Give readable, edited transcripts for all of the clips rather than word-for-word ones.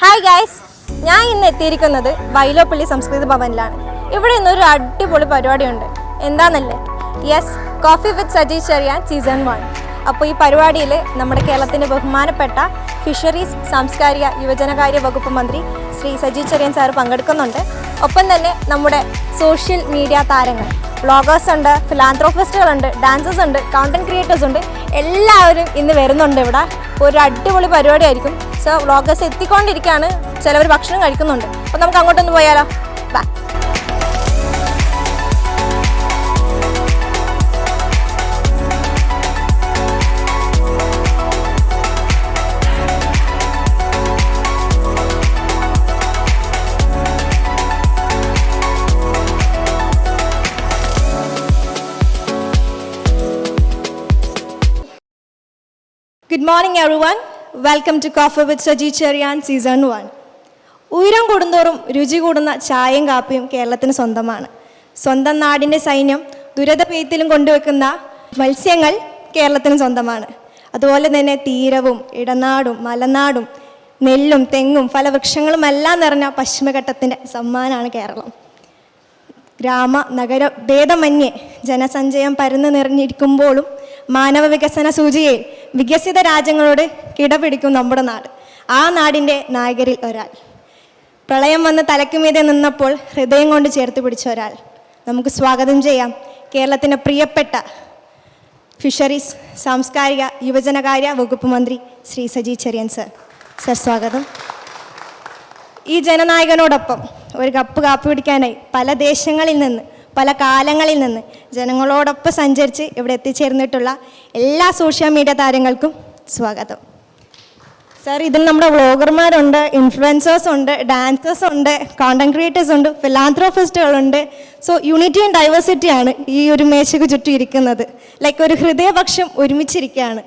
Hi guys, ഞാൻ ഇന്ന് എത്തിയിരിക്കുന്നത് വൈലോപ്പള്ളി സംസ്കൃത ഭവനിലാണ്. ഇവിടെ ഇന്നൊരു അടിപൊളി പരിപാടിയുണ്ട്. എന്താണെന്നല്ലേ? Yes, coffee with Saji Cherian season 1. അപ്പോൾ ഈ പരിപാടിയിൽ നമ്മുടെ കേരളത്തിൻ്റെ ബഹുമാനപ്പെട്ട ഫിഷറീസ്, സാംസ്കാരിക യുവജനകാര്യ വകുപ്പ് മന്ത്രി ശ്രീ സജി ചെറിയാൻ സാർ പങ്കെടുക്കുന്നുണ്ട്. ഒപ്പം തന്നെ നമ്മുടെ സോഷ്യൽ മീഡിയ താരങ്ങൾ, വ്ളോഗേഴ്സ് ഉണ്ട്, ഫിലാന്ത്രോഫിസ്റ്റുകളുണ്ട്, ഡാൻസേഴ്സ് ഉണ്ട്, കണ്ടന്റ് ക്രിയേറ്റേഴ്സ് ഉണ്ട്. എല്ലാവരും ഇന്ന് വരുന്നുണ്ട്. ഇവിടെ ഒരു അടിപൊളി പരിപാടിയായിരിക്കും. സോ വ്ളോഗേഴ്സ് എത്തിക്കൊണ്ടിരിക്കുകയാണ്, ചിലവർ ഭക്ഷണം കഴിക്കുന്നുണ്ട്. അപ്പോൾ നമുക്ക് അങ്ങോട്ടൊന്ന് പോയാലോ? ബാ. Good morning everyone. Welcome to Coffee with Saji Cherian Season 1. ഉയരം കൂടുന്തോറും രുചി കൂടുന്ന ചായയും കാപ്പിയും കേരളത്തിന് സ്വന്തമാണ്. സ്വന്തം നാടിൻ്റെ സൈന്യം ദുരിത പെയ്ത്തിലും കൊണ്ടുവെക്കുന്ന മത്സ്യങ്ങൾ കേരളത്തിന് സ്വന്തമാണ്. അതുപോലെ തന്നെ തീരവും ഇടനാടും മലനാടും നെല്ലും തെങ്ങും ഫലവൃക്ഷങ്ങളും എല്ലാം നിറഞ്ഞ പശ്ചിമഘട്ടത്തിൻ്റെ സമ്മാനമാണ് കേരളം. ഗ്രാമ നഗര ഭേദമന്യേ ജനസഞ്ചയം പരന്നു നിറഞ്ഞിരിക്കുമ്പോഴും മാനവ വികസന സൂചികയിൽ വികസിത രാജ്യങ്ങളോട് കിടപിടിക്കും നമ്മുടെ നാട്. ആ നാടിൻ്റെ നായകരിൽ ഒരാൾ, പ്രളയം വന്ന് തലയ്ക്കുമീതെ നിന്നപ്പോൾ ഹൃദയം കൊണ്ട് ചേർത്ത് പിടിച്ച ഒരാൾ. നമുക്ക് സ്വാഗതം ചെയ്യാം കേരളത്തിൻ്റെ പ്രിയപ്പെട്ട ഫിഷറീസ്, സാംസ്കാരിക യുവജനകാര്യ വകുപ്പ് മന്ത്രി ശ്രീ സജി ചെറിയാൻ സർ. സർ, സ്വാഗതം. ഈ ജനനായകനോടൊപ്പം ഒരു കപ്പ് കാപ്പി കുടിക്കാനായി പല ദേശങ്ങളിൽ നിന്ന്, പല കാലങ്ങളിൽ നിന്ന് ജനങ്ങളോടൊപ്പം സഞ്ചരിച്ച് ഇവിടെ എത്തിച്ചേർന്നിട്ടുള്ള എല്ലാ സോഷ്യൽ മീഡിയ താരങ്ങൾക്കും സ്വാഗതം. സാർ, ഇതിൽ നമ്മുടെ വ്ളോഗർമാരുണ്ട്, ഇൻഫ്ലുവൻസേഴ്സ് ഉണ്ട്, ഡാൻസേഴ്സ് ഉണ്ട്, കോണ്ടന്റ് ക്രിയേറ്റേഴ്സ് ഉണ്ട്, ഫിലാന്ത്രോഫിസ്റ്റുകളുണ്ട്. സോ യൂണിറ്റി ആൻഡ് ഡൈവേഴ്സിറ്റിയാണ് ഈ ഒരു മേശയ്ക്ക് ചുറ്റും ഇരിക്കുന്നത്. ലൈക്ക് ഒരു ഹൃദയപക്ഷം ഒരുമിച്ചിരിക്കുകയാണ്.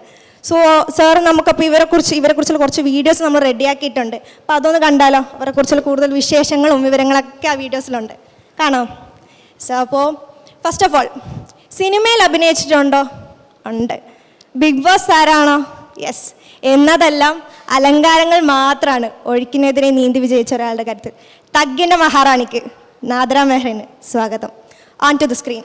സോ സാർ, നമുക്കപ്പോൾ ഇവരെക്കുറിച്ചുള്ള കുറച്ച് വീഡിയോസ് നമ്മൾ റെഡിയാക്കിയിട്ടുണ്ട്. അപ്പോൾ അതൊന്ന് കണ്ടാലോ? അവരെക്കുറിച്ചുള്ള കൂടുതൽ വിശേഷങ്ങളും വിവരങ്ങളൊക്കെ ആ വീഡിയോസിലുണ്ട്. കാണാം. സോ അപ്പോൾ ഫസ്റ്റ് ഓഫ് ഓൾ, സിനിമയിൽ അഭിനയിച്ചിട്ടുണ്ടോ? ഉണ്ട്. ബിഗ് ബോസ് ആരാണോ? യെസ്. എന്നതെല്ലാം അലങ്കാരങ്ങൾ മാത്രമാണ് ഒഴുക്കിനെതിരെ നീന്തി വിജയിച്ച ഒരാളുടെ കാര്യത്തിൽ. തഗ്ഗിൻ്റെ മഹാറാണിക്ക് നാദ്ര മെഹ്റിന് സ്വാഗതം. On to the screen.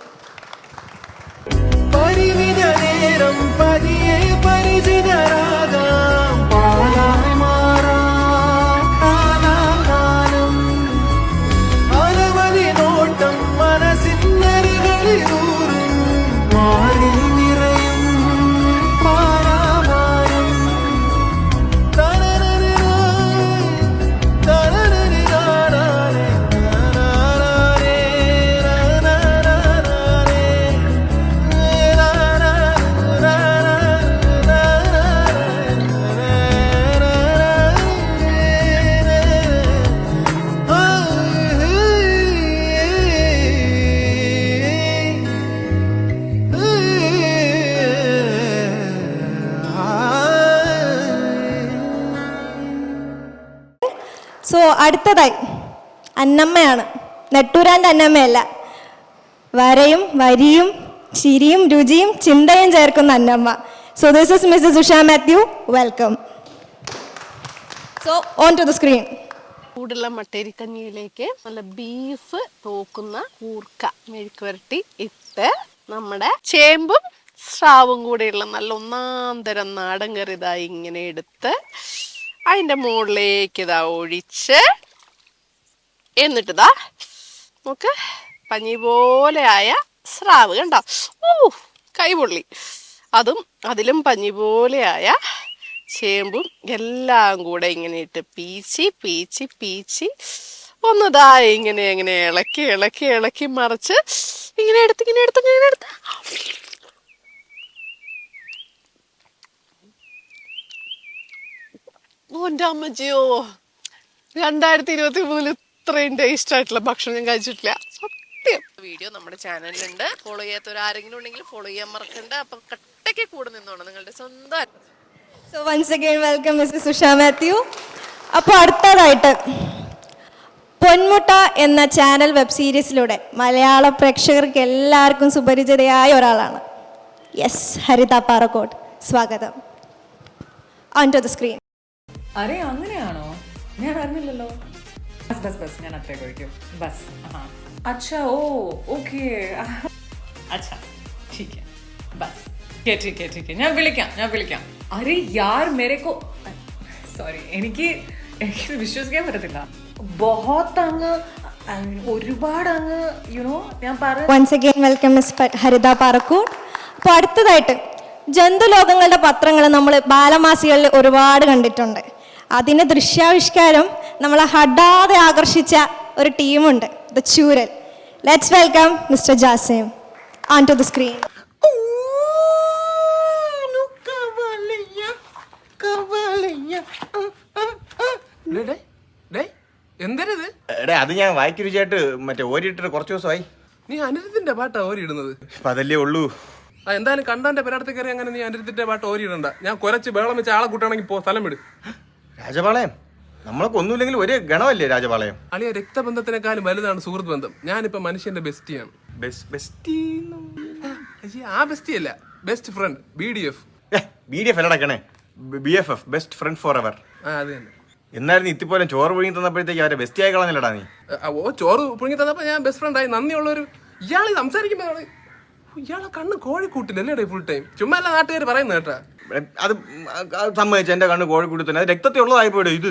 So അടുത്തതായി അന്നമ്മയാണ്. നെട്ടൂരാൻ്റെ അന്നമ്മയല്ല, വരയും വരിയും ചിരിയും രുചിയും ചിന്തയും ചേർക്കുന്ന Annamma. So this is Mrs Usha Mathew. Welcome. So on to the screen. ചൂടുള്ള മട്ടേരിക്കഞ്ഞിയിലേക്ക് നല്ല ബീഫ് തോക്കുന്ന കൂർക്ക മെഴുക്ക് വരട്ടി ഇട്ട് നമ്മുടെ ചേമ്പും സ്രാവും കൂടെയുള്ള നല്ല ഒന്നാം തരം നാടൻ കറി ഇതാ ഇങ്ങനെ എടുത്ത് അതിൻ്റെ മുകളിലേക്ക് ഇതാ ഒഴിച്ച്, എന്നിട്ടിതാ നമുക്ക് പഞ്ഞി പോലെ ആയ സ്രാവ് കണ്ടോ? കൈപൊള്ളി. അതും അതിലും പഞ്ഞി പോലെ ആയ ചേമ്പും എല്ലാം കൂടെ ഇങ്ങനെ ഇട്ട് പീച്ചി പീച്ചി പീച്ചി ഒന്നതാ ഇങ്ങനെ ഇങ്ങനെ ഇളക്കി ഇളക്കി ഇളക്കി മറിച്ച് ഇങ്ങനെ എടുത്ത് ഓൻ്റെ അമ്മച്ചിയോ, 2023 ഇത്രയും ടേസ്റ്റ് ആയിട്ടുള്ള ഭക്ഷണം ഞാൻ കഴിച്ചിട്ടില്ല, സത്യം. വീഡിയോ നമ്മുടെ ചാനലിലുണ്ട്. ഫോളോ ചെയ്യാത്തവർ ആരെങ്കിലും ഉണ്ടെങ്കിൽ ഫോളോ ചെയ്യാൻ മറക്കണ്ട. അപ്പൊ കട്ടയ്ക്ക് കൂടെ നിന്നോണം നിങ്ങളുടെ സ്വന്തം. So once again welcome Mrs Usha Mathew. അപ്പോൾ അടുത്തതായിട്ട് പൊന്മുട്ട എന്ന ചാനൽ വെബ് സീരീസിലൂടെ മലയാള പ്രേക്ഷകർക്ക് എല്ലാവർക്കും സുപരിചിതയായ ഒരാളാണ്. യെസ്, ഹരിത പാറക്കോട്. സ്വാഗതം. On to the screen. അരെ അങ്ങനെയാണോ? ഞാൻ പറഞ്ഞില്ലല്ലോ. ബസ് ബസ് ബസ് ഞാൻ അത്രേ കഴിക്കും. ബസ്. അച്ഛാ ഓ ഓക്കെ. അച്ഛാ ठीक है बस. ठीक है ഞാൻ വിളിക്കാം. അരെ യാർ മേരെക്കോ സോറി എനിക്ക് വിശ്വസിക്കാൻ പറ്റത്തില്ല. ബഹുത് അങ്ങ് ഒരുപാട് അങ്ങ് യുനോ ഞാൻ പറഞ്ഞു. വൺസ് അഗൈൻ വെൽക്കം മിസ് ഹരിത പാറക്കൂട്. അപ്പോൾ അടുത്തതായിട്ട് ജന്തുലോകങ്ങളുടെ പത്രങ്ങൾ നമ്മൾ ബാലമാസികളിൽ ഒരുപാട് കണ്ടിട്ടുണ്ട്. അതിൻ്റെ ദൃശ്യാവിഷ്കാരം നമ്മളെ ഹഠാതെ ആകർഷിച്ച ഒരു ടീമുണ്ട്, the Chooral. Let's welcome mister Jasim on to the screen. എന്തരത്? അത് ഞാൻ വായിക്ക് രുചിയായിട്ട് മറ്റേ ഓരിട്ടിട്ട് കുറച്ച് ദിവസമായി. നീ അനിരുദ്ധിന്റെ പാട്ടാ ഓരിയിടുന്നത്? അപ്പൊ അതല്ലേ ഉള്ളൂ. എന്തായാലും കണ്ടവന്റെ പെരടത്ത് കയറി അങ്ങനെ നീ അനിരുദ്ധിന്റെ പാട്ട് ഓരിയിടണ്ട. ഞാൻ കുരച്ച് ബഹളം വെച്ച് ആളെ കൂട്ടാണെങ്കിൽ പോ, സ്ഥലം വിട്. രാജപാളയം നമ്മളൊക്കെ ഒന്നുമില്ലെങ്കിൽ ഒരു ഗണമല്ലേ രാജപാളയം? അളിയ രക്തബന്ധത്തിനേക്കാളും വലുതാണ് സുഹൃത്ത് ബന്ധം. ഞാനിപ്പോ മനുഷ്യന്റെ ബെസ്റ്റിയാണ്. ആ ബെസ്റ്റി അല്ല, best friend. BDF. BDF അല്ലടക്കണേ, BFF, best friend for ever. അത് തന്നെ. എന്നാലും ഇത്തിപ്പോലെ ചോറ് പുഴുങ്ങി തന്നപ്പോഴത്തേക്ക് അവരെ ബെസ്റ്റി ആയി കളഞ്ഞല്ലടാ നീ. ഓ ചോറ് പുഴുങ്ങി തന്നപ്പോ ഞാൻ ബെസ്റ്റ് ഫ്രണ്ട് ആയി. നന്ദിയുള്ളൊരു ഇയാള് സംസാരിക്കുമ്പോ ഇയാളെ കണ്ണ് കോഴിക്കൂട്ടിലല്ലേ ഫുൾ ടൈം. ചുമ്മാ എല്ലാ നാട്ടുകാർ പറയുന്ന കേട്ടാ. അത് സമ്മതിച്ചു, എന്റെ കണ്ണ് കോഴിക്കൂട്ടി തന്നെ. അത് രക്തത്തിൽ ഉള്ളതായി പോയിട്ട് ഇത്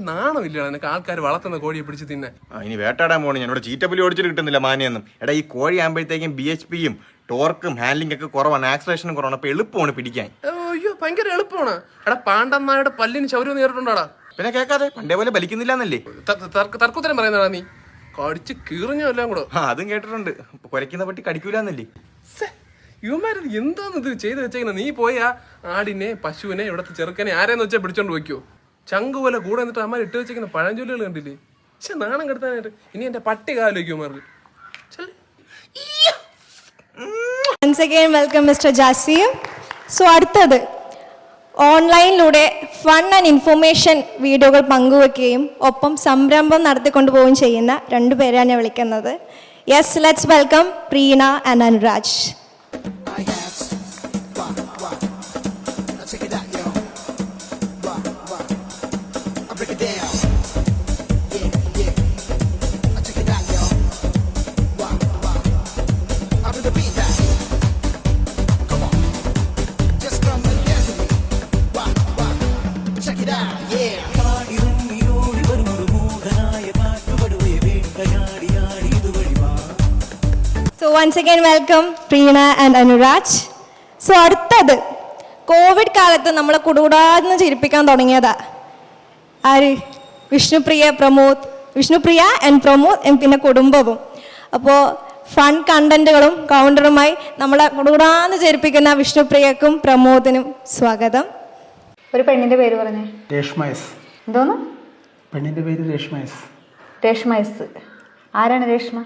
നാണമില്ല നിനക്ക് ആൾക്കാർ വളർത്തുന്ന കോഴിയെ പിടിച്ച് തിന്നെ. ഇനി വേട്ടാടാൻ പോണു. ഞാൻ ഇവിടെ ചീറ്റപ്പുലി ഓടിച്ചിട്ട് കിട്ടുന്നില്ല മാനിയൊന്നും. എടാ ഈ കോഴി ആകുമ്പോഴത്തേക്കും BHPയും ടോർക്കും ഹാൻഡ്ലിംഗ് ഒക്കെ കുറവാണ്, ആക്സലേഷനും കുറവാണ്. അപ്പൊ എളുപ്പമാണ് പിടിക്കാൻ. അയ്യോ ഭയങ്കര എളുപ്പമാണ്. എടാ പാണ്ടന്നായുടെ പല്ലിന് ശൗര്യം നേരിട്ടുണ്ടാടാ. പിന്നെ കേൾക്കാതെ പണ്ടേ പോലെ വലിക്കുന്നില്ല എന്നല്ലേ തർക്കുത്തരം പറയുന്നടാ നീ. കടിച്ച് കീറിഞ്ഞോ എല്ലാം കൂടെ. അതും കേട്ടിട്ടുണ്ട്. കുരയ്ക്കുന്ന പട്ടി കടിക്കൂലെന്നല്ലേ. യുവമാരത് എന്താന്ന് ഇത് ചെയ്ത് വെച്ചേക്കുന്നത്? നീ പോയി ആ ആടിനെ പശുവിനെ ഇവിടത്തെ ചെറുക്കനെ ആരെന്ന് വെച്ചാൽ പിടിച്ചോണ്ട് പോയിക്കോ. ചങ്ക് പോലെ കൂടെ എന്നിട്ട് അമ്മ ഇട്ട് വെച്ചേക്കുന്ന പഴഞ്ചൊല്ലുകൾ കണ്ടില്ലേ? പക്ഷെ നാണം കെടുത്താനായിട്ട് ഇനി എന്റെ പട്ടി കാലിലേക്ക് യുവമാർക്ക്. Once again welcome mister Jasim. So അടുത്തത് ഓൺലൈനിലൂടെ ഫൺ ആൻഡ് ഇൻഫർമേഷൻ വീഡിയോകൾ പങ്കുവെക്കുകയും ഒപ്പം സംരംഭം നടത്തിക്കൊണ്ടുപോവുകയും ചെയ്യുന്ന രണ്ടു പേരാണ് ഞാൻ വിളിക്കുന്നത്. Yes, let's welcome Preena and Anuraj. So once again welcome Preena and Anuraj. So അടുത്തത് കോവിഡ് കാലത്ത് നമ്മളെ കുടുകൂടാന്ന് ചിരിപ്പിക്കാൻ തുടങ്ങിയതാ ആര്? വിഷ്ണുപ്രിയ ആൻഡ് പ്രമോദ് പിന്നെ കുടുംബവും. അപ്പോൾ ഫൺ കണ്ടന്റുകളും കൗണ്ടറുമായി നമ്മളെ കുടുകൂടാന്ന് ചിരിപ്പിക്കുന്ന വിഷ്ണുപ്രിയക്കും പ്രമോദിനും സ്വാഗതം. ഒരു പെണ്ണിന്റെ പേര് പറഞ്ഞേ. രേഷ്മയസ്. എന്തോന്ന്? പെണ്ണിന്റെ പേര് രേഷ്മയസ്. രേഷ്മയസ്. ആരാണ് രേഷ്മ?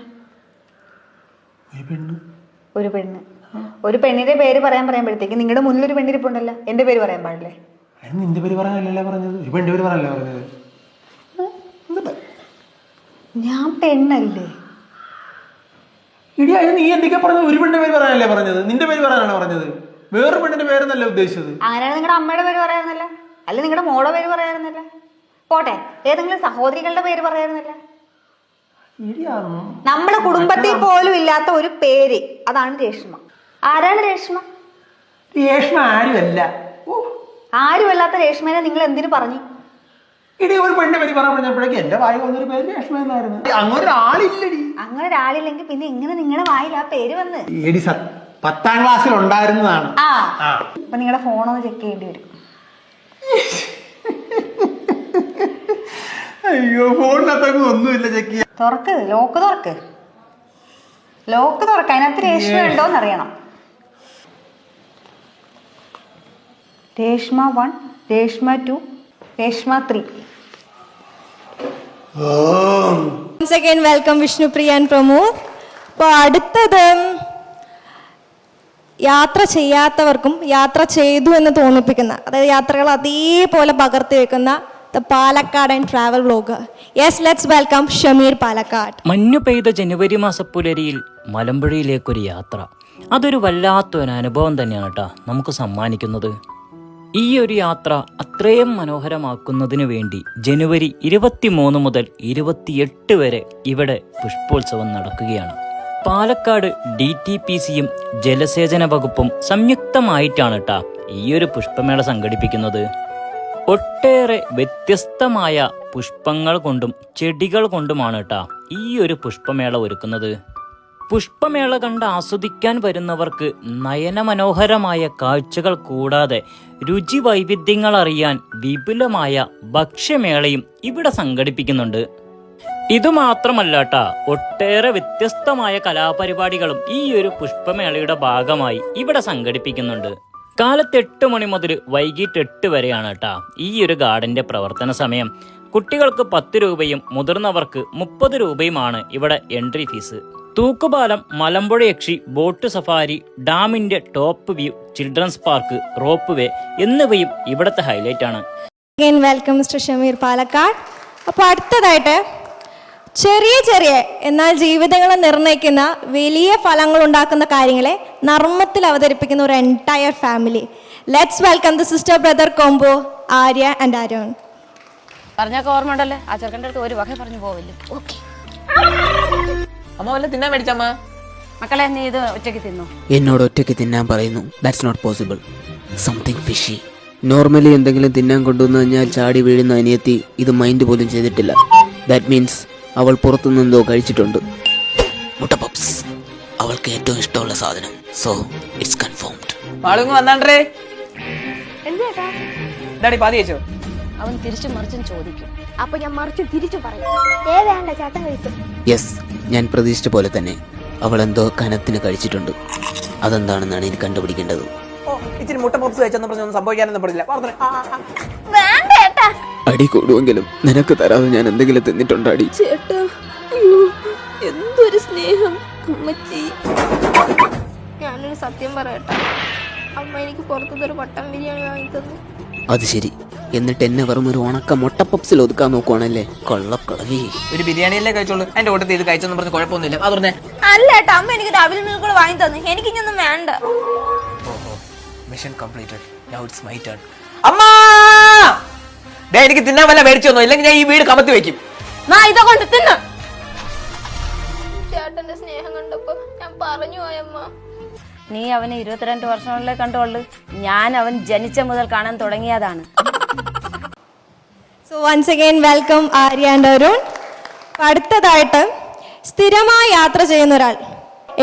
ഒരു പെണ്ണ്. ഒരു പെണ്ണിന്റെ പേര് പറയുമ്പോഴത്തേക്ക് നിങ്ങളുടെ മുന്നിൽ ഒരു പെണ്ണിരിപ്പുണ്ടല്ലോ, എന്റെ പേര് പറയാൻ പാടില്ലേ? നിന്റെ പേര് പറയാനല്ലേ പറഞ്ഞത്? ഒരു പെണ്ണിന്റെ പേര് പറയാനല്ലേ പറഞ്ഞത്? ഞാൻ പെണ്ണല്ലേ? ഇടി അതിന് നീ എന്തൊക്കെ പറഞ്ഞത്? ഒരു പെണ്ണിന്റെ പേര് പറയാനല്ലേ പറഞ്ഞത്? നിന്റെ പേര് പറയാനാണ് പറഞ്ഞത്? വേറൊരു പെണ്ണിന്റെ പേരെന്നല്ല ഉദ്ദേശിച്ചത്. അങ്ങനെയാണ് നിങ്ങളുടെ അമ്മയുടെ പേര് പറയാറുന്നില്ല, അല്ലെ നിങ്ങളുടെ മോടെ പേര് പറയാറുന്നില്ല, പോട്ടെ ഏതെങ്കിലും സഹോദരികളുടെ പേര് പറയാറുന്നില്ല. നമ്മളെ കുടുംബത്തിൽ പോലും ഇല്ലാത്ത ഒരു പേര്, അതാണ് രേഷ്മ. ആരാണ് രേഷ്മ? രേഷ്മ ആരുമല്ല. ആരുമല്ലാത്ത രേഷ്മനെ നിങ്ങൾ എന്തിനു പറഞ്ഞു? ഇടി ഒരു പെണ്ണിന്റെ പേര് പറയാൻ പറഞ്ഞപ്പോഴേക്ക് എന്റെ വായിൽ വന്നൊരു പേര് രേഷ്മ എന്നായിരുന്നു. അങ്ങനെ ഒരാളില്ലടി. അങ്ങനെ ഒരാളില്ലെങ്കിൽ പിന്നെ എങ്ങനെ നിങ്ങളുടെ വായിൽ ആ പേര് വന്ന്? 10ാം ക്ലാസ്സിൽ ഉണ്ടായിരുന്നതാണ്. അപ്പൊ നിങ്ങളുടെ ഫോണൊന്ന് ചെക്ക് ചെയ്യേണ്ടി വരും. അയ്യോ ഫോണിനകത്തൊക്കെ ഒന്നുമില്ല ചെക്ക് ചെയ്യാൻ. തുറക്ക്, ലോക്ക് തുറക്ക്. അതിനകത്ത് രേഷ്മ ഉണ്ടോന്ന് അറിയണം. Reshma 1, Reshma 2, Reshma 3. Once again welcome Vishnupriya and Pramod. അപ്പോൾ അടുത്തത് യാത്ര ചെയ്യാത്തവർക്കും യാത്ര ചെയ്തു എന്ന് തോന്നിപ്പിക്കുന്ന, അതായത് യാത്രകൾ അതേപോലെ പകർത്തി വെക്കുന്ന പാലക്കാടൻ travel vlogger. Yes, let's welcome Shameer Palakkad. മഞ്ഞു പെയ്ത ജനുവരി മാസപ്പുലരിയിൽ മലമ്പുഴയിലേക്കൊരു യാത്ര. അതൊരു വല്ലാത്തൊരു അനുഭവം തന്നെയാണ് കേട്ടോ നമുക്ക് സമ്മാനിക്കുന്നത്. ഈ ഒരു യാത്ര അത്രയും മനോഹരമാക്കുന്നതിനു വേണ്ടി ജനുവരി 23 മുതൽ 28 വരെ ഇവിടെ പുഷ്പോത്സവം നടക്കുകയാണ്. പാലക്കാട് DTPCയും ജലസേചന വകുപ്പും സംയുക്തമായിട്ടാണ് ഈ ഒരു പുഷ്പമേള സംഘടിപ്പിക്കുന്നത്. ഒട്ടേറെ വ്യത്യസ്തമായ പുഷ്പങ്ങൾ കൊണ്ടും ചെടികൾ കൊണ്ടുമാണ് ഈ ഒരു പുഷ്പമേള ഒരുക്കുന്നത്. പുഷ്പമേള കണ്ട് ആസ്വദിക്കാൻ വരുന്നവർക്ക് നയനമനോഹരമായ കാഴ്ചകൾ കൂടാതെ രുചി വൈവിധ്യങ്ങൾ അറിയാൻ വിപുലമായ ഭക്ഷ്യമേളയും ഇവിടെ സംഘടിപ്പിക്കുന്നുണ്ട്. ഇതുമാത്രമല്ല ഒട്ടേറെ വ്യത്യസ്തമായ കലാപരിപാടികളും ഈ ഒരു പുഷ്പമേളയുടെ ഭാഗമായി ഇവിടെ സംഘടിപ്പിക്കുന്നുണ്ട്. കാലത്ത് 8 മണി മുതൽ വൈകിട്ട് 8 വരെയാണ് ഈ ഒരു ഗാർഡന്റെ പ്രവർത്തന സമയം. കുട്ടികൾക്ക് 10 രൂപയും മുതിർന്നവർക്ക് 30 രൂപയുമാണ് ഇവിടെ എൻട്രി ഫീസ്. തൂക്കുപാലം, മലമ്പുഴ യക്ഷി, ബോട്ട് സഫാരി, ഡാമിന്റെ top view, children's park, rope way എന്നിവയും ഇവിടുത്തെ ഹൈലൈറ്റ് ആണ്. Welcome mister Shameer Palakkad. അപ്പോൾ അടുത്തതായിട്ട് ചെറിയ എന്നാൽ ജീവിതങ്ങളെ നിർണ്ണയിക്കുന്ന വലിയ ഫലങ്ങൾ ഉണ്ടാക്കുന്ന കാര്യങ്ങളെ നർമ്മത്തിൽ അവതരിപ്പിക്കുന്ന ഒരു entire family. Let's welcome the sister brother combo Arya and Aaron. പറഞ്ഞൊക്കെ ഓർമ്മ ഉണ്ടല്ലേ? ആ ചെറുക്കൻ്റെ അടുത്ത് ഒരു വക പറഞ്ഞു പോവില്ല. ഓക്കെ അമ്മ വല്ല തിന്നാൻ മേടിച്ചമ്മ. മക്കളെ, നീ ഇത് ഒറ്റയ്ക്ക് തിന്നു. എന്നോട് ഒറ്റയ്ക്ക് തിന്നാൻ പറയുന്നു. That's not possible. Something fishy. Normally എന്തെങ്കിലും തിന്നാൻ കൊണ്ടുവന്നു കഴിഞ്ഞാൽ ചാടി വീഴുന്ന അനിയത്തി ഇത് മൈൻഡ് പോലും ചെയ്തിട്ടില്ല. ദാറ്റ് മീൻസ് അവൾ പുറത്തുനിന്നെന്തോ കഴിച്ചിട്ടുണ്ട്. മുട്ട പപ്സ് അവൾക്ക് ഏറ്റവും ഇഷ്ടമുള്ള സാധനം. So it's confirmed. മാളുങ്ങ് വന്നാണ്ടേ. എന്താടി പാതി വെച്ചോ? അവൻ തിരിച്ചു മറിച്ചും ചോദിക്കും. അപ്പൊ ഞാൻ മറിച്ച് തിരിച്ചു പറയും. വേണ്ട ചേട്ടൻ കഴിക്കും. യെസ്, ഞാൻ പ്രതീക്ഷിച്ച പോലെ തന്നെ അവൾ എന്തോ കനത്തിന് കഴിച്ചിട്ടുണ്ട്. അതെന്താണെന്നാണ് എനിക്ക് കണ്ടുപിടിക്കേണ്ടത്. ഓ, ഇച്ചിരി മുട്ട പപ്സ് കഴിച്ചെന്ന് പറഞ്ഞൊന്നും സംഭവിക്കാനൊന്നും പാടില്ല. വേണ്ട ചേട്ടാ. അടി കൂടുമെങ്കിലും നിനക്ക് തരാതെ ഞാൻ എന്തെങ്കിലും തിന്നിട്ടുണ്ടോ അടി? ചേട്ടാ, എന്തൊരു സ്നേഹം അമ്മച്ചി. ഞാനൊരു സത്യം പറയട്ടെ, അമ്മ എനിക്ക് പുറത്തുനിന്നൊരു മട്ടൻ ബിരിയാണി വാങ്ങി തന്നു. അത് ശരി. എന്നിട്ട് എന്നെ വെറും ഒരു ഉണക്ക മുട്ട പപ്സിൽ ഒതുക്കാൻ നോക്കുവാണല്ലേ? കൊള്ളക്കളവി. ഒരു ബിരിയാണിയല്ലേ കഴിച്ചോളൂ. എന്റെ കൂട്ടത്തിൽ ഇത് കഴിച്ചെന്ന് പറഞ്ഞ് കുഴപ്പമൊന്നുമില്ല. അത് പറഞ്ഞേ. അല്ല ഏട്ടാ, അമ്മ എനിക്ക് ഡബിൾ മിൽക്ക് വാങ്ങി തന്നു. എനിക്ക് ഇനിയൊന്നും വേണ്ട. ഓഹോ, mission completed. Now it's my turn. അമ്മാ, ദേ എനിക്ക് തിന്നാൻ വല്ല മേടിച്ചൊന്നോ, ഇല്ലെങ്കിൽ ഞാൻ ഈ വീട് കമത്തി വെക്കും. ഇതാ കൊണ്ട് തിന്ന. ചേട്ടന്റെ സ്നേഹം കണ്ടപ്പോ ഞാൻ പറഞ്ഞു പോയമ്മ. നീ അവനെ 22 വർഷങ്ങളിലേ കണ്ടുള്ളു. ഞാൻ അവൻ ജനിച്ച മുതൽ കാണാൻ തുടങ്ങിയതാണ്. So once again welcome Arya and Arun. അടുത്തതായിട്ട് സ്ഥിരമായി യാത്ര ചെയ്യുന്ന ഒരാൾ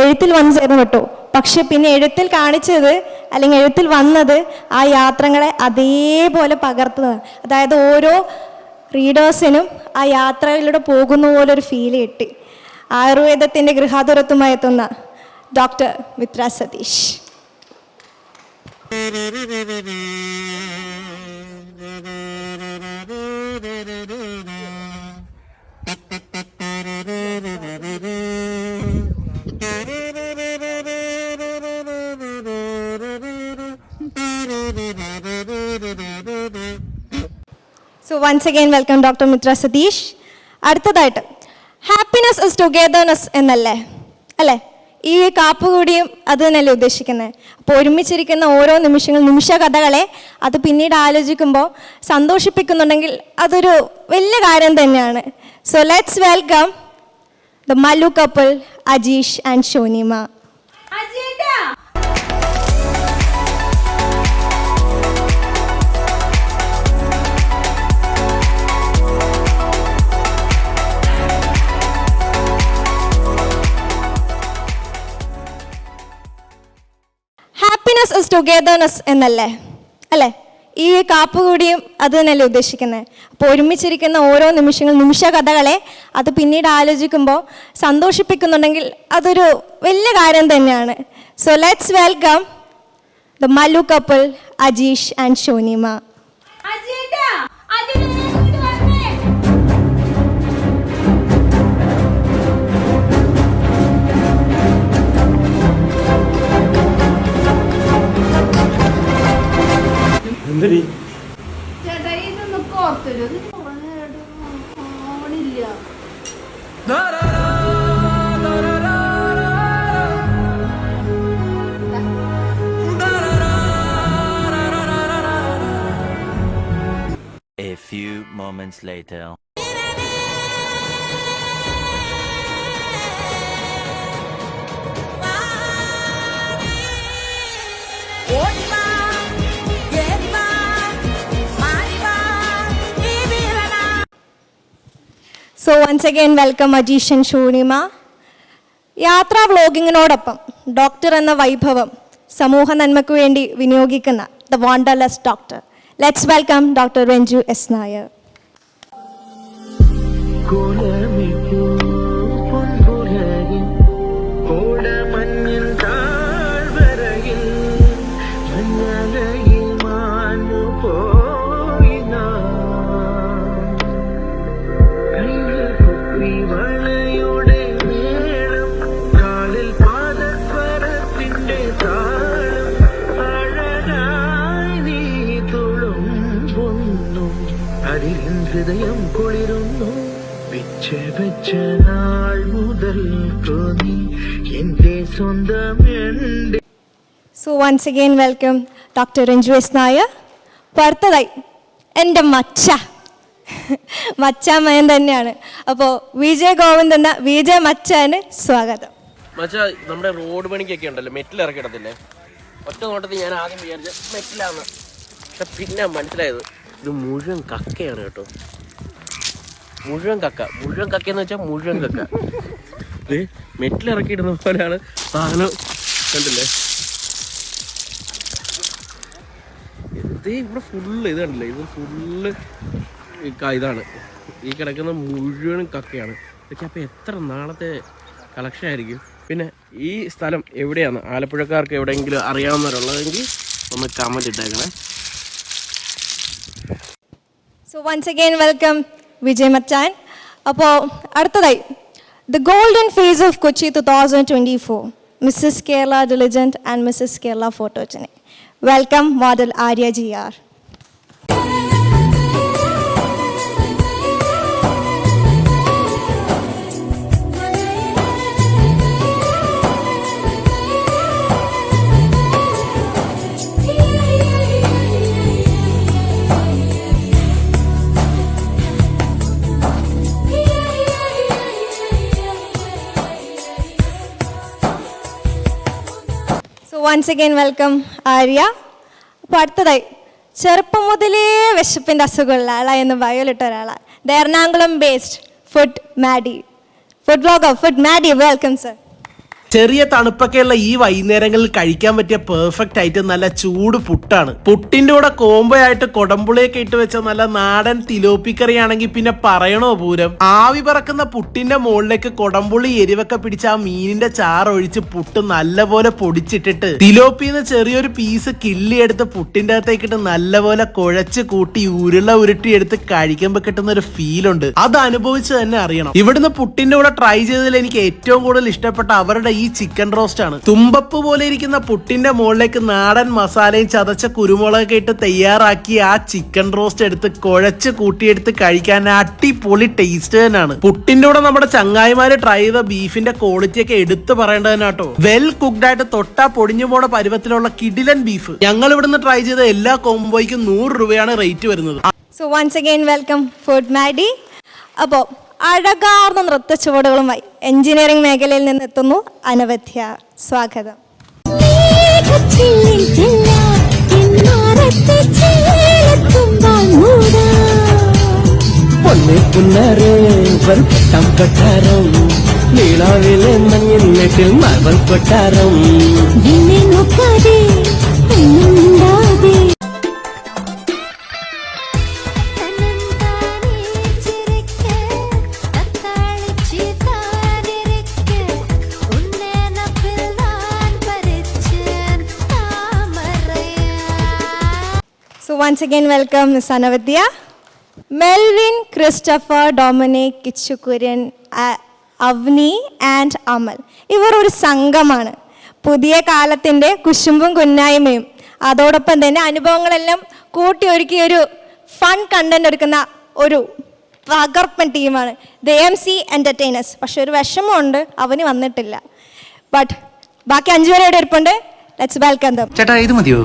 എഴുത്തിൽ വന്നു ചേർന്ന് വിട്ടു. പക്ഷെ പിന്നെ എഴുത്തിൽ കാണിച്ചത് അല്ലെങ്കിൽ എഴുത്തിൽ വന്നത് ആ യാത്രകളെ അതേപോലെ പകർത്തുന്നത്. അതായത് ഓരോ റീഡേഴ്സിനും ആ യാത്രയിലൂടെ പോകുന്ന പോലെ ഒരു ഫീൽ കിട്ടി. ആയുർവേദത്തിൻ്റെ ഗൃഹാതുരത്വമായി എത്തുന്ന doctor Mitra Satheesh. So once again welcome doctor Mitra Satheesh. അടുത്തതായിട്ട് ഹാപ്പിനെസ് ഇസ് ടുഗെദർനെസ് എന്നല്ലേ അല്ലേ? ഈ കാപ്പുകൂടിയും അത് തന്നെയല്ലേ ഉദ്ദേശിക്കുന്നത്? അപ്പോൾ ഒരുമിച്ചിരിക്കുന്ന ഓരോ നിമിഷ കഥകളെ അത് പിന്നീട് ആലോചിക്കുമ്പോൾ സന്തോഷിപ്പിക്കുന്നുണ്ടെങ്കിൽ അതൊരു വലിയ കാര്യം തന്നെയാണ്. So let's welcome the Mallu couple Ajeesh and Shonima. Happiness is togetherness എന്നല്ലേ അല്ലേ? ഈ കാപ്പുകൂടിയും അത് തന്നെയല്ലേ ഉദ്ദേശിക്കുന്നത്? അപ്പോൾ ഒരുമിച്ചിരിക്കുന്ന ഓരോ നിമിഷ കഥകളെ അത് പിന്നീട് ആലോചിക്കുമ്പോൾ സന്തോഷിപ്പിക്കുന്നുണ്ടെങ്കിൽ അതൊരു വലിയ കാര്യം തന്നെയാണ്. So let's welcome the Mallu couple Ajeesh and Shonima. later. So once again welcome magician Shoonima. യാത്രാ വ്ലോഗിങ്ങിനോടൊപ്പം ഡോക്ടർ എന്ന വൈഭവം സമൂഹ നന്മയ്ക്ക് വേണ്ടി വിനിയോഗിക്കുന്ന the wanderless doctor. Let's welcome doctor Ranju S Nair. ഹൃദയം കുളിരുന്നു വെച്ച നാൾ മുതൽ തോന്നി എന്റെ സ്വന്തം. So once again welcome doctor Ranju S Nair. അപ്പോൾ അടുത്തതായി എൻ്റെ മച്ചാമയൻ തന്നെയാണ്. അപ്പോൾ വിജയ് ഗോവിന്ദ് എന്ന വിജയ് മച്ചാന് സ്വാഗതം. മച്ചാ, നമ്മുടെ റോഡ് പണിക്കൊക്കെ ഉണ്ടല്ലോ, മെറ്റിൽ ഇറക്കിടത്തില്ലേ? ഒറ്റ നോട്ടത്തിൽ ഞാൻ ആദ്യം വിചാരിച്ച മെറ്റിലാന്ന്, പക്ഷെ പിന്നെ മനസ്സിലായത് ഇത് മുഴുവൻ കക്കയാണ് കേട്ടോ. മുഴുവൻ കക്കയെന്ന് വെച്ചാൽ മുഴുവൻ കക്ക. ഇത് മെറ്റിലിറക്കിയിടുന്ന പോലെയാണ് സാധനം, കണ്ടില്ലേ? ഇത് ഇവിടെ ഫുള്ള് ഇത് കണ്ടില്ലേ, ഇത് ഫുള്ള് ഇതാണ്, ഈ കിടക്കുന്ന മുഴുവൻ കക്കയാണ്. ഇതൊക്കെ അപ്പോൾ എത്ര നാളത്തെ കളക്ഷൻ ആയിരിക്കും? പിന്നെ ഈ സ്ഥലം എവിടെയാണ്? ആലപ്പുഴക്കാർക്ക് എവിടെയെങ്കിലും അറിയാവുന്നവരുള്ളതെങ്കിൽ ഒന്ന് കമൻറ്റ് ഇട്ടേക്കണേ. So once again welcome Vijay മച്ചാൻ. അപ്പോൾ അടുത്തതായി the golden face of Kochi 2024, Mrs Kerala diligent and Mrs Kerala photogenic. Welcome model Arya G R. Once again welcome Arya. അപ്പോൾ അടുത്തതായി ചെറുപ്പം മുതലേ വിശപ്പിൻ്റെ അസുഖമുള്ള ആളായെന്ന് ബയോലിട്ട ഒരാളാണ്. The Ernakulam based food blogger food Maddy. Welcome sir. ചെറിയ തണുപ്പൊക്കെയുള്ള ഈ വൈകുന്നേരങ്ങളിൽ കഴിക്കാൻ പറ്റിയ പെർഫെക്റ്റ് ആയിട്ട് നല്ല ചൂട് പുട്ടാണ്. പുട്ടിന്റെ കൂടെ കോംബോ ആയിട്ട് കൊടമ്പുളിയൊക്കെ ഇട്ട് വെച്ച നല്ല നാടൻ തിലോപ്പിക്കറി ആണെങ്കിൽ പിന്നെ പറയണോ പൂരം. ആവി പറക്കുന്ന പുട്ടിന്റെ മുകളിലേക്ക് കൊടമ്പുളി എരിവൊക്കെ പിടിച്ച ആ മീനിന്റെ ചാറ് ഒഴിച്ച് പുട്ട് നല്ലപോലെ പൊടിച്ചിട്ടിട്ട് തിലോപ്പിന്ന് ചെറിയൊരു പീസ് കിള്ളി എടുത്ത് പുട്ടിന്റെ അകത്തേക്കിട്ട് നല്ലപോലെ കുഴച്ച് കൂട്ടി ഉരുട്ടി എടുത്ത് കഴിക്കുമ്പോൾ കിട്ടുന്ന ഒരു ഫീലുണ്ട്. അത് അനുഭവിച്ച് തന്നെ അറിയണം. ഇവിടുന്ന് പുട്ടിന്റെ കൂടെ ട്രൈ ചെയ്തതിൽ എനിക്ക് ഏറ്റവും കൂടുതൽ ഇഷ്ടപ്പെട്ട അവരുടെ ഈ ചിക്കൻ റോസ്റ്റ് ആണ്. തുമ്പപ്പ് പോലെ ഇരിക്കുന്ന പുട്ടിന്റെ മുകളിലേക്ക് നാടൻ മസാലയും ചതച്ച കുരുമുളകൊക്കെ ഇട്ട് തയ്യാറാക്കി ആ ചിക്കൻ റോസ്റ്റ് എടുത്ത് കുഴച്ച് കൂട്ടിയെടുത്ത് കഴിക്കാൻ അടിപൊളി ടേസ്റ്റ് തന്നെയാണ്. പുട്ടിന്റെ കൂടെ നമ്മുടെ ചങ്ങായിമാര് ട്രൈ ചെയ്ത ബീഫിന്റെ ക്വാളിറ്റി ഒക്കെ എടുത്തു പറയേണ്ടതിനാട്ടോ. വെൽ കുക്ക്ഡ് ആയിട്ട് തൊട്ടാ പൊടിഞ്ഞു പോണ പരുവത്തിലുള്ള കിടിലൻ ബീഫ്. ഞങ്ങൾ ഇവിടുന്ന് ട്രൈ ചെയ്ത എല്ലാ കോംബോയ്ക്കും 100 രൂപയാണ് റേറ്റ് വരുന്നത്. So once again welcome food മാഡി. അപ്പോൾ അഴകാർന്ന നൃത്ത ചുവടുകളുമായി എഞ്ചിനീയറിംഗ് മേഖലയിൽ നിന്ന് എത്തുന്നു അനവധ്യ. സ്വാഗതം. So once again welcome Miss Anavidya. Melvin, Christopher, Dominic, Kichukurin, Avni and Amal. ഇവർ ഒരു സംഘമാണ്. പുതിയ കാലത്തിൻ്റെ കുശുമ്പും കുന്നായ്മയും അതോടൊപ്പം തന്നെ അനുഭവങ്ങളെല്ലാം കൂട്ടി ഒരുക്കിയ ഒരു ഫൺ കണ്ടന്റ് എടുക്കുന്ന ഒരു തകർപ്പൻ ടീമാണ് ദ MC എൻ്റർടൈനേഴ്സ്. പക്ഷെ ഒരു വിഷമമുണ്ട്, അവന് വന്നിട്ടില്ല. ബട്ട് ബാക്കി 5 പേരെ ഇവിടെ ഇരിപ്പുണ്ട്. Let's welcome dum. ചേട്ടാ ഇത് മതിയോ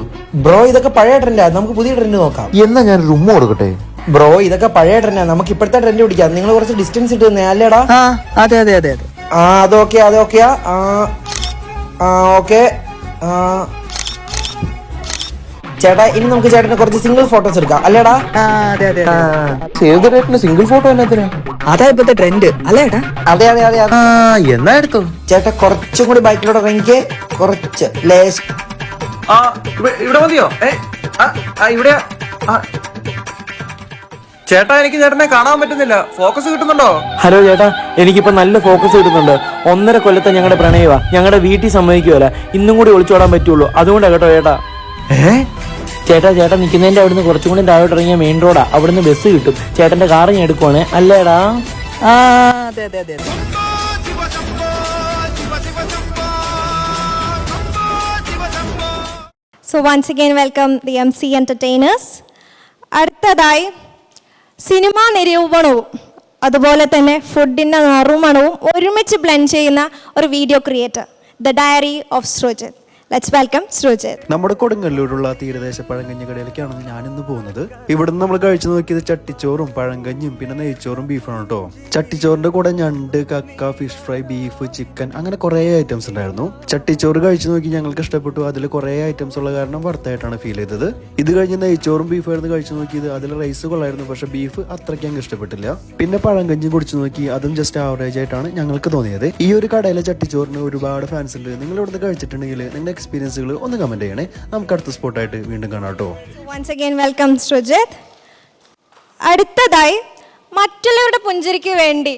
ബ്രോ? ഇതൊക്കെ പഴയ ട്രെൻഡാ, നമുക്ക് പുതിയ ട്രെൻഡ് നോക്കാം. എന്നാ ഞാൻ റൂം കൊടുക്കട്ടെ? ബ്രോ ഇതൊക്കെ പഴയ ട്രെൻഡാ, നമുക്ക് ഇപ്പോഴത്തെ ട്രെൻഡ് പിടിക്കാം. നിങ്ങൾ കുറച്ച് ഡിസ്റ്റൻസ് ഇട്ട് തന്നെ അല്ലേടാ? അതെ അതെ അതെ അതെ. അതൊക്കെയാ. ഓക്കെ. ചേട്ടാ ഇനി നമുക്ക് ചേട്ടന് കുറച്ച് സിംഗിൾ ഫോട്ടോസ് എടുക്കാം അല്ലേടാ? അതെ അതെ. സേവ്ദായിട്ടിന് സിംഗിൾ ഫോട്ടോ എന്നതിനാ? അതാ ഇപ്പത്തെ ട്രെൻഡ് അല്ലേട്ടാ? അതെ അതെ അതെ. എന്നാ എടുത്തു ചേട്ടാ. കുറച്ചും കൂടി ബൈക്കിലൂടെ ഇറങ്ങിക്ക്, കുറച്ച് ലേശം. ഇവിടെ മതിയോ? ഇവിടെ ചേട്ടാ എനിക്ക് ചേട്ടനെ കാണാൻ പറ്റുന്നില്ല. ഫോക്കസ് കിട്ടുന്നുണ്ടോ? ഹലോ ചേട്ടാ, എനിക്കിപ്പോ നല്ല ഫോക്കസ് കിട്ടുന്നുണ്ട്. 1.5 കൊല്ലത്തെ ഞങ്ങളുടെ പ്രണയവാ. ഞങ്ങളുടെ വീട്ടിൽ സമ്മതിക്കുമല്ല, ഇന്നും കൂടി ഒളിച്ചോടാൻ പറ്റുള്ളൂ. അതുകൊണ്ടാ കേട്ടോ ചേട്ടാ. ചേട്ടാ നിൽക്കുന്നതിന്റെ അവിടുന്ന് കുറച്ചും കൂടി താഴോട്ട് ഇറങ്ങിയ മെയിൻ റോഡാ. അവിടുന്ന് ബസ് കിട്ടും. ചേട്ടന്റെ കാർ ഞാൻ എടുക്കുവാണ് അല്ലേടാ? അതെ അതെ അതെ. So once again welcome the MC entertainers. അടുത്തതായി സിനിമാ നിരൂപണവും അതുപോലെ തന്നെ ഫുഡിൻ്റെ നറുമണവും ഒരുമിച്ച് ബ്ലെൻഡ് ചെയ്യുന്ന ഒരു video creator, the diary of Srijith. Let's welcome Srijith. നമ്മുടെ കൊടുങ്ങല്ലൂരുള്ള തീരദേശ പഴങ്കഞ്ഞി കടയിലേക്കാണ് ഞാനിന്ന് പോകുന്നത്. ഇവിടുന്ന് നമ്മൾ കഴിച്ചു നോക്കിയത് ചട്ടിച്ചോറും പഴങ്കഞ്ഞും പിന്നെ നെയ്ച്ചോറും ബീഫാണ് കേട്ടോ. ചട്ടിച്ചോറിന്റെ കൂടെ ഞണ്ട്, കക്ക, ഫിഷ് ഫ്രൈ, ബീഫ്, ചിക്കൻ അങ്ങനെ കുറെ ഐറ്റംസ് ഉണ്ടായിരുന്നു. ചട്ടിച്ചോറ് കഴിച്ചു നോക്കി ഞങ്ങൾക്ക് ഇഷ്ടപ്പെട്ടു. അതിൽ കുറെ ഐറ്റംസ് ഉള്ള കാരണം വർത്തായിട്ടാണ് ഫീൽ ചെയ്തത്. ഇത് കഴിഞ്ഞ് നെയ്ച്ചോറും ബീഫായിരുന്നു കഴിച്ചു നോക്കിയത്. അതിൽ റൈസ് കൊള്ളായിരുന്നു, പക്ഷെ ബീഫ് അത്രയ്ക്ക് അങ്ങ് ഇഷ്ടപ്പെട്ടില്ല. പിന്നെ പഴങ്കഞ്ഞും കുടിച്ചു നോക്കി, അതും ജസ്റ്റ് ആവറേജ് ആയിട്ടാണ് ഞങ്ങൾക്ക് തോന്നിയത്. ഈ ഒരു കടയിലെ ചട്ടിച്ചോറിന് ഒരുപാട് ഫാൻസ് ഉണ്ട്. നിങ്ങൾ ഇവിടുന്ന് കഴിച്ചിട്ടുണ്ടെങ്കിൽ നിങ്ങളുടെ എക്സ്പീരിയൻസുകൾ ഒന്ന് കമന്റ് ചെയ്യണേ. നമുക്ക് അടുത്ത സ്പോട്ടായിട്ട് വീണ്ടും കാണാം കേട്ടോ. Once again welcome Srijith. അടുത്തതായി മറ്റുള്ളവരുടെ പുഞ്ചിരിക്ക് വേണ്ടി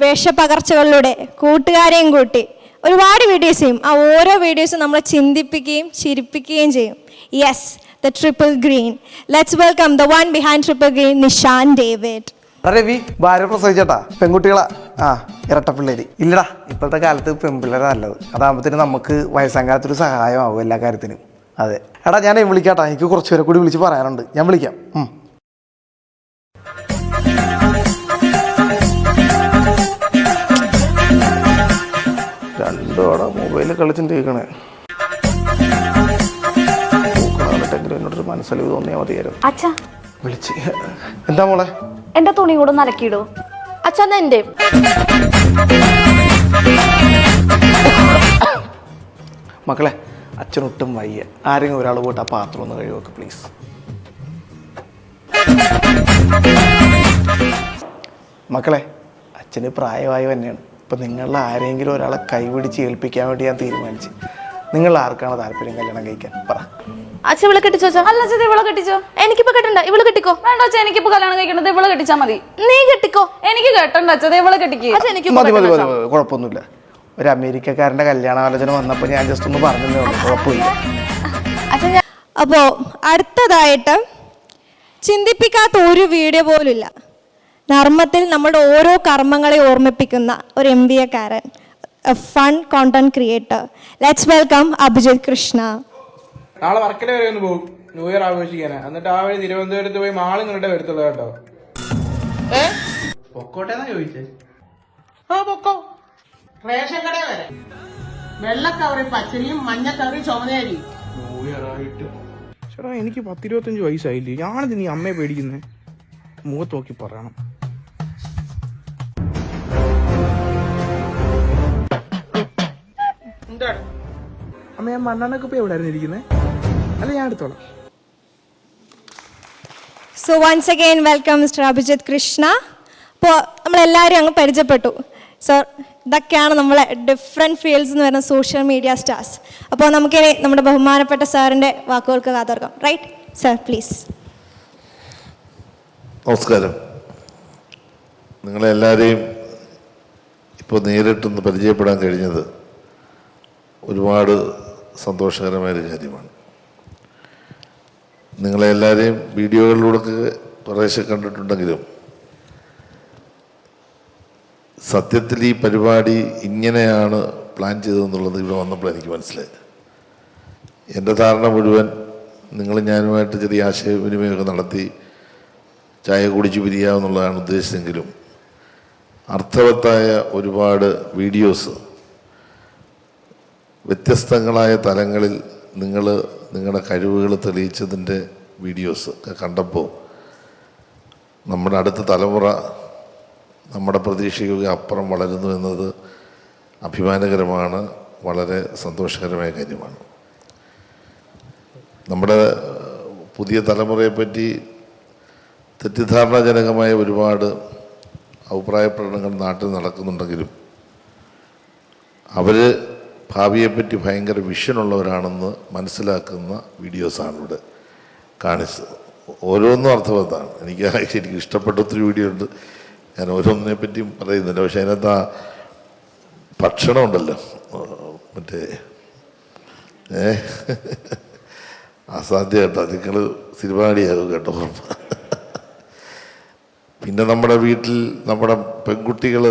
വേഷപ്പകർച്ചകളിലൂടെ കൂട്ടുകാരെയും കൂട്ടി ഒരുപാട് വീഡിയോസ് ചെയ്യും. ആ ഓരോ വീഡിയോസും നമ്മളെ ചിന്തിപ്പിക്കുകയും ചിരിപ്പിക്കുകയും ചെയ്യും. Yes, the triple green. Let's welcome the one behind triple green, Nishan David. Ravi ഭാര്യ പ്രസവിച്ചേട്ടാ, പെൺകുട്ടികളാ. ഇരട്ടപ്പിള്ളേര് ഇല്ലടാ. ഇപ്പോഴത്തെ കാലത്ത് പെൺപിള്ളേരാ നല്ലത്. അതാകുമ്പത്തിന് നമുക്ക് വയസ്സാകാത്തൊരു സഹായമാവും എല്ലാ കാര്യത്തിനും. അതെ എടാ, ഞാൻ വിളിക്കാട്ടാ. എനിക്ക് കുറച്ച് പേരെ കൂടി വിളിച്ച് പറയാനുണ്ട്. ഞാൻ വിളിക്കാം. രണ്ടോടെ മൊബൈലിൽ കളിച്ചിട്ടിരിക്കണേ. എന്നോടൊരു മനസ്സിലവ് തോന്നിയാൽ മതിയായിരുന്നു. അച്ഛാ വിളിച്ച്. എന്താ മോളെ? എന്റെ തുണി കൂടെ നലക്കിയിടൂ അച്ഛാ. എന്റെ മക്കളെ, അച്ഛനൊട്ടും വയ്യ. ആരെങ്കിലും ഒരാൾ പോയിട്ട് ആ പാത്രം ഒന്ന് കഴിവൊക്കെ പ്ലീസ്. മക്കളെ, അച്ഛന് പ്രായമായി തന്നെയാണ്. ഇപ്പം നിങ്ങളിൽ ആരെങ്കിലും ഒരാളെ കൈപിടിച്ച് ഏൽപ്പിക്കാൻ വേണ്ടി ഞാൻ തീരുമാനിച്ചു. നിങ്ങൾ ആർക്കാണ് താല്പര്യം കല്യാണം കഴിക്കാൻ? പറ. അച്ഛൻ ഇവളെ കെട്ടിച്ചോ? അല്ല അച്ഛൻ ഇവളെ കെട്ടിച്ചോ? എനിക്കിപ്പോ കെട്ടണ്ട. ഇവള് കെട്ടിക്കോ. വേണ്ട അച്ഛൻ, എനിക്കിപ്പോ കല്യാണം കഴിക്കണത് ഇവളെ കെട്ടിച്ചാ മതി. നീ കെട്ടിക്കോ. എനിക്ക് കെട്ടണ്ട അച്ഛൻ, ഇവളെ കെട്ടിക്കോ. മതി മതി മതി, കുഴപ്പമൊന്നുമില്ല. ഒരു അമേരിക്കക്കാരൻ്റെ കല്യാണാലോചന വന്നപ്പോൾ ഞാൻ ജസ്റ്റ് ഒന്ന് പറഞ്ഞതേ ഉള്ളൂ. കുഴപ്പമില്ല. അപ്പോൾ അടുത്തതായിട്ട് ചിന്തിപ്പിക്കാത്ത ഒരു വീഡിയോ പോലുമില്ല. നർമ്മത്തിൽ നമ്മുടെ ഓരോ കർമ്മങ്ങളെ ഓർമ്മിപ്പിക്കുന്ന ഒരു MBA-കാരൻ, fun content creator. Let's welcome Abhijith Krishna. നാളെ വർക്കല വരെ ഒന്ന് പോകും ന്യൂ ഇയർ ആഘോഷിക്കാനാ. എന്നിട്ട് ആ വഴി തിരുവനന്തപുരത്ത് പോയി മാളും കണ്ടിട്ട് വരത്തുള്ളൂ കേട്ടോ. പൊക്കോട്ടെന്നാ ചോദിച്ചേ? പൊക്കോ. റേഷൻ കട വരെ വെള്ളക്കവറി പച്ചരിയും മഞ്ഞക്കവറി ചുമതരി. ന്യൂ ഇയർ ആയിട്ട് ചേട്ടാ എനിക്ക് 10-25 വയസ്സായില്ലേ. ഞാനിത് നീ അമ്മയെ പേടിക്കുന്നേ. മുഖത്ത് നോക്കി പറയണം. അമ്മ, ഞാൻ മണ്ണെണ്ണൊക്കെ ഇപ്പൊ എവിടെയായിരുന്നു ഇരിക്കുന്നത്? അല്ല, ഞാൻ എടുത്തോളാം. So once again welcome mister Abhijith Krishna. അപ്പോൾ നമ്മളെല്ലാവരും അങ്ങ് പരിചയപ്പെട്ടു. സർ, ഇതൊക്കെയാണ് നമ്മളെ ഡിഫറെൻറ്റ് ഫീൽഡ്സ് എന്ന് പറയുന്ന സോഷ്യൽ മീഡിയ സ്റ്റാർസ്. അപ്പോൾ നമുക്കിനി നമ്മുടെ ബഹുമാനപ്പെട്ട സാറിൻ്റെ വാക്കുകൾക്ക് കാതോർക്കാം. Right sir, please. നമസ്കാരം. നിങ്ങളെല്ലാവരെയും ഇപ്പോൾ നേരിട്ടൊന്ന് പരിചയപ്പെടാൻ കഴിഞ്ഞത് ഒരുപാട് സന്തോഷകരമായൊരു കാര്യമാണ്. നിങ്ങളെല്ലാവരെയും വീഡിയോകളിലൂടെ കുറേശ്ശെ കണ്ടിട്ടുണ്ടെങ്കിലും സത്യത്തിൽ ഈ പരിപാടി ഇങ്ങനെയാണ് പ്ലാൻ ചെയ്തതെന്നുള്ളത് ഇവിടെ വന്നപ്പോൾ എനിക്ക് മനസ്സിലായി. എൻ്റെ ധാരണ മുഴുവൻ നിങ്ങൾ ഞാനുമായിട്ട് ചെറിയ ആശയവിനിമയമൊക്കെ നടത്തി ചായ കുടിച്ച് പിരിയാമെന്നുള്ളതാണ് ഉദ്ദേശിച്ചെങ്കിലും അർത്ഥവത്തായ ഒരുപാട് വീഡിയോസ് വ്യത്യസ്തങ്ങളായ തലങ്ങളിൽ നിങ്ങൾ നിങ്ങളുടെ കഴിവുകൾ തെളിയിച്ചതിൻ്റെ വീഡിയോസ് ഒക്കെ കണ്ടപ്പോൾ നമ്മുടെ അടുത്ത തലമുറ നമ്മുടെ പ്രതീക്ഷയ്ക്ക് അപ്പുറം വളരുന്നു എന്നത് അഭിമാനകരമാണ്, വളരെ സന്തോഷകരമായ കാര്യമാണ്. നമ്മുടെ പുതിയ തലമുറയെപ്പറ്റി തെറ്റിദ്ധാരണാജനകമായ ഒരുപാട് അഭിപ്രായ പ്രകടനങ്ങൾ നാട്ടിൽ നടക്കുന്നുണ്ടെങ്കിലും അവർ ഭാവിയെപ്പറ്റി ഭയങ്കര വിഷനുള്ളവരാണെന്ന് മനസ്സിലാക്കുന്ന വീഡിയോസാണ് ഇവിടെ കാണിച്ചത്. ഓരോന്നും അർത്ഥവത്താണ്. എനിക്ക് ഇഷ്ടപ്പെട്ട ഒത്തിരി വീഡിയോ ഉണ്ട്, ഞാൻ ഓരോന്നിനെ പറ്റിയും പറയുന്നില്ല. പക്ഷേ അതിനകത്ത് ആ ഭക്ഷണം ഉണ്ടല്ലോ, മറ്റേ അസാധ്യം കേട്ടോ, നിങ്ങൾ സിനിമാടിയാകും കേട്ടോ. പിന്നെ നമ്മുടെ വീട്ടിൽ നമ്മുടെ പെൺകുട്ടികൾ,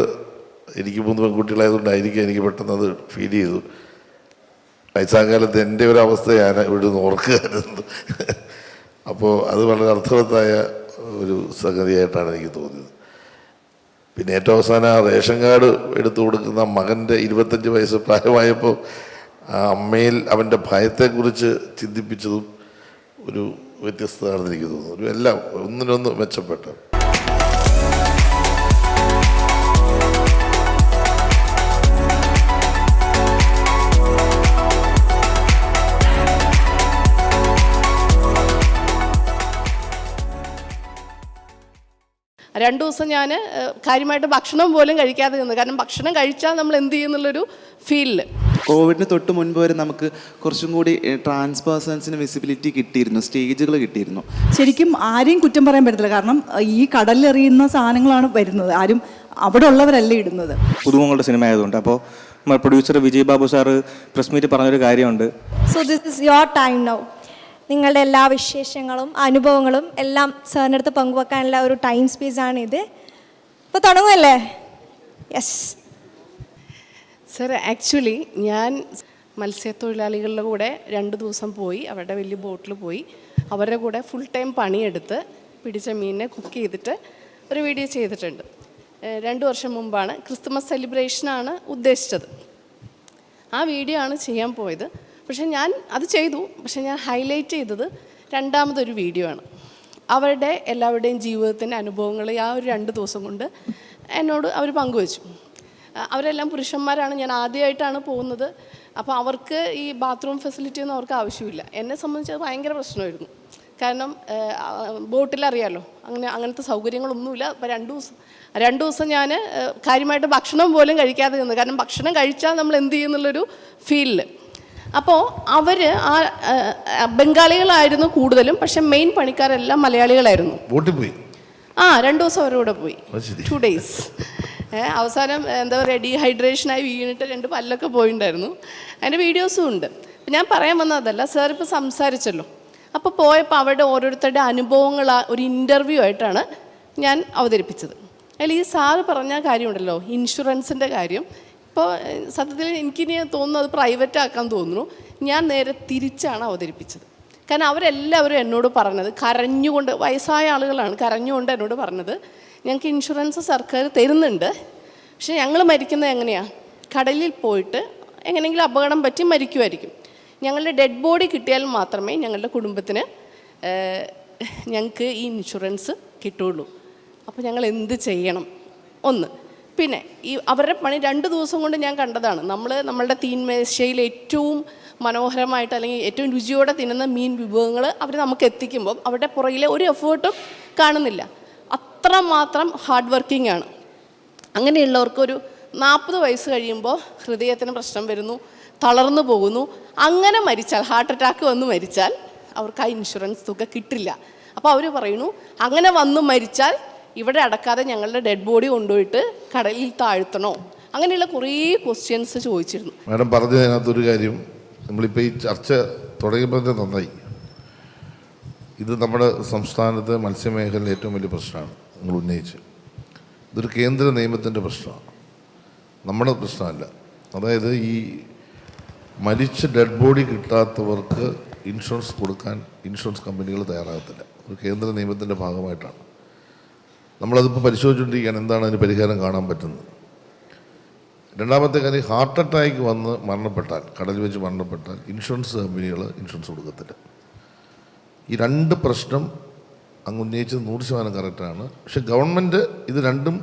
എനിക്ക് 3 പെൺകുട്ടികളായതുകൊണ്ടായിരിക്കും എനിക്ക് പെട്ടെന്ന് അത് ഫീൽ ചെയ്തു. വയസ്സാകാലത്ത് എൻ്റെ ഒരു അവസ്ഥ ഞാൻ ഇവിടെ നിന്ന് ഓർക്കുകയായിരുന്നു. അപ്പോൾ അത് വളരെ അർത്ഥവത്തായ ഒരു സംഗതിയായിട്ടാണ് എനിക്ക് തോന്നിയത്. പിന്നെ ഏറ്റവും അവസാനം ആ റേഷൻ കാർഡ് എടുത്തു കൊടുക്കുന്ന മകൻ്റെ 25 വയസ്സ് പ്രായമായപ്പോൾ ആ അമ്മയിൽ അവൻ്റെ ഭയത്തെക്കുറിച്ച് ചിന്തിപ്പിച്ചതും ഒരു വ്യത്യസ്തമാണെന്ന് എനിക്ക് തോന്നുന്നു. ഒരു എല്ലാം ഒന്നിനൊന്ന് മെച്ചപ്പെട്ട. രണ്ടു ദിവസം ഞാൻ കാര്യമായിട്ട് ഭക്ഷണം പോലും കഴിക്കാതെ നിന്ന്. കാരണം ഭക്ഷണം കഴിച്ചാൽ നമ്മൾ എന്ത് ചെയ്യുന്നുള്ളൊരു ഫീലിൽ. കോവിഡിന് തൊട്ട് മുൻപ് വരെ നമുക്ക് കുറച്ചും കൂടി ട്രാൻസ് പേഴ്സൺസിന് വിസിബിലിറ്റി കിട്ടിയിരുന്നു, സ്റ്റേജുകൾ കിട്ടിയിരുന്നു. ശരിക്കും ആരെയും കുറ്റം പറയാൻ പറ്റത്തില്ല. കാരണം ഈ കടലിലെറിയുന്ന സാധനങ്ങളാണ് വരുന്നത്, ആരും അവിടെ ഉള്ളവരല്ല ഇടുന്നത്. പുതുമുഖങ്ങളുടെ സിനിമ ആയതുകൊണ്ട്. അപ്പോൾ producer Vijay Babu sir press meet പറഞ്ഞൊരു കാര്യമുണ്ട്. So this is your time now. നിങ്ങളുടെ എല്ലാ വിശേഷങ്ങളും അനുഭവങ്ങളും എല്ലാം സാറിൻ്റെ അടുത്ത് പങ്കുവെക്കാനുള്ള ഒരു ടൈം സ്പേസാണ് ഇത്. ഇപ്പോൾ തുടങ്ങുമല്ലേ? യെസ് സർ, ആക്ച്വലി ഞാൻ മത്സ്യത്തൊഴിലാളികളുടെ കൂടെ 2 ദിവസം പോയി, അവരുടെ വലിയ ബോട്ടിൽ പോയി അവരുടെ കൂടെ ഫുൾ ടൈം പണിയെടുത്ത് പിടിച്ച മീനിനെ കുക്ക് ചെയ്തിട്ട് ഒരു വീഡിയോ ചെയ്തിട്ടുണ്ട്. 2 വർഷം മുമ്പാണ്. ക്രിസ്തുമസ് സെലിബ്രേഷനാണ് ഉദ്ദേശിച്ചത്. ആ വീഡിയോ ആണ് ചെയ്യാൻ പോയത്. പക്ഷേ ഞാൻ അത് ചെയ്തു. പക്ഷേ ഞാൻ ഹൈലൈറ്റ് ചെയ്തത് രണ്ടാമതൊരു വീഡിയോ ആണ്. അവരുടെ എല്ലാവരുടെയും ജീവിതത്തിൻ്റെ അനുഭവങ്ങൾ ആ ഒരു 2 ദിവസം കൊണ്ട് എന്നോട് അവർ പങ്കുവച്ചു. അവരെല്ലാം പുരുഷന്മാരാണ്. ഞാൻ ആദ്യമായിട്ടാണ് പോകുന്നത്. അപ്പോൾ അവർക്ക് ഈ ബാത്റൂം ഫെസിലിറ്റി ഒന്നും അവർക്ക് ആവശ്യമില്ല. എന്നെ സംബന്ധിച്ച് അത് ഭയങ്കര പ്രശ്നമായിരുന്നു. കാരണം ബോട്ടിലറിയാമല്ലോ, അങ്ങനത്തെ സൗകര്യങ്ങളൊന്നുമില്ല. അപ്പോൾ 2 ദിവസം ഞാൻ കാര്യമായിട്ട് ഭക്ഷണം പോലും കഴിക്കാതെ നിന്ന്. കാരണം ഭക്ഷണം കഴിച്ചാൽ നമ്മൾ എന്ത് ചെയ്യുന്നുള്ളൊരു ഫീലിൽ. അപ്പോൾ അവർ ബംഗാളികളായിരുന്നു കൂടുതലും. പക്ഷെ മെയിൻ പണിക്കാരെല്ലാം മലയാളികളായിരുന്നു. ബോട്ടിൽ പോയി 2 ദിവസം അവരുടെ കൂടെ പോയി, 2 days. അവസാനം എന്താ പറയുക, ഡീഹൈഡ്രേഷനായി വീണിട്ട് 2 പല്ലൊക്കെ പോയിട്ടുണ്ടായിരുന്നു. അതിൻ്റെ വീഡിയോസും ഉണ്ട്. ഞാൻ പറയാൻ വന്നതല്ല, സാർ ഇപ്പോൾ സംസാരിച്ചല്ലോ. അപ്പോൾ പോയപ്പോൾ അവരുടെ ഓരോരുത്തരുടെ അനുഭവങ്ങൾ ഒരു ഇൻ്റർവ്യൂ ആയിട്ടാണ് ഞാൻ അവതരിപ്പിച്ചത്. അതിൽ ഈ സാറ് പറഞ്ഞ കാര്യമുണ്ടല്ലോ, ഇൻഷുറൻസിൻ്റെ കാര്യം. ഇപ്പോൾ സത്യത്തിൽ എനിക്കിനി തോന്നുന്നു അത് പ്രൈവറ്റ് ആക്കാൻ തോന്നുന്നു. ഞാൻ നേരെ തിരിച്ചാണ് അവതരിപ്പിച്ചത്. കാരണം അവരെല്ലാവരും എന്നോട് പറഞ്ഞത് കരഞ്ഞുകൊണ്ട്, വയസ്സായ ആളുകളാണ്, കരഞ്ഞുകൊണ്ട് എന്നോട് പറഞ്ഞത് ഞങ്ങൾക്ക് ഇൻഷുറൻസ് സർക്കാർ തരുന്നുണ്ട്, പക്ഷെ ഞങ്ങൾ മരിക്കുന്നത് എങ്ങനെയാണ്? കടലിൽ പോയിട്ട് എങ്ങനെയെങ്കിലും അപകടം പറ്റി മരിക്കുമായിരിക്കും. ഞങ്ങളുടെ ഡെഡ് ബോഡി കിട്ടിയാൽ മാത്രമേ ഞങ്ങളുടെ കുടുംബത്തിന് ഞങ്ങൾക്ക് ഈ ഇൻഷുറൻസ് കിട്ടുള്ളൂ. അപ്പോൾ ഞങ്ങൾ എന്ത് ചെയ്യണം? ഒന്ന്. പിന്നെ ഈ അവരുടെ പണി 2 ദിവസം കൊണ്ട് ഞാൻ കണ്ടതാണ്. നമ്മളുടെ തീൻമേശയിൽ ഏറ്റവും മനോഹരമായിട്ട് അല്ലെങ്കിൽ ഏറ്റവും രുചിയോടെ തിന്നുന്ന മീൻ വിഭവങ്ങൾ അവർ നമുക്ക് എത്തിക്കുമ്പോൾ അവരുടെ പുറകിലെ ഒരു എഫേർട്ടും കാണുന്നില്ല. അത്രമാത്രം ഹാർഡ് വർക്കിംഗ് ആണ്. അങ്ങനെയുള്ളവർക്കൊരു 40 വയസ്സ് കഴിയുമ്പോൾ ഹൃദയത്തിന് പ്രശ്നം വരുന്നു, തളർന്നു പോകുന്നു. അങ്ങനെ മരിച്ചാൽ, ഹാർട്ട് അറ്റാക്ക് വന്ന് മരിച്ചാൽ അവർക്ക് ആ ഇൻഷുറൻസ് തുക കിട്ടില്ല. അപ്പോൾ അവർ പറയുന്നു, അങ്ങനെ വന്ന് മരിച്ചാൽ ഇവിടെ അടക്കാതെ ഞങ്ങളുടെ ഡെഡ് ബോഡി കൊണ്ടുപോയിട്ട് കടലിൽ താഴ്ത്തണോ? അങ്ങനെയുള്ള കുറേ ക്വസ്റ്റ്യൻസ് ചോദിച്ചിരുന്നു. മാഡം പറഞ്ഞതിനകത്തൊരു കാര്യം, നമ്മളിപ്പോൾ ഈ ചർച്ച തുടങ്ങിയപ്പോൾ തന്നെ നന്നായി. ഇത് നമ്മുടെ സംസ്ഥാനത്തെ മത്സ്യമേഖലയിലെ ഏറ്റവും വലിയ പ്രശ്നമാണ് നിങ്ങൾ ഉന്നയിച്ച്. ഇതൊരു കേന്ദ്ര നിയമത്തിൻ്റെ പ്രശ്നമാണ്, നമ്മുടെ പ്രശ്നമല്ല. അതായത് ഈ മരിച്ച ഡെഡ് ബോഡി കിട്ടാത്തവർക്ക് ഇൻഷുറൻസ് കൊടുക്കാൻ ഇൻഷുറൻസ് കമ്പനികൾ തയ്യാറാകത്തില്ല. ഒരു കേന്ദ്ര നിയമത്തിൻ്റെ ഭാഗമായിട്ടാണ്. നമ്മളതിപ്പോൾ പരിശോധിച്ചുകൊണ്ടിരിക്കുകയാണ് എന്താണ് അതിന് പരിഹാരം കാണാൻ പറ്റുന്നത്. രണ്ടാമത്തെ കാര്യം, ഹാർട്ട് അറ്റാക്ക് വന്ന് മരണപ്പെട്ടാൽ, കടലിൽ വെച്ച് മരണപ്പെട്ടാൽ ഇൻഷുറൻസ് കമ്പനികൾ ഇൻഷുറൻസ് കൊടുക്കത്തില്ല. ഈ 2 പ്രശ്നം അങ്ങ് ഉന്നയിച്ചത് 100% കറക്റ്റാണ്. പക്ഷെ ഗവൺമെൻറ് ഇത് രണ്ടും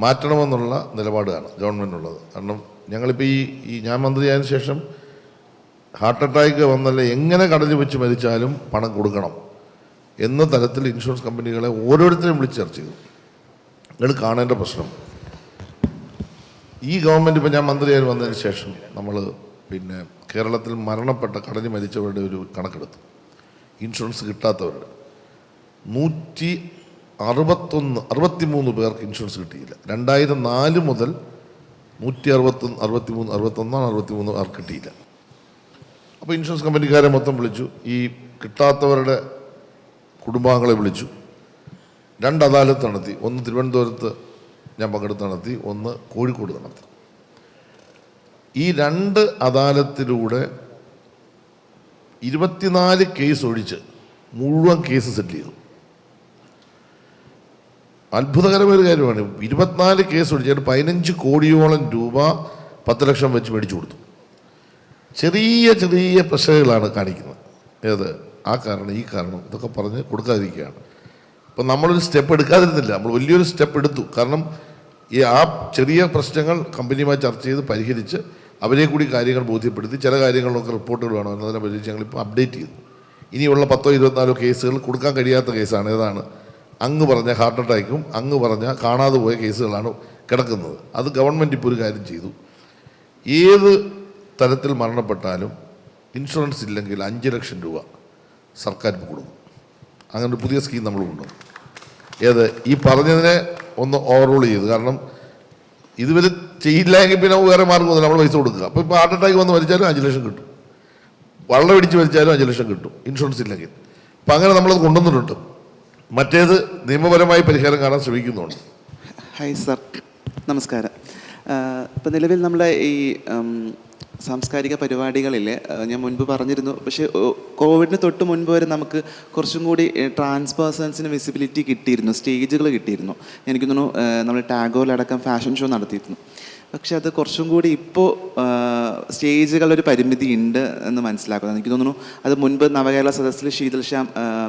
മാറ്റണമെന്നുള്ള നിലപാടാണ് ഗവൺമെൻറ്റുള്ളത്. കാരണം ഞങ്ങളിപ്പോൾ ഈ ഞാൻ മന്ത്രിയായതിനു ശേഷം ഹാർട്ട് അറ്റാക്ക് വന്നല്ല എങ്ങനെ കടലിൽ വെച്ച് മരിച്ചാലും പണം കൊടുക്കണം എന്ന തരത്തിൽ ഇൻഷുറൻസ് കമ്പനികളെ ഓരോരുത്തരെയും വിളിച്ച് ചർച്ച ചെയ്തു. നിങ്ങൾ കാണേണ്ട പ്രശ്നം, ഈ ഗവൺമെൻറ് ഇപ്പോൾ ഞാൻ മന്ത്രിയായി വന്നതിന് ശേഷം നമ്മൾ പിന്നെ കേരളത്തിൽ മരണപ്പെട്ട കടലിൽ മരിച്ചവരുടെ ഒരു കണക്കെടുത്തു. ഇൻഷുറൻസ് കിട്ടാത്തവരുടെ 163 പേർക്ക് ഇൻഷുറൻസ് കിട്ടിയില്ല. 2004 മുതൽ 163 പേർക്ക് കിട്ടിയില്ല. അപ്പോൾ ഇൻഷുറൻസ് കമ്പനിക്കാരെ മൊത്തം വിളിച്ചു, ഈ കിട്ടാത്തവരുടെ കുടുംബാംഗങ്ങളെ വിളിച്ചു. 2 അദാലത്ത് നടത്തി. ഒന്ന് തിരുവനന്തപുരത്ത് ഞാൻ പങ്കെടുത്ത് നടത്തി, ഒന്ന് കോഴിക്കോട് നടത്തി. ഈ 2 അദാലത്തിലൂടെ 24 കേസ് ഒഴിച്ച് മുഴുവൻ കേസ് സെറ്റിൽ ചെയ്തു. അത്ഭുതകരമായ ഒരു കാര്യമാണ്. 24 കേസ് ഒഴിച്ചിട്ട് 15 കോടിയോളം രൂപ 10 ലക്ഷം വെച്ച് മേടിച്ചു കൊടുത്തു. ചെറിയ ചെറിയ പ്രശ്നങ്ങളാണ് കാണിക്കുന്നത്. ഏത് ആ കാരണം ഈ കാരണം ഇതൊക്കെ പറഞ്ഞ് കൊടുക്കാതിരിക്കുകയാണ്. അപ്പം നമ്മളൊരു സ്റ്റെപ്പ് എടുക്കാതിരുന്നില്ല, നമ്മൾ വലിയൊരു സ്റ്റെപ്പ് എടുത്തു. കാരണം ഈ ആ ചെറിയ പ്രശ്നങ്ങൾ കമ്പനിയുമായി ചർച്ച ചെയ്ത് പരിഹരിച്ച് അവരെ കൂടി കാര്യങ്ങൾ ബോധ്യപ്പെടുത്തി ചില കാര്യങ്ങളിലൊക്കെ റിപ്പോർട്ടുകൾ വേണം എന്നതിനെ പരിഹരിച്ച് ഞങ്ങളിപ്പോൾ അപ്ഡേറ്റ് ചെയ്തു. ഇനിയുള്ള 10-24 കേസുകൾ കൊടുക്കാൻ കഴിയാത്ത കേസാണ്. ഏതാണ്? അങ്ങ് പറഞ്ഞ ഹാർട്ട് അറ്റാക്കും അങ്ങ് പറഞ്ഞ കാണാതെ പോയ കേസുകളാണ് കിടക്കുന്നത്. അത് ഗവൺമെൻറ് ഇപ്പോൾ ഒരു കാര്യം ചെയ്തു. ഏത് തരത്തിൽ മരണപ്പെട്ടാലും ഇൻഷുറൻസ് ഇല്ലെങ്കിൽ 5 ലക്ഷം രൂപ സർക്കാർ കൊടുക്കും. അങ്ങനെ ഒരു പുതിയ സ്കീം നമ്മൾ കൊണ്ടുവന്നു. ഏത് ഈ പറഞ്ഞതിനെ ഒന്ന് ഓവർറൂൾ ചെയ്തു. കാരണം ഇതുവരെ ചെയ്യില്ല എങ്കിൽ പിന്നെ വേറെ മാർഗ്ഗമൊന്നുമില്ല, നമ്മൾ പൈസ കൊടുക്കുക. അപ്പോൾ ഇപ്പോൾ ഹാർട്ട് അറ്റാക്ക് വന്ന് മരിച്ചാലും 5 ലക്ഷം കിട്ടും, വെള്ളം ഇടിച്ച് മരിച്ചാലും 5 ലക്ഷം കിട്ടും ഇൻഷുറൻസ് ഇല്ലെങ്കിൽ. അപ്പം അങ്ങനെ നമ്മളത് കൊണ്ടുവന്നിട്ടുണ്ട്. മറ്റേത് നിയമപരമായി പരിഹാരം കാണാൻ ശ്രമിക്കുന്നുണ്ട്. ഹായ് സർ, നമസ്കാരം. ഇപ്പം നിലവിൽ നമ്മുടെ ഈ സാംസ്കാരിക പരിപാടികളിൽ ഞാൻ മുൻപ് പറഞ്ഞിരുന്നു, പക്ഷേ കോവിഡിന് തൊട്ട് മുൻപ് വരെ നമുക്ക് കുറച്ചും കൂടി ട്രാൻസ് പേഴ്സൺസിന് വിസിബിലിറ്റി കിട്ടിയിരുന്നു, സ്റ്റേജുകൾ കിട്ടിയിരുന്നു. എനിക്ക് തോന്നുന്നു നമ്മൾ ടാഗോറിലടക്കം ഫാഷൻ ഷോ നടത്തിയിരുന്നു. പക്ഷെ അത് കുറച്ചും കൂടി ഇപ്പോൾ സ്റ്റേജുകളൊരു പരിമിതി ഉണ്ട് എന്ന് മനസ്സിലാക്കുന്നത്. എനിക്ക് തോന്നുന്നു അത് മുൻപ് നവകേരള സദസ്സിൽ ശീതൽ ശ്യാം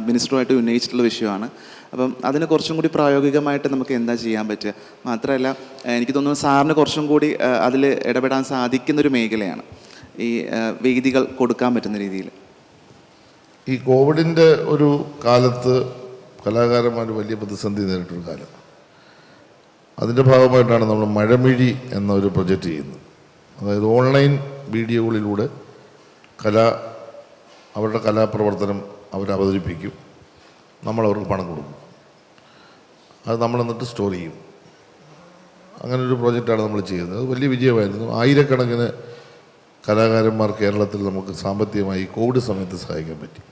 മിനിസ്റ്ററുമായിട്ട് ഉന്നയിച്ചിട്ടുള്ള വിഷയമാണ്. അപ്പം അതിന് കുറച്ചും കൂടി പ്രായോഗികമായിട്ട് നമുക്ക് എന്താ ചെയ്യാൻ പറ്റുക? മാത്രമല്ല എനിക്ക് തോന്നുന്നു സാറിന് കുറച്ചും കൂടി അതിൽ ഇടപെടാൻ സാധിക്കുന്നൊരു മേഖലയാണ് ഈ വേദികൾ കൊടുക്കാൻ പറ്റുന്ന രീതിയിൽ. ഈ കോവിഡിൻ്റെ ഒരു കാലത്ത് കലാകാരന്മാർ വലിയ പ്രതിസന്ധി നേരിട്ടൊരു കാലം. അതിൻ്റെ ഭാഗമായിട്ടാണ് നമ്മൾ മഴമിഴി എന്ന ഒരു പ്രൊജക്റ്റ് ചെയ്യുന്നത്. അതായത് ഓൺലൈൻ വീഡിയോകളിലൂടെ അവരുടെ കലാപ്രവർത്തനം അവരവതരിപ്പിക്കും, നമ്മളവർക്ക് പണം കൊടുക്കും, അത് നമ്മൾ എന്നിട്ട് സ്റ്റോർ ചെയ്യും. അങ്ങനൊരു പ്രോജക്റ്റാണ് നമ്മൾ ചെയ്യുന്നത്. അത് വലിയ വിജയമായിരുന്നു. ആയിരക്കണക്കിന് കലാകാരന്മാർ കേരളത്തിൽ നമുക്ക് സാമ്പത്തികമായി കോവിഡ് സമയത്ത് സഹായിക്കാൻ പറ്റി.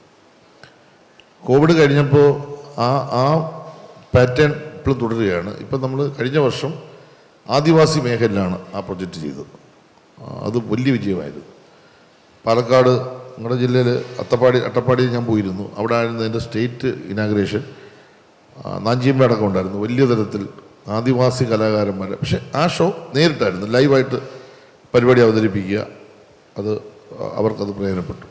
കോവിഡ് കഴിഞ്ഞപ്പോൾ ആ പാറ്റേൺ ഇപ്പോഴും തുടരുകയാണ്. ഇപ്പം നമ്മൾ കഴിഞ്ഞ വർഷം ആദിവാസി മേഖലയിലാണ് ആ പ്രൊജക്റ്റ് ചെയ്തത്. അത് വലിയ വിജയമായിരുന്നു. പാലക്കാട് നിങ്ങളുടെ ജില്ലയിൽ അട്ടപ്പാടിയിൽ ഞാൻ പോയിരുന്നു. അവിടെ ആയിരുന്നു അതിൻ്റെ സ്റ്റേറ്റ് ഇനാഗ്രേഷൻ. നാഞ്ചിയമ്മ അടക്കം ഉണ്ടായിരുന്നു. വലിയ തരത്തിൽ ആദിവാസി കലാകാരന്മാരെ, പക്ഷേ ആ ഷോ നേരിട്ടായിരുന്നു, ലൈവായിട്ട് പരിപാടി അവതരിപ്പിക്കുക. അവർക്കത് പ്രയോജനപ്പെട്ടു.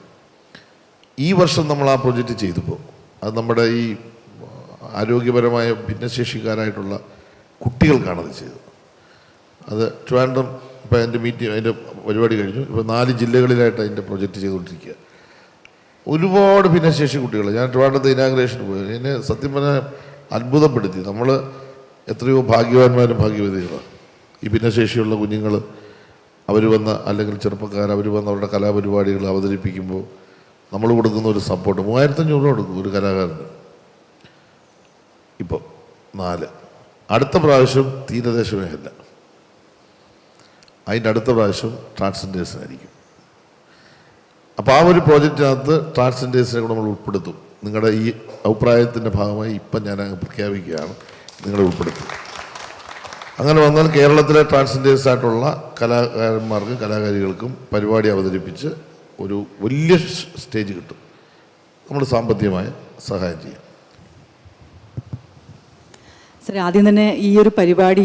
ഈ വർഷം നമ്മൾ ആ പ്രൊജക്റ്റ് ചെയ്തപ്പോൾ അത് നമ്മുടെ ഈ ആരോഗ്യപരമായ ഭിന്നശേഷിക്കാരായിട്ടുള്ള കുട്ടികൾക്കാണത് ചെയ്തത്. അത് ട്രിവാൻഡ്രം ഇപ്പോൾ അതിൻ്റെ പരിപാടി കഴിഞ്ഞു. ഇപ്പോൾ 4 ജില്ലകളിലായിട്ട് അതിൻ്റെ പ്രൊജക്റ്റ് ചെയ്തുകൊണ്ടിരിക്കുക. ഒരുപാട് ഭിന്നശേഷി കുട്ടികൾ. ഞാൻ ട്രിവാൻഡ്രത്തെ ഇനാഗ്രേഷന് പോയി. എന്നെ സത്യം പറഞ്ഞാൽ അത്ഭുതപ്പെടുത്തി. നമ്മൾ എത്രയോ ഭാഗ്യവാന്മാരും ഭാഗ്യവതികളാണ്. ഈ ഭിന്നശേഷിയുള്ള കുഞ്ഞുങ്ങൾ അവർ വന്ന്, അല്ലെങ്കിൽ ചെറുപ്പക്കാർ അവർ വന്ന് അവരുടെ കലാപരിപാടികൾ അവതരിപ്പിക്കുമ്പോൾ നമ്മൾ കൊടുക്കുന്ന ഒരു സപ്പോർട്ട് 3500 രൂപ കൊടുക്കും ഒരു കലാകാരന്. ഇപ്പോൾ 4. അടുത്ത പ്രാവശ്യം തീരദേശ മേഖല, അതിൻ്റെ അടുത്ത പ്രാവശ്യം ട്രാൻസ്ജെൻഡേഴ്സിനായിരിക്കും. അപ്പോൾ ആ ഒരു പ്രോജക്റ്റിനകത്ത് ട്രാൻസ്ജെൻഡേഴ്സിനെ കൂടെ നമ്മൾ ഉൾപ്പെടുത്തും. നിങ്ങളുടെ ഈ അഭിപ്രായത്തിൻ്റെ ഭാഗമായി ഇപ്പം ഞാൻ പ്രഖ്യാപിക്കുകയാണ്, നിങ്ങളെ ഉൾപ്പെടുത്തും. അങ്ങനെ വന്നാൽ കേരളത്തിലെ ട്രാൻസ്ജെൻഡേഴ്സായിട്ടുള്ള കലാകാരന്മാർക്കും കലാകാരികൾക്കും പരിപാടി അവതരിപ്പിച്ച് ഒരു വലിയ സ്റ്റേജ് കിട്ടും. നമ്മൾ സാമ്പത്തികമായ സഹായം ചെയ്യും. സാർ, ആദ്യം തന്നെ ഈ ഒരു പരിപാടി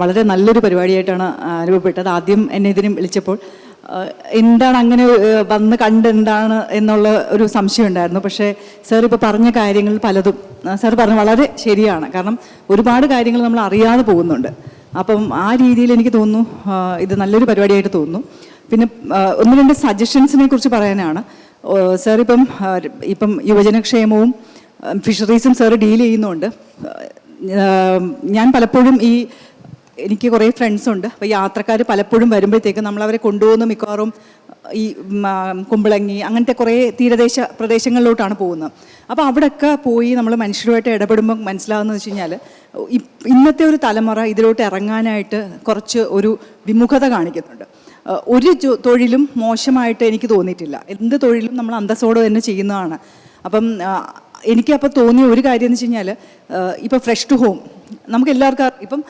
വളരെ നല്ലൊരു പരിപാടിയായിട്ടാണ് അനുഭവപ്പെട്ടത്. ആദ്യം എന്നെ ഇതിനും വിളിച്ചപ്പോൾ എന്താണ് അങ്ങനെ വന്ന് കണ്ട് എന്താണ് എന്നുള്ള ഒരു സംശയം ഉണ്ടായിരുന്നു. പക്ഷേ സാർ ഇപ്പോൾ പറഞ്ഞ കാര്യങ്ങൾ പലതും സാർ പറഞ്ഞ വളരെ ശരിയാണ്. കാരണം ഒരുപാട് കാര്യങ്ങൾ നമ്മൾ അറിയാതെ പോകുന്നുണ്ട്. അപ്പം ആ രീതിയിൽ എനിക്ക് തോന്നുന്നു ഇത് നല്ലൊരു പരിപാടിയായിട്ട് തോന്നുന്നു. പിന്നെ 1-2 സജഷൻസിനെ കുറിച്ച് പറയാനാണ്. സാർ ഇപ്പം യുവജനക്ഷേമവും ഫിഷറീസും സാർ ഡീൽ ചെയ്യുന്നുണ്ട്. ഞാൻ പലപ്പോഴും എനിക്ക് കുറേ ഫ്രണ്ട്സ് ഉണ്ട്. അപ്പോൾ യാത്രക്കാർ പലപ്പോഴും വരുമ്പോഴത്തേക്ക് നമ്മളവരെ കൊണ്ടുപോകുന്ന മിക്കവാറും ഈ കുമ്പളങ്ങി അങ്ങനത്തെ കുറേ തീരദേശ പ്രദേശങ്ങളിലോട്ടാണ് പോകുന്നത്. അപ്പോൾ അവിടെയൊക്കെ പോയി നമ്മൾ മനുഷ്യരുമായിട്ട് ഇടപെടുമ്പോൾ മനസ്സിലാകുന്നത് വെച്ച് കഴിഞ്ഞാൽ ഇന്നത്തെ ഒരു തലമുറ ഇതിലോട്ട് ഇറങ്ങാനായിട്ട് കുറച്ച് ഒരു വിമുഖത കാണിക്കുന്നുണ്ട്. ഒരു തൊഴിലും മോശമായിട്ട് എനിക്ക് തോന്നിയിട്ടില്ല. എന്ത് തൊഴിലും നമ്മൾ അന്തസ്സോടെ തന്നെ ചെയ്യുന്നതാണ്. അപ്പം എനിക്കപ്പോൾ തോന്നിയ ഒരു കാര്യം എന്ന് വെച്ച് കഴിഞ്ഞാൽ ഇപ്പോൾ ഫ്രഷ് ടു ഹോം നമുക്ക് എല്ലാവർക്കും ഇപ്പം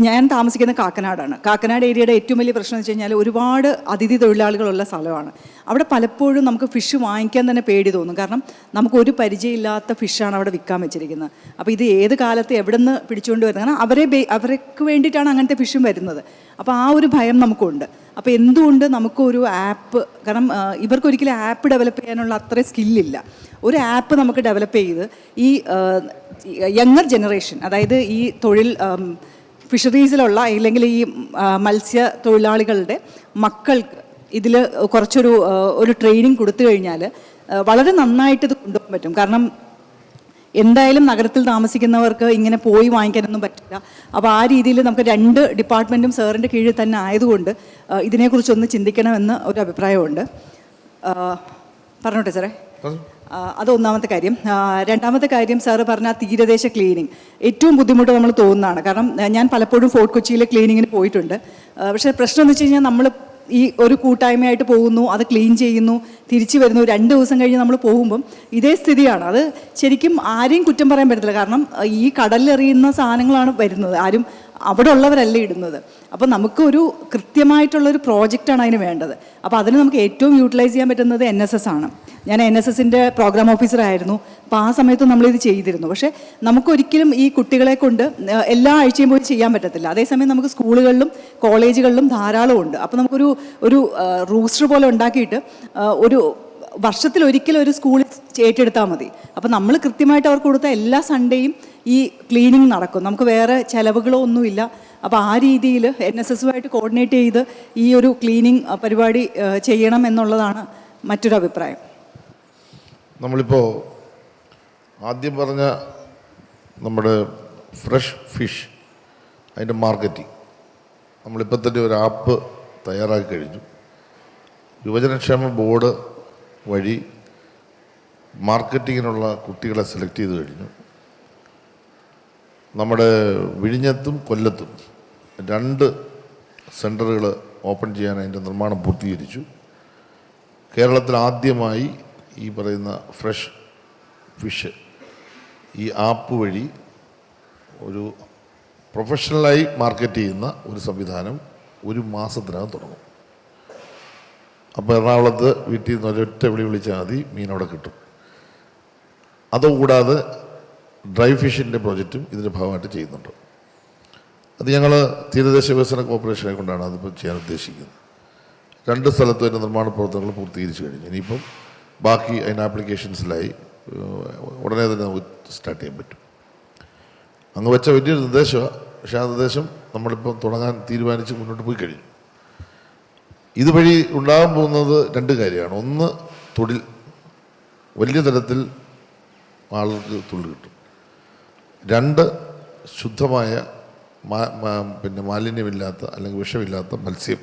ഞാൻ താമസിക്കുന്ന കാക്കനാടാണ്. കാക്കനാട് ഏരിയയുടെ ഏറ്റവും വലിയ പ്രശ്നം എന്ന് വെച്ച് കഴിഞ്ഞാൽ ഒരുപാട് അതിഥി തൊഴിലാളികളുള്ള സ്ഥലമാണ്. അവിടെ പലപ്പോഴും നമുക്ക് ഫിഷ് വാങ്ങിക്കാൻ തന്നെ പേടി തോന്നും. കാരണം നമുക്കൊരു പരിചയമില്ലാത്ത ഫിഷാണ് അവിടെ വിൽക്കാൻ വെച്ചിരിക്കുന്നത്. അപ്പോൾ ഇത് ഏത് കാലത്ത് എവിടെ നിന്ന് പിടിച്ചുകൊണ്ട് വരുന്നത്? കാരണം അവർക്ക് വേണ്ടിയിട്ടാണ് അങ്ങനത്തെ ഫിഷും വരുന്നത്. അപ്പോൾ ആ ഒരു ഭയം നമുക്കുണ്ട്. അപ്പോൾ എന്തുകൊണ്ട് നമുക്കൊരു ആപ്പ്, കാരണം ഇവർക്കൊരിക്കലും ആപ്പ് ഡെവലപ്പ് ചെയ്യാനുള്ള അത്ര സ്കില്ലില്ല. ഒരു ആപ്പ് നമുക്ക് ഡെവലപ്പ് ചെയ്ത് ഈ യങ്ങർ ജനറേഷൻ, അതായത് ഈ തൊഴിൽ ഫിഷറീസിലുള്ള അല്ലെങ്കിൽ ഈ മത്സ്യ തൊഴിലാളികളുടെ മക്കൾക്ക് ഇതിൽ കുറച്ചൊരു ട്രെയിനിങ് കൊടുത്തു കഴിഞ്ഞാൽ വളരെ നന്നായിട്ട് ഇത് കൊണ്ടുപോകാൻ പറ്റും. കാരണം എന്തായാലും നഗരത്തിൽ താമസിക്കുന്നവർക്ക് ഇങ്ങനെ പോയി വാങ്ങിക്കാനൊന്നും പറ്റില്ല. അപ്പോൾ ആ രീതിയിൽ നമുക്ക് 2 ഡിപ്പാർട്ട്മെൻറ്റും സാറിൻ്റെ കീഴിൽ തന്നെ ആയതുകൊണ്ട് ഇതിനെക്കുറിച്ചൊന്ന് ചിന്തിക്കണമെന്ന് ഒരു അഭിപ്രായമുണ്ട്. പറഞ്ഞോട്ടെ സാറേ? അത് ഒന്നാമത്തെ കാര്യം. രണ്ടാമത്തെ കാര്യം സാറ് പറഞ്ഞ തീരദേശ ക്ലീനിങ് ഏറ്റവും ബുദ്ധിമുട്ട് നമ്മൾ തോന്നുന്നതാണ്. കാരണം ഞാൻ പലപ്പോഴും ഫോർട്ട് കൊച്ചിയിലെ ക്ലീനിങ്ങിന് പോയിട്ടുണ്ട്. പക്ഷേ പ്രശ്നം എന്ന് വെച്ച് കഴിഞ്ഞാൽ നമ്മൾ ഈ ഒരു കൂട്ടായ്മയായിട്ട് പോകുന്നു, അത് ക്ലീൻ ചെയ്യുന്നു, തിരിച്ചു വരുന്നു. 2 ദിവസം കഴിഞ്ഞ് നമ്മൾ പോകുമ്പം ഇതേ സ്ഥിതിയാണ്. അത് ശരിക്കും ആരെയും കുറ്റം പറയാൻ പറ്റത്തില്ല. കാരണം ഈ കടലിലെറിയുന്ന സാധനങ്ങളാണ് വരുന്നത്, ആരും അവിടെ ഉള്ളവരല്ല ഇടുന്നത്. അപ്പോൾ നമുക്കൊരു കൃത്യമായിട്ടുള്ളൊരു പ്രോജക്റ്റാണ് അതിന് വേണ്ടത്. അപ്പോൾ അതിന് നമുക്ക് ഏറ്റവും യൂട്ടിലൈസ് ചെയ്യാൻ പറ്റുന്നത് NSS ആണ്. ഞാൻ NSSൻ്റെ പ്രോഗ്രാം ഓഫീസറായിരുന്നു. അപ്പോൾ ആ സമയത്ത് നമ്മളിത് ചെയ്തിരുന്നു. പക്ഷേ നമുക്കൊരിക്കലും ഈ കുട്ടികളെ കൊണ്ട് എല്ലാ ആഴ്ചയും പോയി ചെയ്യാൻ പറ്റത്തില്ല. അതേസമയം നമുക്ക് സ്കൂളുകളിലും കോളേജുകളിലും ധാരാളം ഉണ്ട്. അപ്പോൾ നമുക്കൊരു റൂസ്റ്റർ പോലെ ഉണ്ടാക്കിയിട്ട് ഒരു വർഷത്തിലൊരിക്കലും ഒരു സ്കൂളിൽ ഏറ്റെടുത്താൽ മതി. അപ്പോൾ നമ്മൾ കൃത്യമായിട്ട് അവർക്ക് കൊടുത്ത എല്ലാ സൺഡേയും ഈ ക്ലീനിങ് നടക്കും. നമുക്ക് വേറെ ചിലവുകളോ ഒന്നുമില്ല. അപ്പോൾ ആ രീതിയിൽ NSSുമായിട്ട് കോർഡിനേറ്റ് ചെയ്ത് ഈ ഒരു ക്ലീനിങ് പരിപാടി ചെയ്യണം എന്നുള്ളതാണ് മറ്റൊരു അഭിപ്രായം. നമ്മളിപ്പോൾ ആദ്യം പറഞ്ഞ നമ്മുടെ ഫ്രഷ് ഫിഷ് അതിൻ്റെ മാർക്കറ്റിംഗ് നമ്മളിപ്പോൾ തന്നെ ഒരു ആപ്പ് തയ്യാറാക്കി കഴിഞ്ഞു. യുവജനക്ഷേമ ബോർഡ് വഴി മാർക്കറ്റിങ്ങിനുള്ള കുട്ടികളെ സെലക്ട് ചെയ്ത് കഴിഞ്ഞു. നമ്മുടെ വിഴിഞ്ഞത്തും കൊല്ലത്തും 2 സെൻറ്ററുകൾ ഓപ്പൺ ചെയ്യാൻ അതിൻ്റെ നിർമ്മാണം പൂർത്തീകരിച്ചു. കേരളത്തിൽ ആദ്യമായി ഈ പറയുന്ന ഫ്രഷ് ഫിഷ് ഈ ആപ്പ് വഴി ഒരു പ്രൊഫഷണലായി മാർക്കറ്റ് ചെയ്യുന്ന ഒരു സംവിധാനം 1 മാസത്തിനകം തുടങ്ങും. അപ്പോൾ എറണാകുളത്ത് വീട്ടിൽ നിന്ന് ഒരൊറ്റ വിളിച്ചാൽ മതി, മീൻ അവിടെ കിട്ടും. അതുകൂടാതെ ഡ്രൈ ഫിഷിൻ്റെ പ്രോജക്റ്റും ഇതിൻ്റെ ഭാഗമായിട്ട് ചെയ്യുന്നുണ്ട്. അത് ഞങ്ങൾ തീരദേശ വികസന കോർപ്പറേഷനെ കൊണ്ടാണ് അതിപ്പോൾ ചെയ്യാൻ ഉദ്ദേശിക്കുന്നത്. 2 സ്ഥലത്തും അതിൻ്റെ നിർമ്മാണ പ്രവർത്തനങ്ങൾ പൂർത്തീകരിച്ച് കഴിഞ്ഞു. ഇനിയിപ്പം ബാക്കി അതിൻ്റെ ആപ്ലിക്കേഷൻസിലായി ഉടനെ തന്നെ നമുക്ക് സ്റ്റാർട്ട് ചെയ്യാൻ പറ്റും. അങ്ങ് വെച്ച വലിയൊരു നിർദ്ദേശമാണ്. പക്ഷേ ആ നിർദ്ദേശം നമ്മളിപ്പോൾ തുടങ്ങാൻ തീരുമാനിച്ച് മുന്നോട്ട് പോയി കഴിഞ്ഞു. ഇതുവഴി ഉണ്ടാകാൻ പോകുന്നത് 2 കാര്യമാണ്. ഒന്ന്, തൊഴിൽ വലിയ തരത്തിൽ ആളുകൾക്ക് തൊഴിൽ കിട്ടും. 2, ശുദ്ധമായ മാലിന്യമില്ലാത്ത അല്ലെങ്കിൽ വിഷമില്ലാത്ത മത്സ്യം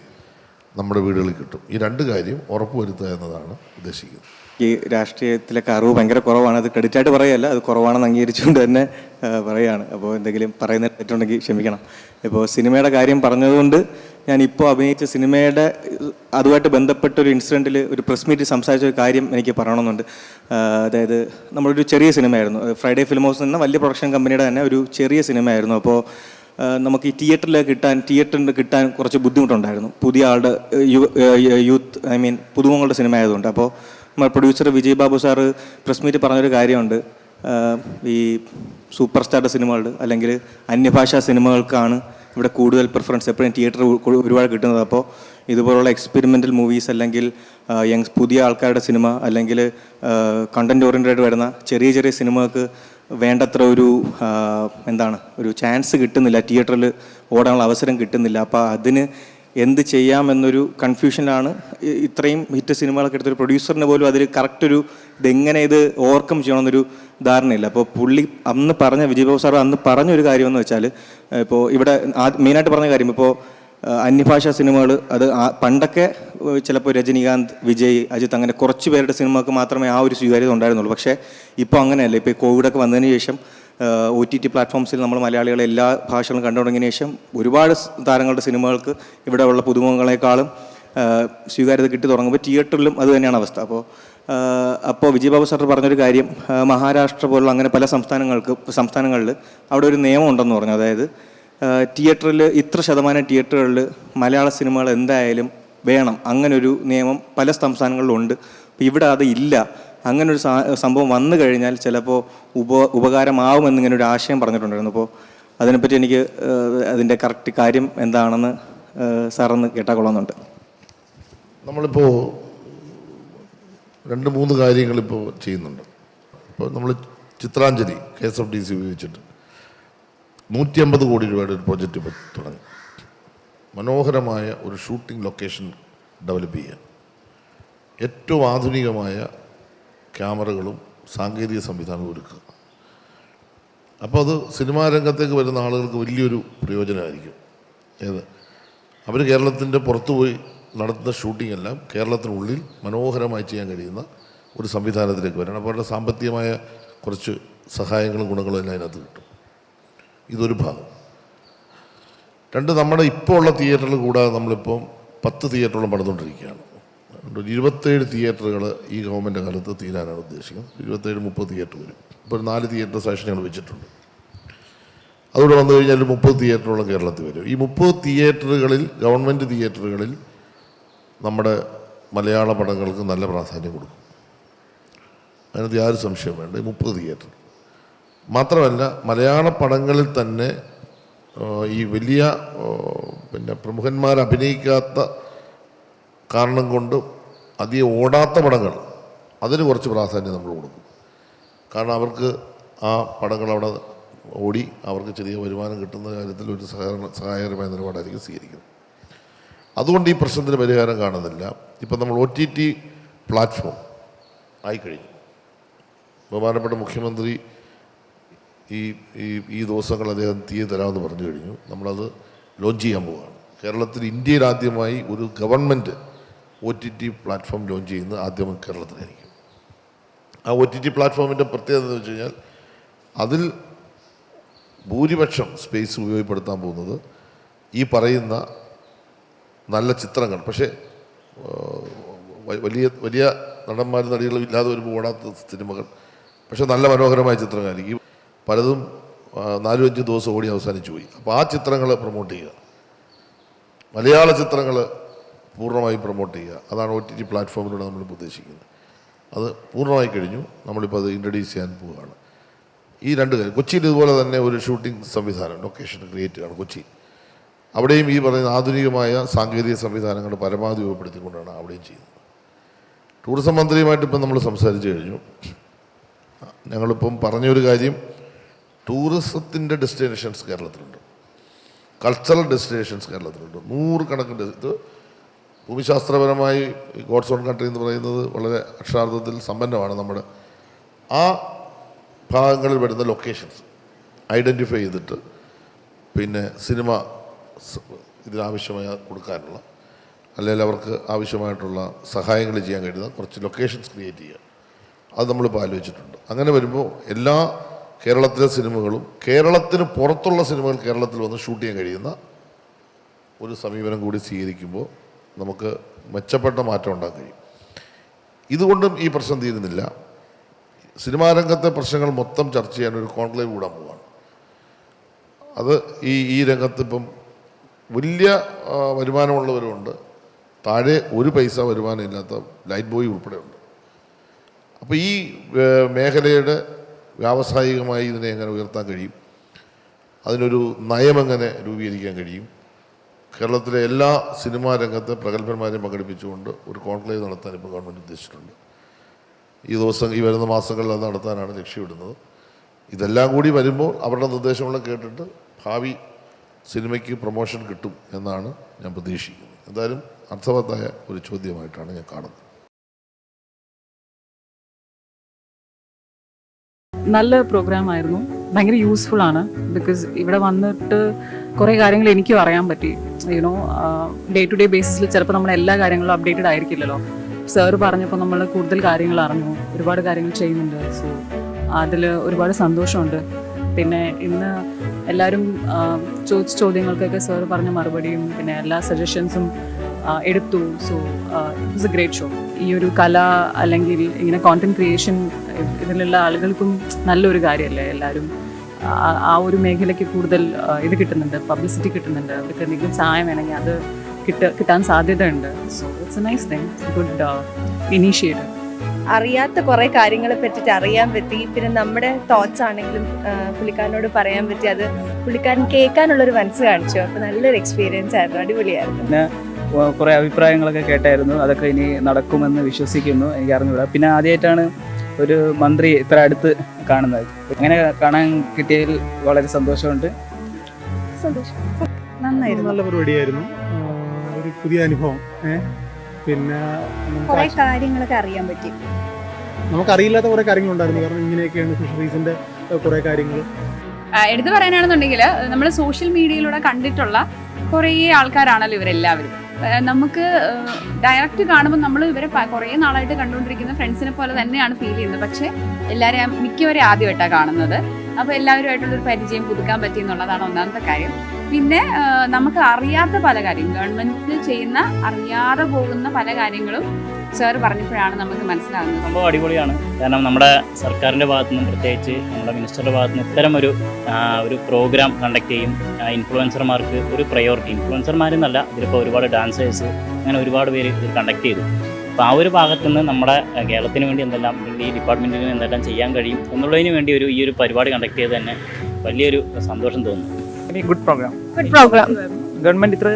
നമ്മുടെ വീടുകളിൽ കിട്ടും. ഈ 2 കാര്യം ഉറപ്പുവരുത്തുക എന്നതാണ് ഉദ്ദേശിക്കുന്നത്. ഈ രാഷ്ട്രീയത്തിലൊക്കെ അറിവ് ഭയങ്കര കുറവാണ്. അത് ക്രെഡിറ്റായിട്ട് പറയുകയല്ല, അത് കുറവാണെന്ന് അംഗീകരിച്ചുകൊണ്ട് തന്നെ പറയുകയാണ്. അപ്പോൾ എന്തെങ്കിലും പറയുന്ന തെറ്റുണ്ടെങ്കിൽ ക്ഷമിക്കണം. ഇപ്പോൾ സിനിമയുടെ കാര്യം പറഞ്ഞതുകൊണ്ട് ഞാൻ ഇപ്പോൾ അഭിനയിച്ച സിനിമയുടെ അതുമായിട്ട് ബന്ധപ്പെട്ടൊരു ഇൻസിഡൻറ്റിൽ ഒരു പ്രസ് മീറ്റിൽ സംസാരിച്ച ഒരു കാര്യം എനിക്ക് പറയണമെന്നുണ്ട്. അതായത് നമ്മളൊരു ചെറിയ സിനിമയായിരുന്നു, ഫ്രൈഡേ ഫിലിം ഹൗസ് എന്ന വലിയ പ്രൊഡക്ഷൻ കമ്പനിയുടെ തന്നെ ഒരു ചെറിയ സിനിമയായിരുന്നു. അപ്പോൾ നമുക്ക് ഈ തിയേറ്ററിൽ കിട്ടാൻ കുറച്ച് ബുദ്ധിമുട്ടുണ്ടായിരുന്നു. പുതിയ ആളുടെ യൂത്ത് പുതുമുഖങ്ങളുടെ സിനിമ ആയതുകൊണ്ട്. അപ്പോൾ നമ്മുടെ producer Vijay Babu sir press meet പറഞ്ഞൊരു കാര്യമുണ്ട്. ഈ സൂപ്പർ സ്റ്റാറുടെ സിനിമകൾ അല്ലെങ്കിൽ അന്യഭാഷാ സിനിമകൾക്കാണ് ഇവിടെ കൂടുതൽ പ്രിഫറൻസ് എപ്പോഴും തിയേറ്റർ ഒരുപാട് കിട്ടുന്നത്. അപ്പോൾ ഇതുപോലുള്ള എക്സ്പെരിമെൻ്റൽ മൂവീസ് അല്ലെങ്കിൽ പുതിയ ആൾക്കാരുടെ സിനിമ അല്ലെങ്കിൽ കണ്ടൻറ് ഓറിയൻറ്റഡ് വരുന്ന ചെറിയ ചെറിയ സിനിമകൾക്ക് വേണ്ടത്ര ഒരു ചാൻസ് കിട്ടുന്നില്ല, തിയേറ്ററിൽ ഓടാനുള്ള അവസരം കിട്ടുന്നില്ല. അപ്പോൾ അതിന് എന്ത് ചെയ്യാമെന്നൊരു കൺഫ്യൂഷനിലാണ് ഇത്രയും ഹിറ്റ് സിനിമകളൊക്കെ എടുത്തൊരു പ്രൊഡ്യൂസറിന് പോലും അതിൽ കറക്റ്റൊരു ഇതെങ്ങനെ ഇത് ഓവർകം ചെയ്യണമെന്നൊരു ധാരണയില്ല. അപ്പോൾ പുള്ളി അന്ന് പറഞ്ഞ വിജയ് ബാബു സാർ അന്ന് പറഞ്ഞൊരു കാര്യമെന്ന് വെച്ചാൽ, ഇപ്പോൾ ഇവിടെ മെയിനായിട്ട് പറഞ്ഞ കാര്യം, ഇപ്പോൾ അന്യഭാഷാ സിനിമകൾ അത് പണ്ടൊക്കെ ചിലപ്പോൾ രജനീകാന്ത്, വിജയ്, അജിത്ത് അങ്ങനെ കുറച്ച് പേരുടെ സിനിമകൾക്ക് മാത്രമേ ആ ഒരു സ്വീകാര്യത ഉണ്ടായിരുന്നുള്ളൂ. പക്ഷേ ഇപ്പോൾ അങ്ങനെയല്ല. ഇപ്പോൾ കോവിഡൊക്കെ വന്നതിന് ശേഷം OTT പ്ലാറ്റ്ഫോംസിൽ നമ്മൾ മലയാളികളെ എല്ലാ ഭാഷകളും കണ്ടു തുടങ്ങിയതിന് ശേഷം ഒരുപാട് താരങ്ങളുടെ സിനിമകൾക്ക് ഇവിടെ ഉള്ള പുതുമുഖങ്ങളെക്കാളും സ്വീകാര്യത കിട്ടി തുടങ്ങുമ്പോൾ തിയേറ്ററിലും അത് തന്നെയാണ് അവസ്ഥ. അപ്പോൾ വിജയ് ബാബു സാർ പറഞ്ഞൊരു കാര്യം, മഹാരാഷ്ട്ര പോലുള്ള അങ്ങനെ പല സംസ്ഥാനങ്ങളിൽ അവിടെ ഒരു നിയമം ഉണ്ടെന്ന് പറഞ്ഞു. അതായത് തിയേറ്ററിൽ ഇത്ര ശതമാനം തിയേറ്ററുകളിൽ മലയാള സിനിമകൾ എന്തായാലും വേണം, അങ്ങനൊരു നിയമം പല സംസ്ഥാനങ്ങളിലുണ്ട്. അപ്പോൾ ഇവിടെ അത് ഇല്ല. അങ്ങനൊരു സംഭവം വന്നു കഴിഞ്ഞാൽ ചിലപ്പോൾ ഉപകാരമാവുമെന്നിങ്ങനെ ഒരു ആശയം പറഞ്ഞിട്ടുണ്ടായിരുന്നു. അപ്പോൾ അതിനെപ്പറ്റി എനിക്ക് അതിൻ്റെ കറക്റ്റ് കാര്യം എന്താണെന്ന് സാറൊന്ന് കേട്ടാൽ കൊള്ളാമെന്നുണ്ട്. നമ്മളിപ്പോൾ 2-3 കാര്യങ്ങളിപ്പോൾ ചെയ്യുന്നുണ്ട്. ഇപ്പോൾ നമ്മൾ ചിത്രാഞ്ജലി KSFDC ഉപയോഗിച്ചിട്ട് 150 കോടി രൂപയുടെ ഒരു പ്രോജക്റ്റ് ഇപ്പോൾ തുടങ്ങി. മനോഹരമായ ഒരു ഷൂട്ടിംഗ് ലൊക്കേഷൻ ഡെവലപ്പ് ചെയ്യുക, ഏറ്റവും ആധുനികമായ ക്യാമറകളും സാങ്കേതിക സംവിധാനവും ഒരുക്കുക. അപ്പോൾ അത് സിനിമാ രംഗത്തേക്ക് വരുന്ന ആളുകൾക്ക് വലിയൊരു പ്രയോജനമായിരിക്കും. അവർ കേരളത്തിൻ്റെ പുറത്തുപോയി നടത്തുന്ന ഷൂട്ടിംഗ് എല്ലാം കേരളത്തിനുള്ളിൽ മനോഹരമായി ചെയ്യാൻ കഴിയുന്ന ഒരു സംവിധാനത്തിലേക്ക് വരണം. അപ്പോൾ അവരുടെ സാമ്പത്തികമായ കുറച്ച് സഹായങ്ങളും ഗുണങ്ങളും എല്ലാം അതിനകത്ത് കിട്ടും. ഇതൊരു ഭാഗം. 2, നമ്മുടെ ഇപ്പോൾ ഉള്ള തിയേറ്ററിൽ കൂടാതെ നമ്മളിപ്പം 10 തിയേറ്ററോളം പണിതുകൊണ്ടിരിക്കുകയാണ്. 27 തിയേറ്ററുകൾ ഈ ഗവൺമെൻറ് കാലത്ത് തീരാനാണ് ഉദ്ദേശിക്കുന്നത്. 27-30 തിയേറ്റർ വരും. ഇപ്പോൾ 4 തിയേറ്റർ സെഷൻ ഞങ്ങൾ വെച്ചിട്ടുണ്ട്. അതുകൂടെ വന്നു കഴിഞ്ഞാൽ 30 തിയേറ്ററോളം കേരളത്തിൽ വരും. ഈ 30 തിയേറ്ററുകളിൽ, ഗവൺമെൻറ് തിയേറ്ററുകളിൽ നമ്മുടെ മലയാള പടങ്ങൾക്ക് നല്ല പ്രാധാന്യം കൊടുക്കും. അതിനകത്ത് യാതൊരു സംശയം വേണ്ട. ഈ 30 തിയേറ്റർ മാത്രമല്ല, മലയാള പടങ്ങളിൽ തന്നെ ഈ വലിയ പ്രമുഖന്മാർ അഭിനയിക്കാത്ത കാരണം കൊണ്ട് അധികം ഓടാത്ത പടങ്ങൾ, അതിന് കുറച്ച് പ്രാധാന്യം നമ്മൾ കൊടുക്കും. കാരണം അവർക്ക് ആ പടങ്ങൾ അവിടെ ഓടി അവർക്ക് ചെറിയ വരുമാനം കിട്ടുന്ന കാര്യത്തിൽ ഒരു സഹായകരമായ നിലപാടായിരിക്കും സ്വീകരിക്കുന്നത്. അതുകൊണ്ട് ഈ പ്രശ്നത്തിന് പരിഹാരം കാണുന്നില്ല. ഇപ്പം നമ്മൾ OTT പ്ലാറ്റ്ഫോം ആയിക്കഴിഞ്ഞു. ബഹുമാനപ്പെട്ട മുഖ്യമന്ത്രി ഈ ദിവസങ്ങൾ അദ്ദേഹം തീയെ തരാമെന്ന് പറഞ്ഞു കഴിഞ്ഞു. നമ്മളത് ലോഞ്ച് ചെയ്യാൻ പോവുകയാണ്. കേരളത്തിൽ ഇന്ത്യയിൽ ആദ്യമായി ഒരു ഗവൺമെൻറ് OTT പ്ലാറ്റ്ഫോം ലോഞ്ച് ചെയ്യുന്നത് ആദ്യം കേരളത്തിലായിരിക്കും. ആ OTT പ്ലാറ്റ്ഫോമിൻ്റെ പ്രത്യേകത എന്ന് വെച്ച് കഴിഞ്ഞാൽ അതിൽ ഭൂരിപക്ഷം സ്പേസ് ഉപയോഗപ്പെടുത്താൻ പോകുന്നത് ഈ പറയുന്ന നല്ല ചിത്രങ്ങൾ, പക്ഷേ വലിയ വലിയ നടന്മാരും നടികളും ഇല്ലാതെ വരുമ്പോൾ ഓടാത്ത സിനിമകൾ, പക്ഷേ നല്ല മനോഹരമായ ചിത്രങ്ങളായിരിക്കും. പലതും 4-5 ദിവസം ഓടി അവസാനിച്ചു പോയി. അപ്പോൾ ആ ചിത്രങ്ങൾ പ്രൊമോട്ട് ചെയ്യുക, മലയാള ചിത്രങ്ങൾ പൂർണ്ണമായും പ്രൊമോട്ട് ചെയ്യുക. അതാണ് OTT പ്ലാറ്റ്ഫോമിലൂടെ നമ്മളിപ്പോൾ ഉദ്ദേശിക്കുന്നത്. അത് പൂർണ്ണമായി കഴിഞ്ഞു. നമ്മളിപ്പോൾ അത് ഇൻട്രൊഡ്യൂസ് ചെയ്യാൻ പോവുകയാണ്. ഈ 2 കാര്യം. കൊച്ചിയിൽ ഇതുപോലെ തന്നെ ഒരു ഷൂട്ടിംഗ് സംവിധാനം, ലൊക്കേഷൻ ക്രിയേറ്റ് ചെയ്യണം കൊച്ചി. അവിടെയും ഈ പറയുന്ന ആധുനികമായ സാങ്കേതിക സംവിധാനങ്ങൾ പരമാവധി ഉപയോഗപ്പെടുത്തിക്കൊണ്ടാണ് അവിടെയും ചെയ്യുന്നത്. ടൂറിസം മന്ത്രിയുമായിട്ട് ഇപ്പം നമ്മൾ സംസാരിച്ചു കഴിഞ്ഞു. ഞങ്ങളിപ്പം പറഞ്ഞൊരു കാര്യം, ടൂറിസത്തിൻ്റെ ഡെസ്റ്റിനേഷൻസ് കേരളത്തിലുണ്ട്, കൾച്ചറൽ ഡെസ്റ്റിനേഷൻസ് കേരളത്തിലുണ്ട്. 100 കണക്കിന്. ഇത് ഭൂമിശാസ്ത്രപരമായി ഗോഡ്സ് ഓൺ കൺട്രി എന്ന് പറയുന്നത് വളരെ അക്ഷരാർത്ഥത്തിൽ സമ്പന്നമാണ്. നമ്മുടെ ആ ഭാഗങ്ങളിൽ വരുന്ന ലൊക്കേഷൻസ് ഐഡൻറ്റിഫൈ ചെയ്തിട്ട് പിന്നെ സിനിമ ഇതിനാവശ്യമായ കൊടുക്കാനുള്ള, അല്ലെങ്കിൽ അവർക്ക് ആവശ്യമായിട്ടുള്ള സഹായങ്ങൾ ചെയ്യാൻ കഴിയുന്ന കുറച്ച് ലൊക്കേഷൻസ് ക്രിയേറ്റ് ചെയ്യുക. അത് നമ്മളിപ്പോൾ ആലോചിച്ചിട്ടുണ്ട്. അങ്ങനെ വരുമ്പോൾ എല്ലാ കേരളത്തിലെ സിനിമകളും, കേരളത്തിന് പുറത്തുള്ള സിനിമകൾ കേരളത്തിൽ വന്ന് ഷൂട്ട് ചെയ്യാൻ കഴിയുന്ന ഒരു സമീപനം കൂടി സ്വീകരിക്കുമ്പോൾ നമുക്ക് മെച്ചപ്പെട്ട മാറ്റം ഉണ്ടാക്കാൻ കഴിയും. ഇതുകൊണ്ടും ഈ പ്രശ്നം തീരുന്നില്ല. സിനിമാ രംഗത്തെ പ്രശ്നങ്ങൾ മൊത്തം ചർച്ച ചെയ്യാൻ ഒരു കോൺക്ലേവ് കൂടാൻ പോവുകയാണ്. അത് ഈ രംഗത്ത് ഇപ്പം വലിയ വരുമാനമുള്ളവരുണ്ട്, താഴെ ഒരു പൈസ വരുമാനം ഇല്ലാത്ത ലൈറ്റ് ബോയ് ഉൾപ്പെടെയുണ്ട്. അപ്പോൾ ഈ മേഖലയുടെ വ്യാവസായികമായി ഇതിനെ എങ്ങനെ ഉയർത്താൻ കഴിയും, അതിനൊരു നയമെങ്ങനെ രൂപീകരിക്കാൻ കഴിയും, കേരളത്തിലെ എല്ലാ സിനിമാ രംഗത്തെ പ്രഗത്ഭന്മാരെയും പങ്കെടുപ്പിച്ചുകൊണ്ട് ഒരു കോൺക്ലേവ് നടത്താൻ ഇപ്പോൾ ഗവൺമെൻറ് ഉദ്ദേശിച്ചിട്ടുണ്ട്. ഈ വരുന്ന മാസങ്ങളിൽ അത് നടത്താനാണ് ലക്ഷ്യമിടുന്നത്. ഇതെല്ലാം കൂടി വരുമ്പോൾ അവരുടെ നിർദ്ദേശങ്ങളെ കേട്ടിട്ട് ഭാവി സിനിമയ്ക്ക് പ്രൊമോഷൻ കിട്ടും എന്നാണ് ഞാൻ പ്രതീക്ഷിക്കുന്നത്. എന്തായാലും അർത്ഥവത്തായ ഒരു ചോദ്യമായിട്ടാണ് ഞാൻ കാണുന്നത്. നല്ല പ്രോഗ്രാം ആയിരുന്നു, ഭയങ്കര യൂസ്ഫുൾ ആണ്. ബിക്കോസ് ഇവിടെ വന്നിട്ട് കുറേ കാര്യങ്ങൾ എനിക്കും അറിയാൻ പറ്റി. യുനോ ഡേ ടു ഡേ ബേസിസിൽ ചിലപ്പോൾ നമ്മൾ എല്ലാ കാര്യങ്ങളും അപ്ഡേറ്റഡ് ആയിരിക്കില്ലല്ലോ. സാറ് പറഞ്ഞപ്പോൾ നമ്മൾ കൂടുതൽ കാര്യങ്ങൾ അറിഞ്ഞു, ഒരുപാട് കാര്യങ്ങൾ ചെയ്യുന്നുണ്ട്. സോ അതിൽ ഒരുപാട് സന്തോഷമുണ്ട്. പിന്നെ ഇന്ന് എല്ലാവരും ചോദിച്ച ചോദ്യങ്ങൾക്കൊക്കെ സാറ് പറഞ്ഞ മറുപടിയും പിന്നെ എല്ലാ സജഷൻസും എടുത്തു. So it was A great show. ഈ ഒരു കല അല്ലെങ്കിൽ ഇങ്ങനെ കോണ്ടന്റ് ക്രിയേഷൻ ഇതിലുള്ള ആളുകൾക്കും നല്ലൊരു കാര്യമല്ലേ. എല്ലാവരും ആ ഒരു മേഖലയ്ക്ക് കൂടുതൽ ഇത് കിട്ടുന്നുണ്ട്, പബ്ലിസിറ്റി കിട്ടുന്നുണ്ട്. അവർക്ക് എന്തെങ്കിലും സഹായം വേണമെങ്കിൽ അത് കിട്ടാൻ സാധ്യതയുണ്ട്. So it's A nice thing, good initiative. അറിയാത്ത കുറേ കാര്യങ്ങളെ പറ്റിയിട്ട് അറിയാൻ പറ്റി. പിന്നെ നമ്മുടെ തോട്ട്സ് ആണെങ്കിലും പുള്ളിക്കാരനോട് പറയാൻ പറ്റി. അത് പുള്ളിക്കാരൻ കേൾക്കാനുള്ളൊരു മനസ്സ് കാണിച്ചു. അപ്പോൾ നല്ലൊരു എക്സ്പീരിയൻസ് ആയിരുന്നു, അടിപൊളിയായിരുന്നു. പിന്നെ കുറേ അഭിപ്രായങ്ങളൊക്കെ കേട്ടായിരുന്നു, അതൊക്കെ ഇനി നടക്കുമെന്ന് വിശ്വസിക്കുന്നു. എനിക്ക് അറിഞ്ഞൂടാ. പിന്നെ ആദ്യമായിട്ടാണ് ഒരു മന്ത്രി ഇത്ര അടുത്ത് കാണുന്നത്. അങ്ങനെ കാണാൻ കിട്ടിയതിൽ വളരെ സന്തോഷമുണ്ട്. നന്നായിരുന്നു, നല്ല പരിപാടിയായിരുന്നു, ഒരു പുതിയ അനുഭവം. പിന്നെ കുറേ കാര്യങ്ങളൊക്കെ അറിയാൻ പറ്റി. നമുക്കറിയില്ലാത്ത കുറേ കാര്യങ്ങളുണ്ടായിരുന്നു. കാരണം ഇങ്ങനെയൊക്കെയാണ് ഫിഷറീസിന്റെ കുറേ കാര്യങ്ങൾ. എടുത്തു പറയാനാണെന്നുണ്ടെങ്കിൽ നമ്മൾ സോഷ്യൽ മീഡിയയിലൂടെ കണ്ടിട്ടുള്ള കുറേ ആൾക്കാരാണല്ലോ ഇവരെല്ലാവരും. നമുക്ക് ഡയറക്റ്റ് കാണുമ്പോൾ നമ്മൾ ഇവരെ കുറേ നാളായിട്ട് കണ്ടുകൊണ്ടിരിക്കുന്ന ഫ്രണ്ട്സിനെ പോലെ തന്നെയാണ് ഫീൽ ചെയ്യുന്നത്. പക്ഷേ എല്ലാവരെയും മിക്കവരെയും ആദ്യമായിട്ടാണ് കാണുന്നത്. അപ്പോൾ എല്ലാവരുമായിട്ടുള്ളൊരു പരിചയം പുതുക്കാൻ പറ്റി എന്നുള്ളതാണ് ഒന്നാമത്തെ കാര്യം. പിന്നെ നമുക്ക് അറിയാത്ത പല കാര്യം, ഗവൺമെൻറ് ചെയ്യുന്ന അറിയാതെ പോകുന്ന പല കാര്യങ്ങളും സാർ പറഞ്ഞപ്പോഴാണ് നമുക്ക് മനസ്സിലാകുന്നത്. സംഭവം അടിപൊളിയാണ്. കാരണം നമ്മുടെ സർക്കാരിൻ്റെ ഭാഗത്തു നിന്നും പ്രത്യേകിച്ച് നമ്മുടെ മിനിസ്റ്ററുടെ ഭാഗത്തു നിന്ന് ഇത്തരം ഒരു പ്രോഗ്രാം കണ്ടക്ട് ചെയ്യും. ഇൻഫ്ലുവൻസർമാർക്ക് ഒരു പ്രയോറിറ്റി, ഇൻഫ്ലുവൻസർമാരെന്നല്ല, ഇതിലിപ്പോൾ ഒരുപാട് ഡാൻസേഴ്സ് അങ്ങനെ ഒരുപാട് പേര് ഇത് കണ്ടക്ട് ചെയ്തു. അപ്പോൾ ആ ഒരു ഭാഗത്തു നിന്ന് നമ്മുടെ കേരളത്തിന് വേണ്ടി എന്തെല്ലാം, ഈ ഡിപ്പാർട്ട്മെൻറ്റിന് എന്തെല്ലാം ചെയ്യാൻ കഴിയും എന്നുള്ളതിന് വേണ്ടി ഈ ഒരു പരിപാടി കണ്ടക്ട് ചെയ്ത് തന്നെ വലിയൊരു സന്തോഷം തോന്നുന്നു. Good programme. ഗവൺമെൻറ് ഇത്ര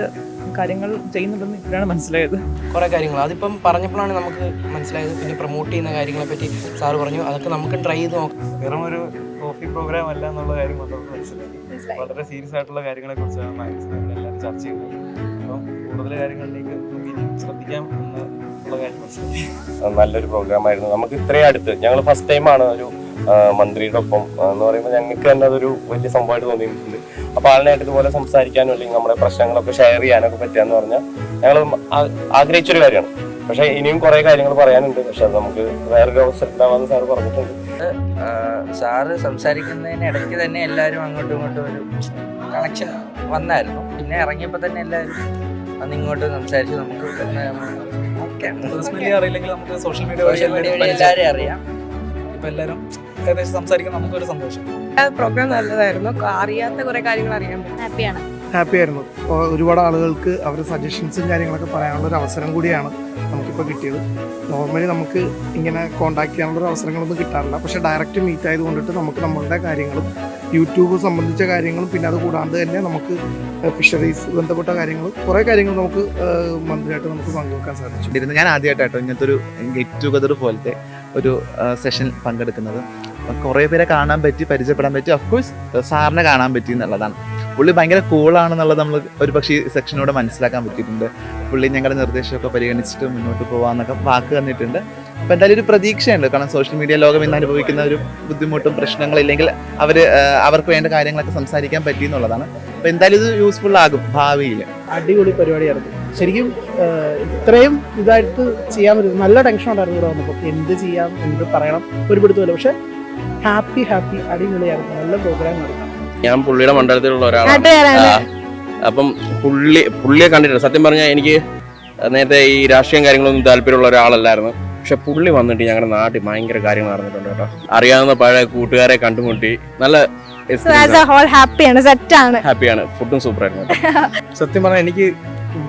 കാര്യങ്ങൾ ചെയ്യുന്നുണ്ടെന്ന് ഇപ്പോഴാണ് മനസ്സിലായത്. കുറേ കാര്യങ്ങൾ അതിപ്പം പറഞ്ഞപ്പോഴാണ് നമുക്ക് മനസ്സിലായത്. പിന്നെ പ്രൊമോട്ട് ചെയ്യുന്ന കാര്യങ്ങളെ പറ്റി സാറ് പറഞ്ഞു, അതൊക്കെ നമുക്ക് ട്രൈ ചെയ്ത് നോക്കാം. വെറും ഒരു കോഫി പ്രോഗ്രാം അല്ല എന്നുള്ള കാര്യം മാത്രം മനസ്സിലായി. വളരെ സീരിയസ് ആയിട്ടുള്ള കാര്യങ്ങളെ കുറിച്ചാണ് മാക്സിമം എല്ലാവരും ചർച്ച ചെയ്യുന്നത്. അപ്പം കൂടുതൽ കാര്യങ്ങളിലേക്ക് ശ്രദ്ധിക്കാം എന്നുള്ള കാര്യം മനസ്സിലായി. നല്ലൊരു പ്രോഗ്രാം ആയിരുന്നു. നമുക്ക് ഇത്രയും അടുത്ത് ഞങ്ങൾ ഫസ്റ്റ് ടൈമാണ് ഒരു മന്ത്രിയുടെ ഒപ്പം എന്ന് പറയുമ്പോൾ ഞങ്ങൾക്ക് തന്നെ അതൊരു വലിയ സംഭവമായിട്ട് തോന്നിയിട്ടുണ്ട്. അപ്പോൾ ആളിനായിട്ട് ഇതുപോലെ സംസാരിക്കാനും അല്ലെങ്കിൽ നമ്മുടെ പ്രശ്നങ്ങളൊക്കെ ഷെയർ ചെയ്യാനൊക്കെ പറ്റുകയെന്ന് പറഞ്ഞാൽ ഞങ്ങൾ ആഗ്രഹിച്ചൊരു കാര്യമാണ്. പക്ഷേ ഇനിയും കുറേ കാര്യങ്ങൾ പറയാനുണ്ട്. പക്ഷെ അത് നമുക്ക് വേറൊരു അവസരം ഉണ്ടാവാമെന്ന് സാറ് പറഞ്ഞിട്ടുണ്ട്. സാറ് സംസാരിക്കുന്നതിന് ഇടയ്ക്ക് തന്നെ എല്ലാവരും അങ്ങോട്ടും ഇങ്ങോട്ടും ഒരു കണക്ഷൻ വന്നായിരുന്നു. പിന്നെ ഇറങ്ങിയപ്പോൾ തന്നെ എല്ലാവരും അന്ന് ഇങ്ങോട്ട് സംസാരിച്ച് നമുക്ക് പേഴ്സണലി അറിയില്ലെങ്കിൽ നമുക്ക് സോഷ്യൽ മീഡിയ വഴി എല്ലാവരെയും അറിയാം. ഇപ്പം എല്ലാവരും ഏകദേശം സംസാരിക്കാൻ നമുക്കൊരു സന്തോഷം. പ്രോഗ്രാം നല്ലതായിരുന്നു. അറിയാത്ത കുറേ കാര്യങ്ങൾ അറിയാൻ പറ്റും. ഹാപ്പിയാണ്. ഹാപ്പി ആയിരുന്നു. ഒരുപാട് ആളുകൾക്ക് അവരുടെ സജഷൻസും കാര്യങ്ങളൊക്കെ പറയാനുള്ള ഒരു അവസരം കൂടിയാണ് നമുക്കിപ്പോൾ കിട്ടിയത്. നോർമലി നമുക്ക് ഇങ്ങനെ കോൺടാക്ട് ചെയ്യാനുള്ള ഒരു അവസരങ്ങളൊന്നും കിട്ടാറില്ല. പക്ഷേ ഡയറക്റ്റ് മീറ്റ് ആയതുകൊണ്ടിട്ട് നമുക്ക് നമ്മളുടെ കാര്യങ്ങളും യൂട്യൂബ് സംബന്ധിച്ച കാര്യങ്ങളും പിന്നെ അത് കൂടാണ്ട് തന്നെ നമുക്ക് ഫിഷറീസ് ബന്ധപ്പെട്ട കാര്യങ്ങളും കുറേ കാര്യങ്ങൾ നമുക്ക് മന്ത്രിയായിട്ട് നമുക്ക് പങ്കുവെക്കാൻ സാധിച്ചു. ഞാൻ ആദ്യമായിട്ടോ ഇങ്ങനത്തെ ഒരു ഗെറ്റ് ടുഗദർ പോലത്തെ ഒരു സെഷൻ പങ്കെടുക്കുന്നത്. കുറേ പേരെ കാണാൻ പറ്റി, പരിചയപ്പെടാൻ പറ്റി. ഓഫ്കോഴ്സ് സാറിനെ കാണാൻ പറ്റി എന്നുള്ളതാണ്. പുള്ളി ഭയങ്കര കൂളാണെന്നുള്ളത് നമ്മൾ ഒരു പക്ഷേ ഈ സെക്ഷനോട് മനസ്സിലാക്കാൻ പറ്റിയിട്ടുണ്ട്. പുള്ളി ഞങ്ങളുടെ നിർദ്ദേശമൊക്കെ പരിഗണിച്ചിട്ട് മുന്നോട്ട് പോകാമെന്നൊക്കെ വാക്ക് തന്നിട്ടുണ്ട്. അപ്പോൾ എന്തായാലും ഒരു പ്രതീക്ഷയുണ്ട്. കാരണം സോഷ്യൽ മീഡിയ ലോകം ഇന്ന് അനുഭവിക്കുന്ന ഒരു ബുദ്ധിമുട്ടും പ്രശ്നങ്ങളില്ലെങ്കിൽ അവർക്ക് വേണ്ട കാര്യങ്ങളൊക്കെ സംസാരിക്കാൻ പറ്റി എന്നുള്ളതാണ്. അപ്പോൾ എന്തായാലും ഇത് യൂസ്ഫുൾ ആകും ഭാവിയിൽ. അടിപൊളി പരിപാടിയായിരുന്നു ശരിക്കും. ഇത്രയും ഇതായിട്ട് ചെയ്യാൻ പറ്റും. നല്ല ടെൻഷൻ ഉണ്ടായിരുന്നു ഇവിടെ വന്നപ്പോൾ. എന്ത് ചെയ്യാം, എന്ത് പറയണം ഒരു പിടുത്തമില്ല. പക്ഷെ ഹാപ്പി അടിപൊളിയായിരുന്നു. നല്ല പ്രോഗ്രാം ആയിരുന്നു. ഞാൻ പുള്ളിയുടെ മണ്ഡലത്തിലുള്ള ഒരാളാണ്. അപ്പം പുള്ളിയെ കണ്ടിട്ടുണ്ട്. സത്യം പറഞ്ഞാൽ എനിക്ക് നേരത്തെ ഈ രാഷ്ട്രീയം കാര്യങ്ങളൊന്നും താല്പര്യമുള്ള ഒരാളല്ലായിരുന്നു. പക്ഷെ പുള്ളി വന്നിട്ട് ഞങ്ങളുടെ നാട്ടിൽ ഭയങ്കര കാര്യങ്ങൾ നടന്നിട്ടുണ്ട് കേട്ടോ. അറിയാവുന്ന പഴയ കൂട്ടുകാരെ കണ്ടുമുട്ടി നല്ല ഹാപ്പിയാണ്. ഫുഡും സൂപ്പറായിരുന്നു. സത്യം പറഞ്ഞാൽ എനിക്ക്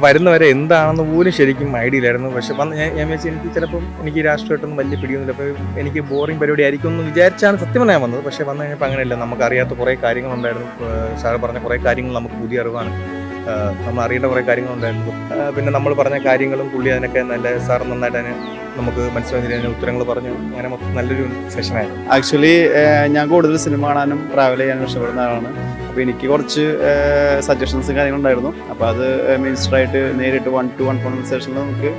വരുന്നവരെ എന്താണെന്ന് പോലും ശരിക്കും ഐഡിയ ഇല്ലായിരുന്നു. പക്ഷെ വന്ന് ഞാൻ വെച്ചാൽ എനിക്ക് ചിലപ്പം എനിക്ക് രാഷ്ട്രീയമായിട്ടൊന്നും വലിയ പിടിയൊന്നുമില്ല. അപ്പോൾ എനിക്ക് ബോറിംഗ് പരിപാടി ആയിരിക്കും എന്ന് വിചാരിച്ചാണ് സത്യം പറഞ്ഞാൽ വന്നത്. പക്ഷേ വന്നു കഴിഞ്ഞപ്പോൾ അങ്ങനെയല്ല. നമുക്ക് അറിയാത്ത കുറേ കാര്യങ്ങളുണ്ടായിരുന്നു. സാർ പറഞ്ഞ കുറേ കാര്യങ്ങൾ നമുക്ക് പുതിയ അറിവാണ്. നമ്മൾ അറിയേണ്ട കുറേ കാര്യങ്ങളുണ്ടായിരുന്നു. പിന്നെ നമ്മൾ പറഞ്ഞ കാര്യങ്ങളും പുള്ളി അതിനൊക്കെ നല്ല സാർ നന്നായിട്ട് അതിന് നമുക്ക് മനസ്സിലാകുന്നതിന് ഉത്തരങ്ങൾ പറഞ്ഞു. അങ്ങനെ മൊത്തം നല്ലൊരു സെഷനായിരുന്നു. ആക്ച്വലി ഞാൻ കൂടുതൽ സിനിമ കാണാനും ട്രാവൽ ചെയ്യാനും ഇഷ്ടപ്പെടുന്ന ആളാണ്. അപ്പോൾ എനിക്ക് കുറച്ച് സജഷൻസും കാര്യങ്ങളുണ്ടായിരുന്നു. അപ്പോൾ അത് മിനിസ്റ്ററായിട്ട് നേരിട്ട് 1-to-1 കോൺവെർസേഷനിൽ നമുക്ക്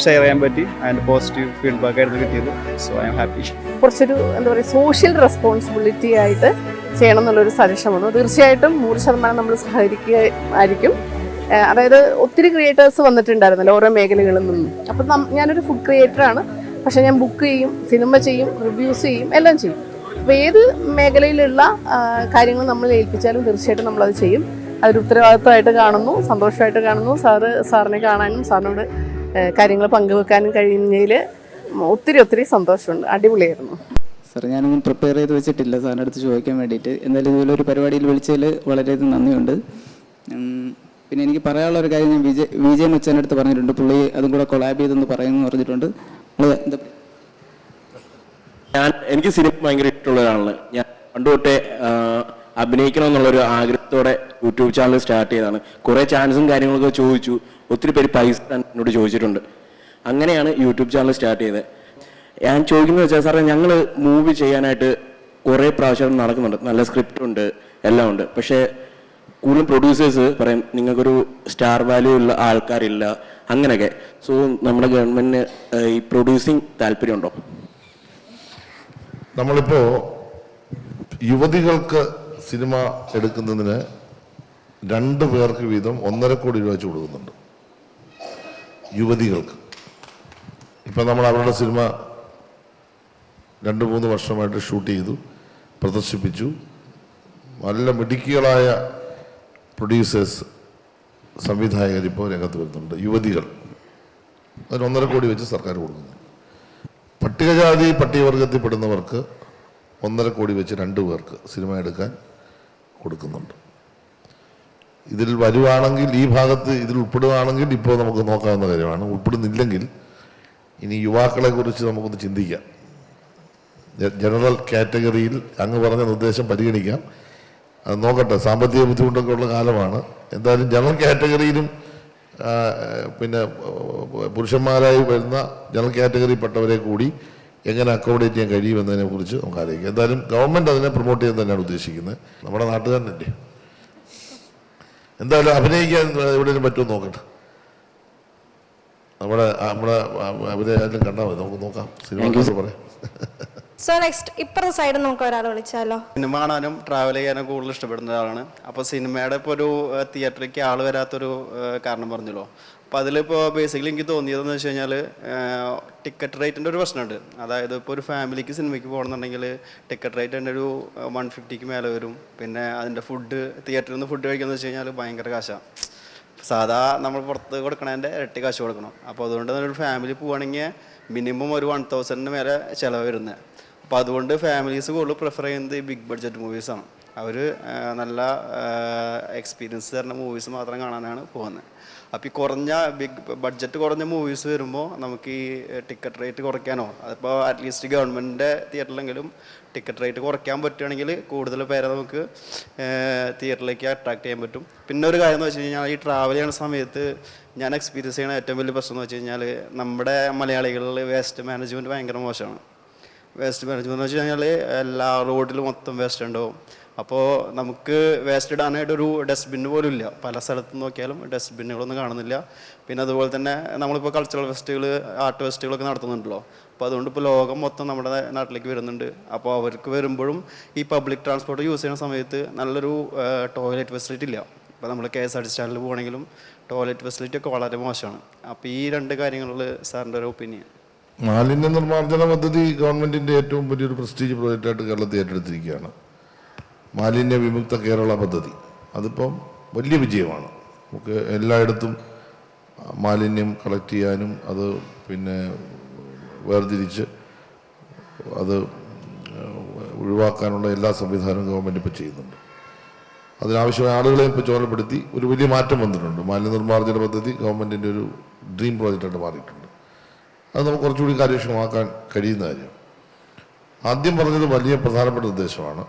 ഷെയർ ചെയ്യാൻ പറ്റി. അതിൻ്റെ പോസിറ്റീവ് ഫീഡ്ബാക്ക് ആയിരുന്നു കിട്ടിയത്. So I am happy. കുറച്ചൊരു എന്താ പറയുക സോഷ്യൽ റെസ്പോൺസിബിലിറ്റി ആയിട്ട് ചെയ്യണം എന്നുള്ളൊരു സജഷൻ വന്നു. തീർച്ചയായിട്ടും 100% നമ്മൾ സഹകരിക്കുകയായിരിക്കും. അതായത് ഒത്തിരി ക്രിയേറ്റേഴ്സ് വന്നിട്ടുണ്ടായിരുന്നല്ലോ ഓരോ മേഖലകളിൽ നിന്നും. അപ്പം ഞാനൊരു ഫുഡ് ക്രിയേറ്ററാണ്. പക്ഷേ ഞാൻ ബുക്ക് ചെയ്യും, സിനിമ ചെയ്യും, റിവ്യൂസ് ചെയ്യും, എല്ലാം ചെയ്യും. അപ്പോൾ ഏത് മേഖലയിലുള്ള കാര്യങ്ങൾ നമ്മൾ ഏൽപ്പിച്ചാലും തീർച്ചയായിട്ടും നമ്മളത് ചെയ്യും. അതൊരു ഉത്തരവാദിത്വമായിട്ട് കാണുന്നു, സന്തോഷമായിട്ട് കാണുന്നു. സാറിനെ കാണാനും സാറിനോട് കാര്യങ്ങൾ പങ്കുവെക്കാനും കഴിഞ്ഞതിൽ ഒത്തിരി സന്തോഷമുണ്ട്. അടിപൊളിയായിരുന്നു. സാർ ഞാനൊന്നും പ്രിപ്പയർ ചെയ്ത് വെച്ചിട്ടില്ല സാറിൻ്റെ അടുത്ത് ചോദിക്കാൻ വേണ്ടിയിട്ട്. എന്തായാലും ഇതുപോലൊരു പരിപാടിയിൽ വിളിച്ചതിൽ വളരെയധികം നന്ദിയുണ്ട്. പിന്നെ എനിക്ക് പറയാനുള്ള ഒരു കാര്യം ഞാൻ വിജയൻ അച്ഛൻ്റെ അടുത്ത് പറഞ്ഞിട്ടുണ്ട്. പുള്ളി അതും കൂടെ കൊളാബ് ചെയ്തെന്ന് പറയുമെന്ന് പറഞ്ഞിട്ടുണ്ട്. എന്താ എനിക്ക് സിനിമ ഭയങ്കര ഇഷ്ടമുള്ള ഒരാളാണ്. ഞാൻ പണ്ട് തൊട്ടേ അഭിനയിക്കണം എന്നുള്ളൊരു ആഗ്രഹത്തോടെ യൂട്യൂബ് ചാനൽ സ്റ്റാർട്ട് ചെയ്തതാണ്. കുറേ ചാൻസും കാര്യങ്ങളൊക്കെ ചോദിച്ചു. ഒത്തിരി പേര് പൈസ എന്നോട് ചോദിച്ചിട്ടുണ്ട്. അങ്ങനെയാണ് യൂട്യൂബ് ചാനൽ സ്റ്റാർട്ട് ചെയ്തത്. ഞാൻ ചോദിക്കുന്നത് വെച്ചാൽ സാറേ, ഞങ്ങൾ മൂവി ചെയ്യാനായിട്ട് കുറേ പ്രാവശ്യം നടക്കുന്നുണ്ട്. നല്ല സ്ക്രിപ്റ്റ് ഉണ്ട്, എല്ലാം ഉണ്ട്. പക്ഷേ കൂടുതലും പ്രൊഡ്യൂസേഴ്സ് പറയും നിങ്ങൾക്കൊരു സ്റ്റാർ വാല്യൂ ഉള്ള ആൾക്കാരില്ല അങ്ങനെയൊക്കെ. സോ നമ്മുടെ ഗവൺമെൻറ്റിന് ഈ പ്രൊഡ്യൂസിങ് താല്പര്യമുണ്ടോ? നമ്മളിപ്പോൾ യുവതികൾക്ക് സിനിമ എടുക്കുന്നതിന് 2 പേർക്ക് വീതം 1.5 കോടി രൂപ വെച്ച് കൊടുക്കുന്നുണ്ട് യുവതികൾക്ക്. ഇപ്പം നമ്മൾ അവരുടെ സിനിമ 2-3 വർഷമായിട്ട് ഷൂട്ട് ചെയ്തു, പ്രദർശിപ്പിച്ചു. നല്ല മിടുക്കികളായ പ്രൊഡ്യൂസേഴ്സ്, സംവിധായകർ ഇപ്പോൾ രംഗത്ത് വരുന്നുണ്ട്. യുവതികൾ അതിന് 1.5 കോടി വെച്ച് സർക്കാർ കൊടുക്കുന്നു. പട്ടികജാതി പട്ടികവർഗത്തിൽപ്പെടുന്നവർക്ക് 1.5 കോടി വെച്ച് 2 പേർക്ക് സിനിമ എടുക്കാൻ കൊടുക്കുന്നുണ്ട്. ഇതിൽ വരുവാണെങ്കിൽ, ഈ ഭാഗത്ത് ഇതിൽ ഉൾപ്പെടുകയാണെങ്കിൽ ഇപ്പോൾ നമുക്ക് നോക്കാവുന്ന കാര്യമാണ്. ഉൾപ്പെടുന്നില്ലെങ്കിൽ ഇനി യുവാക്കളെ കുറിച്ച് നമുക്കൊന്ന് ചിന്തിക്കാം. ജനറൽ കാറ്റഗറിയിൽ അങ്ങ് പറഞ്ഞ നിർദ്ദേശം പരിഗണിക്കാം. അത് നോക്കട്ടെ, സാമ്പത്തിക ബുദ്ധിമുട്ടൊക്കെ ഉള്ള കാലമാണ്. എന്തായാലും ജനറൽ കാറ്റഗറിയിലും പിന്നെ പുരുഷന്മാരായി വരുന്ന ജനറൽ കാറ്റഗറിയിൽപ്പെട്ടവരെ കൂടി എങ്ങനെ അക്കോമഡേറ്റ് ചെയ്യാൻ കഴിയുമെന്നതിനെ കുറിച്ച് നമുക്ക് ആലോചിക്കാം. എന്തായാലും ഗവൺമെൻറ് അതിനെ പ്രൊമോട്ട് ചെയ്യാൻ തന്നെയാണ് ഉദ്ദേശിക്കുന്നത്. നമ്മുടെ നാട്ടുകാരനല്ലേ. എന്തായാലും അഭിനയിക്കാൻ എവിടെയും പറ്റുമോ നോക്കട്ടെ. നമ്മുടെ അഭിനയം കണ്ടാൽ മതി, നമുക്ക് നോക്കാം. സിനിമ പറയാം. സോ നെക്സ്റ്റ് ഇപ്പുറത്തെ സൈഡ് നമുക്ക് ഒരാൾ വിളിച്ചാലോ. സിനിമ കാണാനും ട്രാവൽ ചെയ്യാനും കൂടുതൽ ഇഷ്ടപ്പെടുന്ന ഒരാളാണ്. അപ്പോൾ സിനിമയുടെ ഇപ്പോൾ ഒരു തിയേറ്ററിലേക്ക് ആൾ വരാത്തൊരു കാരണം പറഞ്ഞല്ലോ. അപ്പോൾ അതിലിപ്പോൾ ബേസിക്കലി എനിക്ക് തോന്നിയതെന്ന് വെച്ച് കഴിഞ്ഞാൽ ടിക്കറ്റ് റേറ്റിൻ്റെ ഒരു പ്രശ്നമുണ്ട്. അതായത് ഇപ്പോൾ ഒരു ഫാമിലിക്ക് സിനിമയ്ക്ക് പോകണമെന്നുണ്ടെങ്കിൽ ടിക്കറ്റ് റേറ്റ് തന്നെ ഒരു 150ക്ക് മേലെ വരും. പിന്നെ അതിൻ്റെ ഫുഡ്, തിയേറ്ററിൽ നിന്ന് ഫുഡ് കഴിക്കാമെന്ന് വെച്ച് കഴിഞ്ഞാൽ ഭയങ്കര കാശാണ്. സാധാ നമ്മൾ പുറത്ത് കൊടുക്കണതിൻ്റെ ഇരട്ടി കാശ് കൊടുക്കണം. അപ്പോൾ അതുകൊണ്ട് തന്നെ ഒരു ഫാമിലി പോവുകയാണെങ്കിൽ മിനിമം ഒരു 1000 മേലെ ചിലവ് വരുന്നത്. അപ്പോൾ അതുകൊണ്ട് ഫാമിലീസ് കൂടുതൽ പ്രിഫർ ചെയ്യുന്നത് ഈ ബിഗ് ബഡ്ജറ്റ് മൂവീസാണ്. അവർ നല്ല എക്സ്പീരിയൻസ് തരുന്ന മൂവീസ് മാത്രം കാണാനാണ് പോകുന്നത്. അപ്പോൾ ഈ ബഡ്ജറ്റ് കുറഞ്ഞ മൂവീസ് വരുമ്പോൾ നമുക്ക് ഈ ടിക്കറ്റ് റേറ്റ് കുറയ്ക്കാനോ, അതിപ്പോൾ അറ്റ്ലീസ്റ്റ് ഗവൺമെൻറ്റിൻ്റെ തിയേറ്ററിലെങ്കിലും ടിക്കറ്റ് റേറ്റ് കുറയ്ക്കാൻ പറ്റുകയാണെങ്കിൽ കൂടുതൽ പേരെ നമുക്ക് തിയേറ്ററിലേക്ക് അട്രാക്ട് ചെയ്യാൻ പറ്റും. പിന്നെ ഒരു കാര്യം എന്ന് വെച്ച് കഴിഞ്ഞാൽ ഈ ട്രാവൽ ചെയ്യുന്ന സമയത്ത് ഞാൻ എക്സ്പീരിയൻസ് ചെയ്യുന്ന ഏറ്റവും വലിയ പ്രശ്നം എന്ന് വെച്ച് കഴിഞ്ഞാൽ നമ്മുടെ മലയാളികളിൽ വേസ്റ്റ് മാനേജ്മെൻറ്റ് ഭയങ്കര മോശമാണ്. വേസ്റ്റ് മാനേജ്മെൻറ്റ് എന്ന് വെച്ച് കഴിഞ്ഞാൽ എല്ലാ റോഡിലും മൊത്തം വേസ്റ്റ് ഉണ്ടാവും. അപ്പോൾ നമുക്ക് വേസ്റ്റ് ഇടാനായിട്ടൊരു ഡസ്റ്റ്ബിൻ പോലും ഇല്ല. പല സ്ഥലത്ത് നോക്കിയാലും ഡസ്റ്റ്ബിന്നുകളൊന്നും കാണുന്നില്ല. പിന്നെ അതുപോലെ തന്നെ നമ്മളിപ്പോൾ കൾച്ചറൽ ഫെസ്റ്റുകൾ, ആർട്ട് ഫെസ്റ്റുകളൊക്കെ നടത്തുന്നുണ്ടല്ലോ. അപ്പോൾ അതുകൊണ്ട് ഇപ്പോൾ ലോകം മൊത്തം നമ്മുടെ നാട്ടിലേക്ക് വരുന്നുണ്ട്. അപ്പോൾ അവർക്ക് വരുമ്പോഴും ഈ പബ്ലിക് ട്രാൻസ്പോർട്ട് യൂസ് ചെയ്യുന്ന സമയത്ത് നല്ലൊരു ടോയ്ലറ്റ് ഫെസിലിറ്റി ഇല്ല. ഇപ്പോൾ നമ്മൾ KSRTC സ്റ്റാൻഡിൽ പോകണമെങ്കിലും ടോയ്ലറ്റ് ഫെസിലിറ്റി ഒക്കെ വളരെ മോശമാണ്. അപ്പോൾ ഈ 2 കാര്യങ്ങളിൽ സാറിൻ്റെ ഒരു ഒപ്പീനിയൻ. മാലിന്യ നിർമ്മാർജ്ജന പദ്ധതി ഗവൺമെൻറ്റിൻ്റെ ഏറ്റവും വലിയൊരു പ്രസ്റ്റീജ് പ്രോജക്റ്റായിട്ട് കേരളത്തിൽ ഏറ്റെടുത്തിരിക്കുകയാണ്. മാലിന്യ വിമുക്ത കേരള പദ്ധതി അതിപ്പം വലിയ വിജയമാണ്. നമുക്ക് എല്ലായിടത്തും മാലിന്യം കളക്ട് ചെയ്യാനും അത് പിന്നെ വേർതിരിച്ച് അത് ഒഴിവാക്കാനുള്ള എല്ലാ സംവിധാനവും ഗവൺമെൻറ് ഇപ്പോൾ ചെയ്യുന്നുണ്ട്. അതിനാവശ്യമായ ആളുകളെയും ഇപ്പോൾ ചുമതലപ്പെടുത്തി ഒരു വലിയ മാറ്റം വന്നിട്ടുണ്ട്. മാലിന്യ നിർമ്മാർജ്ജന പദ്ധതി ഗവൺമെൻറ്റിൻ്റെ ഒരു ഡ്രീം പ്രോജക്റ്റായിട്ട് മാറിയിട്ടുണ്ട്. അത് നമുക്ക് കുറച്ചുകൂടി കാര്യക്ഷമമാക്കാൻ കഴിയുന്ന കാര്യം. ആദ്യം പറഞ്ഞത് വലിയ പ്രധാനപ്പെട്ട നിർദ്ദേശമാണ്.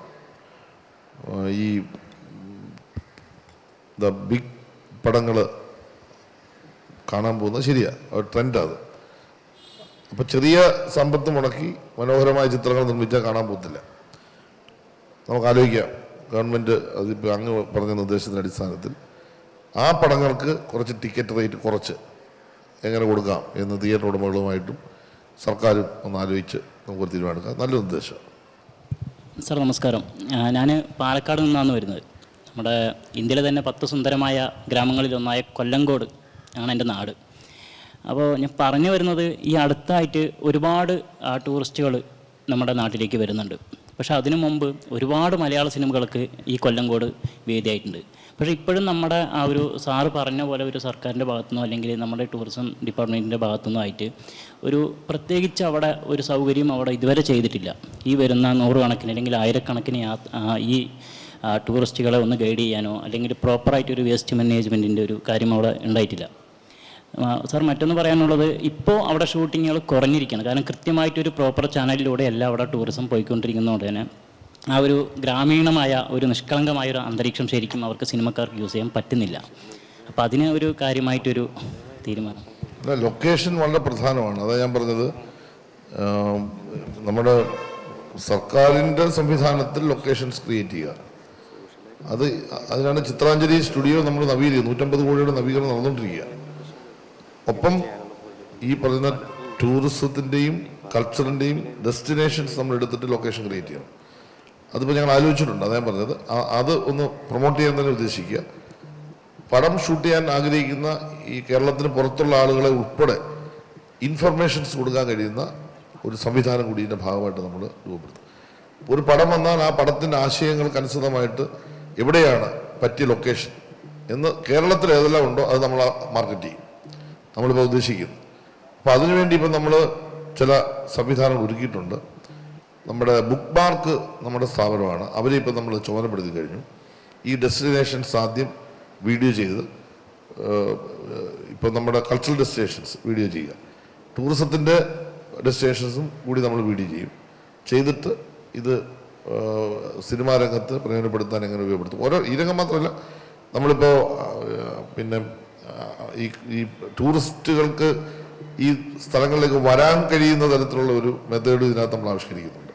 ഈ ബിഗ് പടങ്ങൾ കാണാൻ പോകുന്നത് ശരിയാണ്, ട്രെൻഡാണ് അത്. അപ്പോൾ ചെറിയ സമ്പത്ത് മുടക്കി മനോഹരമായ ചിത്രങ്ങൾ നിർമ്മിച്ചാൽ കാണാൻ പോകത്തില്ല. നമുക്ക് ആലോചിക്കാം, ഗവൺമെൻറ് അതിപ്പോൾ അങ്ങ് പറഞ്ഞ നിർദ്ദേശത്തിൻ്റെ അടിസ്ഥാനത്തിൽ ആ പടങ്ങൾക്ക് കുറച്ച് ടിക്കറ്റ് റേറ്റ് കുറച്ച് എങ്ങനെ കൊടുക്കാം എന്ന് തിയേറ്റർ ഉടമകളുമായിട്ടും സർക്കാരും ഒന്ന് ആലോചിച്ച് നമുക്കൊരു തീരുമാനമെടുക്കാം. നല്ല നിർദ്ദേശം. സാർ നമസ്കാരം. ഞാൻ പാലക്കാട് നിന്നാണ് വരുന്നത്. നമ്മുടെ ഇന്ത്യയിലെ തന്നെ 10 സുന്ദരമായ ഗ്രാമങ്ങളിലൊന്നായ കൊല്ലങ്കോട് ആണ് എൻ്റെ നാട്. അപ്പോൾ ഞാൻ പറഞ്ഞു വരുന്നത്, ഈ അടുത്തായിട്ട് ഒരുപാട് ടൂറിസ്റ്റുകൾ നമ്മുടെ നാട്ടിലേക്ക് വരുന്നുണ്ട്. പക്ഷേ അതിനു മുമ്പ് ഒരുപാട് മലയാള സിനിമകൾക്ക് ഈ കൊല്ലങ്കോട് വേദിയായിട്ടുണ്ട്. പക്ഷേ ഇപ്പോഴും നമ്മുടെ ആ ഒരു സാറ് പറഞ്ഞ പോലെ ഒരു സർക്കാരിൻ്റെ ഭാഗത്തുനിന്നോ അല്ലെങ്കിൽ നമ്മുടെ ടൂറിസം ഡിപ്പാർട്ട്മെൻറ്റിൻ്റെ ഭാഗത്തുനിന്നോ ആയിട്ട് ഒരു പ്രത്യേകിച്ച് അവിടെ ഒരു സൗകര്യം അവിടെ ഇതുവരെ ചെയ്തിട്ടില്ല. ഈ വരുന്ന 100 കണക്കിന് അല്ലെങ്കിൽ 1000 കണക്കിന് ഈ ടൂറിസ്റ്റുകളെ ഒന്ന് ഗൈഡ് ചെയ്യാനോ അല്ലെങ്കിൽ പ്രോപ്പറായിട്ടൊരു വേസ്റ്റ് മാനേജ്മെൻറ്റിൻ്റെ ഒരു കാര്യം അവിടെ ഉണ്ടായിട്ടില്ല. സാർ മറ്റൊന്ന് പറയാനുള്ളത്, ഇപ്പോൾ അവിടെ ഷൂട്ടിങ്ങുകൾ കുറഞ്ഞിരിക്കുകയാണ്. കാരണം കൃത്യമായിട്ടൊരു പ്രോപ്പർ ചാനലിലൂടെ അല്ല അവിടെ ടൂറിസം പോയിക്കൊണ്ടിരിക്കുന്നതുകൊണ്ട് തന്നെ ആ ഒരു ഗ്രാമീണമായ ഒരു നിഷ്കളങ്കമായ ഒരു അന്തരീക്ഷം ശരിക്കും അവർക്ക് സിനിമക്കാർക്ക് യൂസ് ചെയ്യാൻ പറ്റുന്നില്ല. അപ്പോൾ അതിന് ഒരു കാര്യമായിട്ടൊരു തീരുമാനം. ലൊക്കേഷൻ വളരെ പ്രധാനമാണ്. അതാണ് ഞാൻ പറഞ്ഞത്, നമ്മുടെ സർക്കാരിൻ്റെ സംവിധാനത്തിൽ ലൊക്കേഷൻസ് ക്രിയേറ്റ് ചെയ്യുക. അതിനാണ് ചിത്രാഞ്ജലി സ്റ്റുഡിയോ നമ്മൾ നവീകരിക്കുക. 150 കോടിയുടെ നവീകരണം നടന്നുകൊണ്ടിരിക്കുക. ഒപ്പം ഈ പറയുന്ന ടൂറിസത്തിൻ്റെയും കൾച്ചറിൻ്റെയും ഡെസ്റ്റിനേഷൻസ് നമ്മൾ എടുത്തിട്ട് ലൊക്കേഷൻ ക്രിയേറ്റ് ചെയ്യണം. അതിപ്പോൾ ഞങ്ങൾ ആലോചിച്ചിട്ടുണ്ട്. അതാ ഞാൻ പറഞ്ഞത്, അത് ഒന്ന് പ്രൊമോട്ട് ചെയ്യാൻ തന്നെ ഉദ്ദേശിക്കുക. പടം ഷൂട്ട് ചെയ്യാൻ ആഗ്രഹിക്കുന്ന ഈ കേരളത്തിന് പുറത്തുള്ള ആളുകളെ ഉൾപ്പെടെ ഇൻഫർമേഷൻസ് കൊടുക്കാൻ കഴിയുന്ന ഒരു സംവിധാനം കൂടി ഇതിൻ്റെ ഭാഗമായിട്ട് നമ്മൾ രൂപപ്പെടുത്തും. ഒരു പടം വന്നാൽ ആ പടത്തിൻ്റെ ആശയങ്ങൾക്കനുസൃതമായിട്ട് എവിടെയാണ് പറ്റിയ ലൊക്കേഷൻ എന്ന് കേരളത്തിൽ ഏതെല്ലാം ഉണ്ടോ അത് നമ്മൾ മാർക്കറ്റ് ചെയ്യും, നമ്മളിപ്പോൾ ഉദ്ദേശിക്കുന്നു. അപ്പോൾ അതിനുവേണ്ടി ഇപ്പം നമ്മൾ ചില സംവിധാനങ്ങൾ ഒരുക്കിയിട്ടുണ്ട്. നമ്മുടെ ബുക്ക് മാർക്ക് നമ്മുടെ സ്ഥാപനമാണ്, അവരെ ഇപ്പം നമ്മൾ ചുമതലപ്പെടുത്തി കഴിഞ്ഞു. ഈ ഡെസ്റ്റിനേഷൻസ് ആദ്യം വീഡിയോ ചെയ്ത്, ഇപ്പം നമ്മുടെ കൾച്ചറൽ ഡെസ്റ്റിനേഷൻസ് വീഡിയോ ചെയ്യുക, ടൂറിസത്തിൻ്റെ ഡെസ്റ്റിനേഷൻസും കൂടി നമ്മൾ വീഡിയോ ചെയ്തിട്ട് ഇത് സിനിമാ രംഗത്ത് പ്രയോജനപ്പെടുത്താൻ എങ്ങനെ ഉപയോഗപ്പെടുത്തും. ഈ രംഗം മാത്രമല്ല, നമ്മളിപ്പോൾ പിന്നെ ഈ ടൂറിസ്റ്റുകൾക്ക് ഈ സ്ഥലങ്ങളിലേക്ക് വരാൻ കഴിയുന്ന തരത്തിലുള്ള ഒരു മെത്തേഡ് ഇതിനകത്ത് നമ്മൾ ആവിഷ്കരിക്കുന്നുണ്ട്.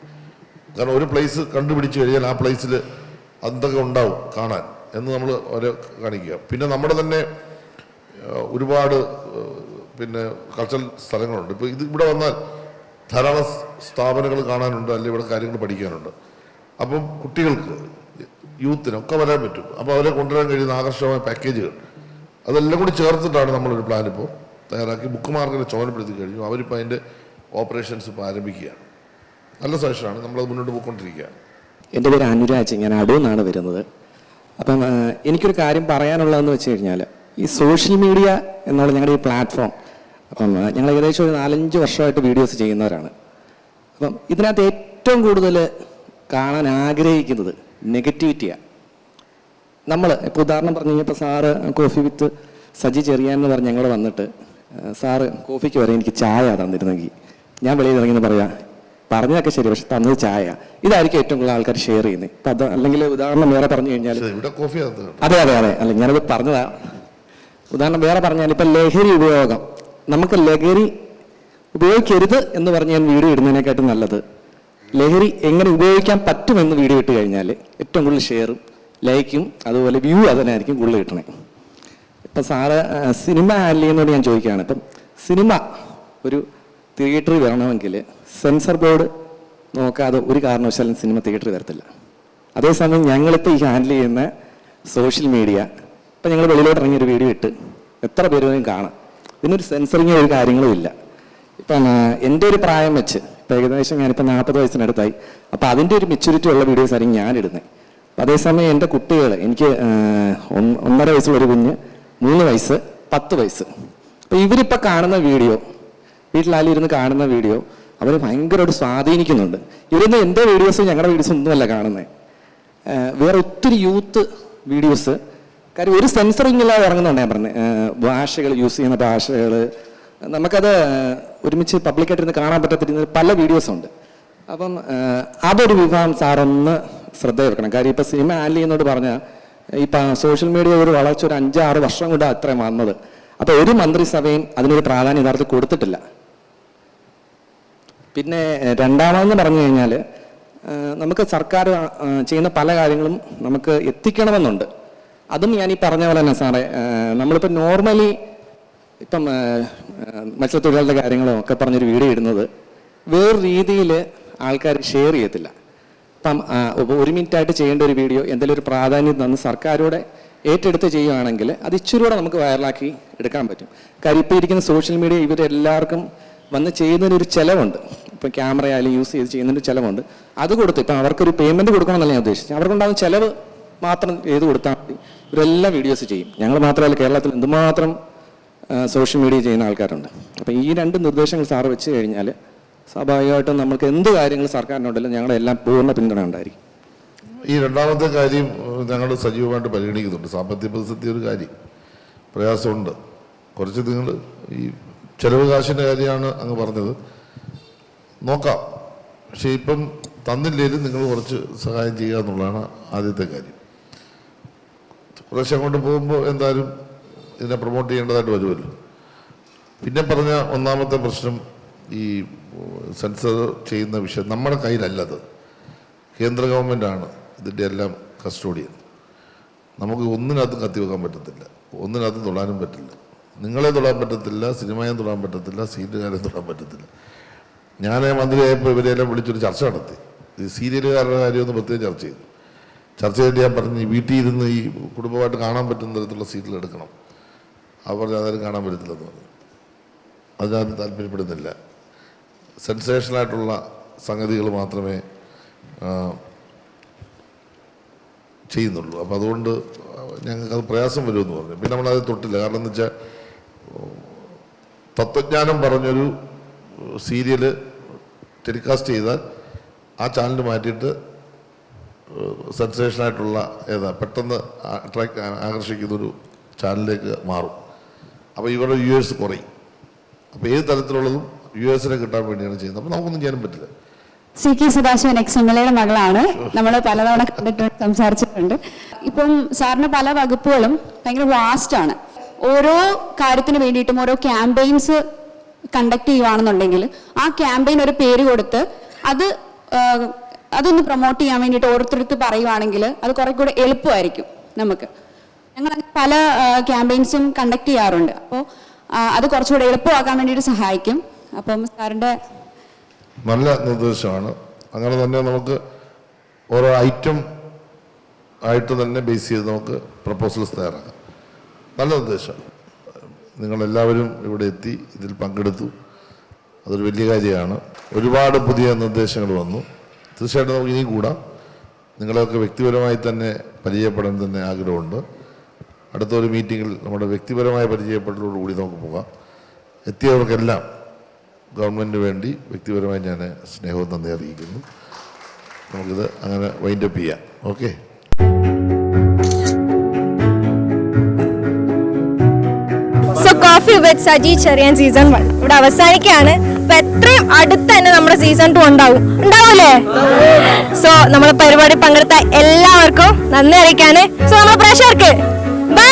കാരണം ഒരു പ്ലേസ് കണ്ടുപിടിച്ച് കഴിഞ്ഞാൽ ആ പ്ലേസിൽ എന്തൊക്കെ ഉണ്ടാവും കാണാൻ എന്ന് നമ്മൾ അവരെ കാണിക്കുക. പിന്നെ നമ്മുടെ തന്നെ ഒരുപാട് പിന്നെ കൾച്ചറൽ സ്ഥലങ്ങളുണ്ട്. ഇപ്പോൾ ഇവിടെ വന്നാൽ ധാരാളം സ്ഥാപനങ്ങൾ കാണാനുണ്ട്, അല്ലെങ്കിൽ ഇവിടെ കാര്യങ്ങൾ പഠിക്കാനുണ്ട്. അപ്പം കുട്ടികൾക്ക്, യൂത്തിനൊക്കെ വരാൻ പറ്റും. അപ്പോൾ അവരെ കൊണ്ടുവരാൻ കഴിയുന്ന ആകർഷകമായ പാക്കേജുകൾ അതെല്ലാം കൂടി ചേർത്തിട്ടാണ് നമ്മളൊരു പ്ലാൻ ഇപ്പോൾ തയ്യാറാക്കി ബുക്ക് മാർക്കിനെ ചുമതലപ്പെടുത്തി കഴിഞ്ഞു. അവരിപ്പോൾ അതിൻ്റെ ഓപ്പറേഷൻസ് ഇപ്പോൾ ആരംഭിക്കുകയാണ്. നല്ല സജഷനാണ്, നമ്മളത് മുന്നോട്ട് പോയിക്കൊണ്ടിരിക്കുകയാണ്. എൻ്റെ പേര് അനുരാജ്, ഞാൻ അടൂർ നിന്നാണ് വരുന്നത്. അപ്പം എനിക്കൊരു കാര്യം പറയാനുള്ളതെന്ന് വെച്ച് കഴിഞ്ഞാൽ, ഈ സോഷ്യൽ മീഡിയ എന്നുള്ള ഞങ്ങളുടെ ഈ പ്ലാറ്റ്ഫോം, അപ്പം ഞങ്ങൾ ഏകദേശം ഒരു 4-5 വർഷമായിട്ട് വീഡിയോസ് ചെയ്യുന്നവരാണ്. അപ്പം ഇതിനകത്ത് ഏറ്റവും കൂടുതൽ കാണാൻ ആഗ്രഹിക്കുന്നത് നെഗറ്റിവിറ്റിയാണ്. നമ്മൾ ഇപ്പോൾ ഉദാഹരണം പറഞ്ഞു കഴിഞ്ഞപ്പോൾ sir coffee with Saji Cherian എന്ന് പറഞ്ഞ് ഞങ്ങൾ വന്നിട്ട്, സാറ് കോഫിക്ക് വരെ എനിക്ക് ചായ തന്നിരുന്നെങ്കിൽ ഞാൻ വെളിയിൽ ഇറങ്ങിയെന്ന് പറയാം, പറഞ്ഞതൊക്കെ ശരി, പക്ഷെ തന്നത് ചായ. ഇതായിരിക്കും ഏറ്റവും കൂടുതൽ ആൾക്കാർ ഷെയർ ചെയ്യുന്നത്. ഇപ്പം അത് അല്ലെങ്കിൽ ഉദാഹരണം വേറെ പറഞ്ഞു കഴിഞ്ഞാൽ, അതെ അതെ അതെ അല്ല ഞാനത് പറഞ്ഞതാ. ഉദാഹരണം വേറെ പറഞ്ഞാൽ ഇപ്പം ലഹരി ഉപയോഗം, നമുക്ക് ലഹരി ഉപയോഗിക്കരുത് എന്ന് പറഞ്ഞ് ഞാൻ വീഡിയോ ഇടുന്നതിനെക്കാട്ടും നല്ലത് ലഹരി എങ്ങനെ ഉപയോഗിക്കാൻ പറ്റുമെന്ന് വീഡിയോ ഇട്ട് കഴിഞ്ഞാൽ ഏറ്റവും കൂടുതൽ ഷെയറും ലൈക്കും അതുപോലെ വ്യൂ അതിനായിരിക്കും കൂടുതൽ കിട്ടണേ. ഇപ്പം സാറ് സിനിമ ഹാൻഡിൽ ചെയ്യുന്നതോട് ഞാൻ ചോദിക്കുകയാണ്, ഇപ്പം സിനിമ ഒരു തിയേറ്ററിൽ വരണമെങ്കിൽ സെൻസർ ബോർഡ് നോക്കാതെ ഒരു കാരണവശാലും സിനിമ തിയേറ്ററിൽ വരത്തില്ല. അതേസമയം ഞങ്ങളിപ്പോൾ ഈ ഹാൻഡിൽ ചെയ്യുന്ന സോഷ്യൽ മീഡിയ, ഇപ്പം ഞങ്ങൾ വെളിയിലോട്ട് ഇറങ്ങിയൊരു വീഡിയോ ഇട്ട് എത്ര പേര് വേണമെങ്കിലും കാണാം. ഇതിനൊരു സെൻസറിങ് ഒരു കാര്യങ്ങളും ഇല്ല. ഇപ്പം എൻ്റെ ഒരു പ്രായം വെച്ച് ഇപ്പം ഏകദേശം ഞാനിപ്പോൾ 40 വയസ്സിനടുത്തായി. അപ്പോൾ അതിൻ്റെ ഒരു മെച്യൂരിറ്റി ഉള്ള വീഡിയോസ് ആയിരിക്കും ഞാനിടുന്നത്. അപ്പം അതേസമയം എൻ്റെ കുട്ടികൾ, എനിക്ക് 1.5 വയസ്സുള്ളൊരു കുഞ്ഞ്, 3 വയസ്സ്, 10 വയസ്സ്. അപ്പോൾ ഇവരിപ്പോൾ കാണുന്ന വീഡിയോ, വീട്ടിലാലിരുന്ന് കാണുന്ന വീഡിയോ അവർ ഭയങ്കരമായിട്ട് സ്വാധീനിക്കുന്നുണ്ട്. ഇവരൊന്നും എൻ്റെ വീഡിയോസ് ഞങ്ങളുടെ വീഡിയോസ് ഒന്നുമല്ല കാണുന്നത്. വേറെ ഒത്തിരി യൂത്ത് വീഡിയോസ്. കാര്യം ഒരു സെൻസറിങ് ഇല്ലാതെ ഇറങ്ങുന്നുണ്ട്. ഞാൻ പറഞ്ഞത് ഭാഷകൾ യൂസ് ചെയ്യുന്ന ഭാഷകൾ നമുക്കത് ഒരുമിച്ച് പബ്ലിക്കായിട്ടിരുന്ന് കാണാൻ പറ്റാത്തിരുന്ന പല വീഡിയോസുണ്ട്. അപ്പം അതൊരു വിഭാഗം സാറൊന്ന് ശ്രദ്ധ വെക്കണം. കാര്യം ഇപ്പം സിനിമ ഹാൻഡിൽ ചെയ്യുന്നോട് പറഞ്ഞാൽ ഇപ്പം സോഷ്യൽ മീഡിയ ഒരു വളർച്ച ഒരു 5-6 വർഷം കൊണ്ട് അത്രയും വന്നത്. അപ്പോൾ ഒരു മന്ത്രിസഭയും അതിനൊരു പ്രാധാന്യം യഥാർത്ഥത്തിൽ കൊടുത്തിട്ടില്ല. പിന്നെ രണ്ടാമതെന്ന് പറഞ്ഞു കഴിഞ്ഞാൽ നമുക്ക് സർക്കാർ ചെയ്യുന്ന പല കാര്യങ്ങളും നമുക്ക് എത്തിക്കണമെന്നുണ്ട്. അതും ഞാൻ ഈ പറഞ്ഞ പോലെ തന്നെ സാറേ, നമ്മളിപ്പോൾ നോർമലി ഇപ്പം മത്സ്യത്തൊഴിലാളികളുടെ കാര്യങ്ങളോ ഒക്കെ പറഞ്ഞൊരു വീഡിയോ ഇടുന്നത് വേറെ രീതിയിൽ ആൾക്കാർ ഷെയർ ചെയ്യത്തില്ല. ഇപ്പം 1 മിനിറ്റായിട്ട് ചെയ്യേണ്ട ഒരു വീഡിയോ എന്തെങ്കിലും ഒരു പ്രാധാന്യം തന്ന് സർക്കാരോടെ ഏറ്റെടുത്ത് ചെയ്യുകയാണെങ്കിൽ അത് ഇച്ചിരി കൂടെ നമുക്ക് വൈറലാക്കി എടുക്കാൻ പറ്റും. കാര്യം ഇപ്പോൾ ഇരിക്കുന്ന സോഷ്യൽ മീഡിയ ഇവരെല്ലാവർക്കും വന്ന് ചെയ്യുന്നതിനൊരു ചിലവുണ്ട്. ഇപ്പം ക്യാമറ ആയാലും യൂസ് ചെയ്ത് ചെയ്യുന്നതിന് ചിലവുണ്ട്. അത് കൊടുത്ത് ഇപ്പം അവർക്കൊരു പേയ്മെൻറ്റ് കൊടുക്കണമെന്നല്ല ഞാൻ ഉദ്ദേശിച്ചത്. അവർക്കുണ്ടാകുന്ന ചിലവ് മാത്രം ചെയ്ത് കൊടുത്താൽ മതി. ഇവരെല്ലാം വീഡിയോസ് ചെയ്യും. ഞങ്ങൾ മാത്രമല്ല, കേരളത്തിൽ എന്തുമാത്രം സോഷ്യൽ മീഡിയ ചെയ്യുന്ന ആൾക്കാരുണ്ട്. അപ്പം ഈ 2 നിർദ്ദേശങ്ങൾ സാറ് വെച്ച് കഴിഞ്ഞാൽ സ്വാഭാവികമായിട്ടും നമുക്ക് എന്ത് കാര്യങ്ങൾ സർക്കാരിനുണ്ടല്ലോ ഞങ്ങളുടെ എല്ലാം പൂർണ്ണ പിന്തുണ ഉണ്ടായിരിക്കും. ഈ രണ്ടാമത്തെ കാര്യം ഞങ്ങൾ സജീവമായിട്ട് പരിഗണിക്കുന്നുണ്ട്. സാമ്പത്തിക പ്രതിസന്ധി ഒരു കാര്യം പ്രയാസമുണ്ട്. കുറച്ച് നിങ്ങൾ ഈ ചെലവ് കാശിൻ്റെ കാര്യമാണ് അങ്ങ് പറഞ്ഞത്, നോക്കാം. പക്ഷേ ഇപ്പം തന്നില്ലേലും നിങ്ങൾ കുറച്ച് സഹായം ചെയ്യുക എന്നുള്ളതാണ് ആദ്യത്തെ കാര്യം. കുറച്ച് അങ്ങോട്ട് പോകുമ്പോൾ എന്തായാലും ഇതിനെ പ്രൊമോട്ട് ചെയ്യേണ്ടതായിട്ട് വരുമല്ലോ. പിന്നെ പറഞ്ഞ ഒന്നാമത്തെ പ്രശ്നം ഈ സെൻസർ ചെയ്യുന്ന വിഷയം നമ്മുടെ കയ്യിലല്ലത്. കേന്ദ്ര ഗവൺമെൻറ്റാണ് ഇതിൻ്റെ എല്ലാം കസ്റ്റോഡിയൻ. നമുക്ക് ഒന്നിനകത്തും കത്തിവെക്കാൻ പറ്റത്തില്ല, ഒന്നിനകത്തും തൊടാനും പറ്റില്ല. നിങ്ങളെ തൊടാൻ പറ്റത്തില്ല, സിനിമയെ തൊടാൻ പറ്റത്തില്ല, സീരിയലുകാരെ തൊടാൻ പറ്റത്തില്ല. ഞാൻ മന്ത്രിയായപ്പോൾ ഇവരെല്ലാം വിളിച്ചൊരു ചർച്ച നടത്തി. ഈ സീരിയലുകാരുടെ കാര്യമൊന്ന് പ്രത്യേകം ചർച്ച ചെയ്തു. ചർച്ച ചെയ്തിട്ട് ഞാൻ പറഞ്ഞു, വീട്ടിൽ ഇരുന്ന് ഈ കുടുംബമായിട്ട് കാണാൻ പറ്റുന്ന തരത്തിലുള്ള സീരിയൽ എടുക്കണം. അവർ അതാരും കാണാൻ പറ്റത്തില്ലെന്ന് പറഞ്ഞു. അതിനകത്ത് താല്പര്യപ്പെടുന്നില്ല. സെൻസേഷനായിട്ടുള്ള സംഗതികൾ മാത്രമേ ചെയ്യുന്നുള്ളൂ. അപ്പോൾ അതുകൊണ്ട് ഞങ്ങൾക്കത് പ്രയാസം വരുമെന്ന് പറഞ്ഞു. പിന്നെ നമ്മളത് തൊട്ടില്ല. കാരണം എന്ന് വെച്ചാൽ തത്വജ്ഞാനം പറഞ്ഞൊരു സീരിയൽ ടെലികാസ്റ്റ് ചെയ്താൽ ആ ചാനൽ മാറ്റിയിട്ട് സെൻസേഷനായിട്ടുള്ള പെട്ടെന്ന് ആകർഷിക്കുന്നൊരു ചാനലിലേക്ക് മാറും. അപ്പോൾ ഇവരുടെ വ്യൂവേഴ്സ് കുറയും. അപ്പോൾ ഏത് തരത്തിലുള്ളതും വ്യൂവേഴ്സിനെ കിട്ടാൻ വേണ്ടിയാണ് ചെയ്യുന്നത്. അപ്പോൾ നമുക്കൊന്നും ചെയ്യാനും പറ്റില്ല. CK സദാശിവൻ XMLAയുടെ മകളാണ്. നമ്മൾ പലതവണ കണ്ടിട്ട് സംസാരിച്ചിട്ടുണ്ട്. ഇപ്പം സാറിന് പല വകുപ്പുകളും ഭയങ്കര വാസ്റ്റാണ്. ഓരോ കാര്യത്തിന് വേണ്ടിയിട്ടും ഓരോ ക്യാമ്പയിൻസ് കണ്ടക്ട് ചെയ്യുകയാണെന്നുണ്ടെങ്കിൽ ആ ക്യാമ്പയിൻ ഒരു പേര് കൊടുത്ത് അതൊന്ന് പ്രൊമോട്ട് ചെയ്യാൻ വേണ്ടിയിട്ട് ഓരോരുത്തർക്ക് പറയുവാണെങ്കിൽ അത് കുറെ കൂടെ എളുപ്പമായിരിക്കും നമുക്ക്. ഞങ്ങൾ പല ക്യാമ്പയിൻസും കണ്ടക്ട് ചെയ്യാറുണ്ട്. അപ്പോൾ അത് കുറച്ചുകൂടെ എളുപ്പമാക്കാൻ വേണ്ടിയിട്ട് സഹായിക്കും. അപ്പം സാറിൻ്റെ നല്ല നിർദ്ദേശമാണ്. അങ്ങനെ തന്നെ നമുക്ക് ഓരോ ഐറ്റം ആയിട്ട് തന്നെ ബേസ് ചെയ്ത് നമുക്ക് പ്രപ്പോസൽസ് തയ്യാറാക്കാം. നല്ല നിർദ്ദേശം. നിങ്ങളെല്ലാവരും ഇവിടെ എത്തി ഇതിൽ പങ്കെടുത്തു, അതൊരു വലിയ കാര്യമാണ്. ഒരുപാട് പുതിയ നിർദ്ദേശങ്ങൾ വന്നു. തീർച്ചയായിട്ടും നമുക്ക് ഇനിയും കൂടാം. നിങ്ങളെയൊക്കെ വ്യക്തിപരമായി തന്നെ പരിചയപ്പെടാൻ തന്നെ ആഗ്രഹമുണ്ട്. അടുത്തൊരു മീറ്റിങ്ങിൽ നമ്മുടെ വ്യക്തിപരമായ പരിചയപ്പെടലോടുകൂടി നമുക്ക് പോകാം. എത്തിയവർക്കെല്ലാം ഗവൺമെൻറ്റിന് വേണ്ടി വ്യക്തിപരമായി ഞാൻ സ്നേഹവും നന്ദി അറിയിക്കുന്നു. നമുക്കിത് അങ്ങനെ വൈൻഡപ്പ് ചെയ്യാം. Okay. Coffee with Saji Cherian season 1 ഇവിടെ അവസാനിക്കുകയാണ്. അപ്പൊ എത്രയും അടുത്ത് തന്നെ നമ്മുടെ സീസൺ 2 ഉണ്ടാവൂലേ? സോ നമ്മളെ പരിപാടി പങ്കെടുത്ത എല്ലാവർക്കും നന്ദി അറിയിക്കാന്. സോ നമ്മുടെ പ്രേക്ഷകർക്ക് ബൈ.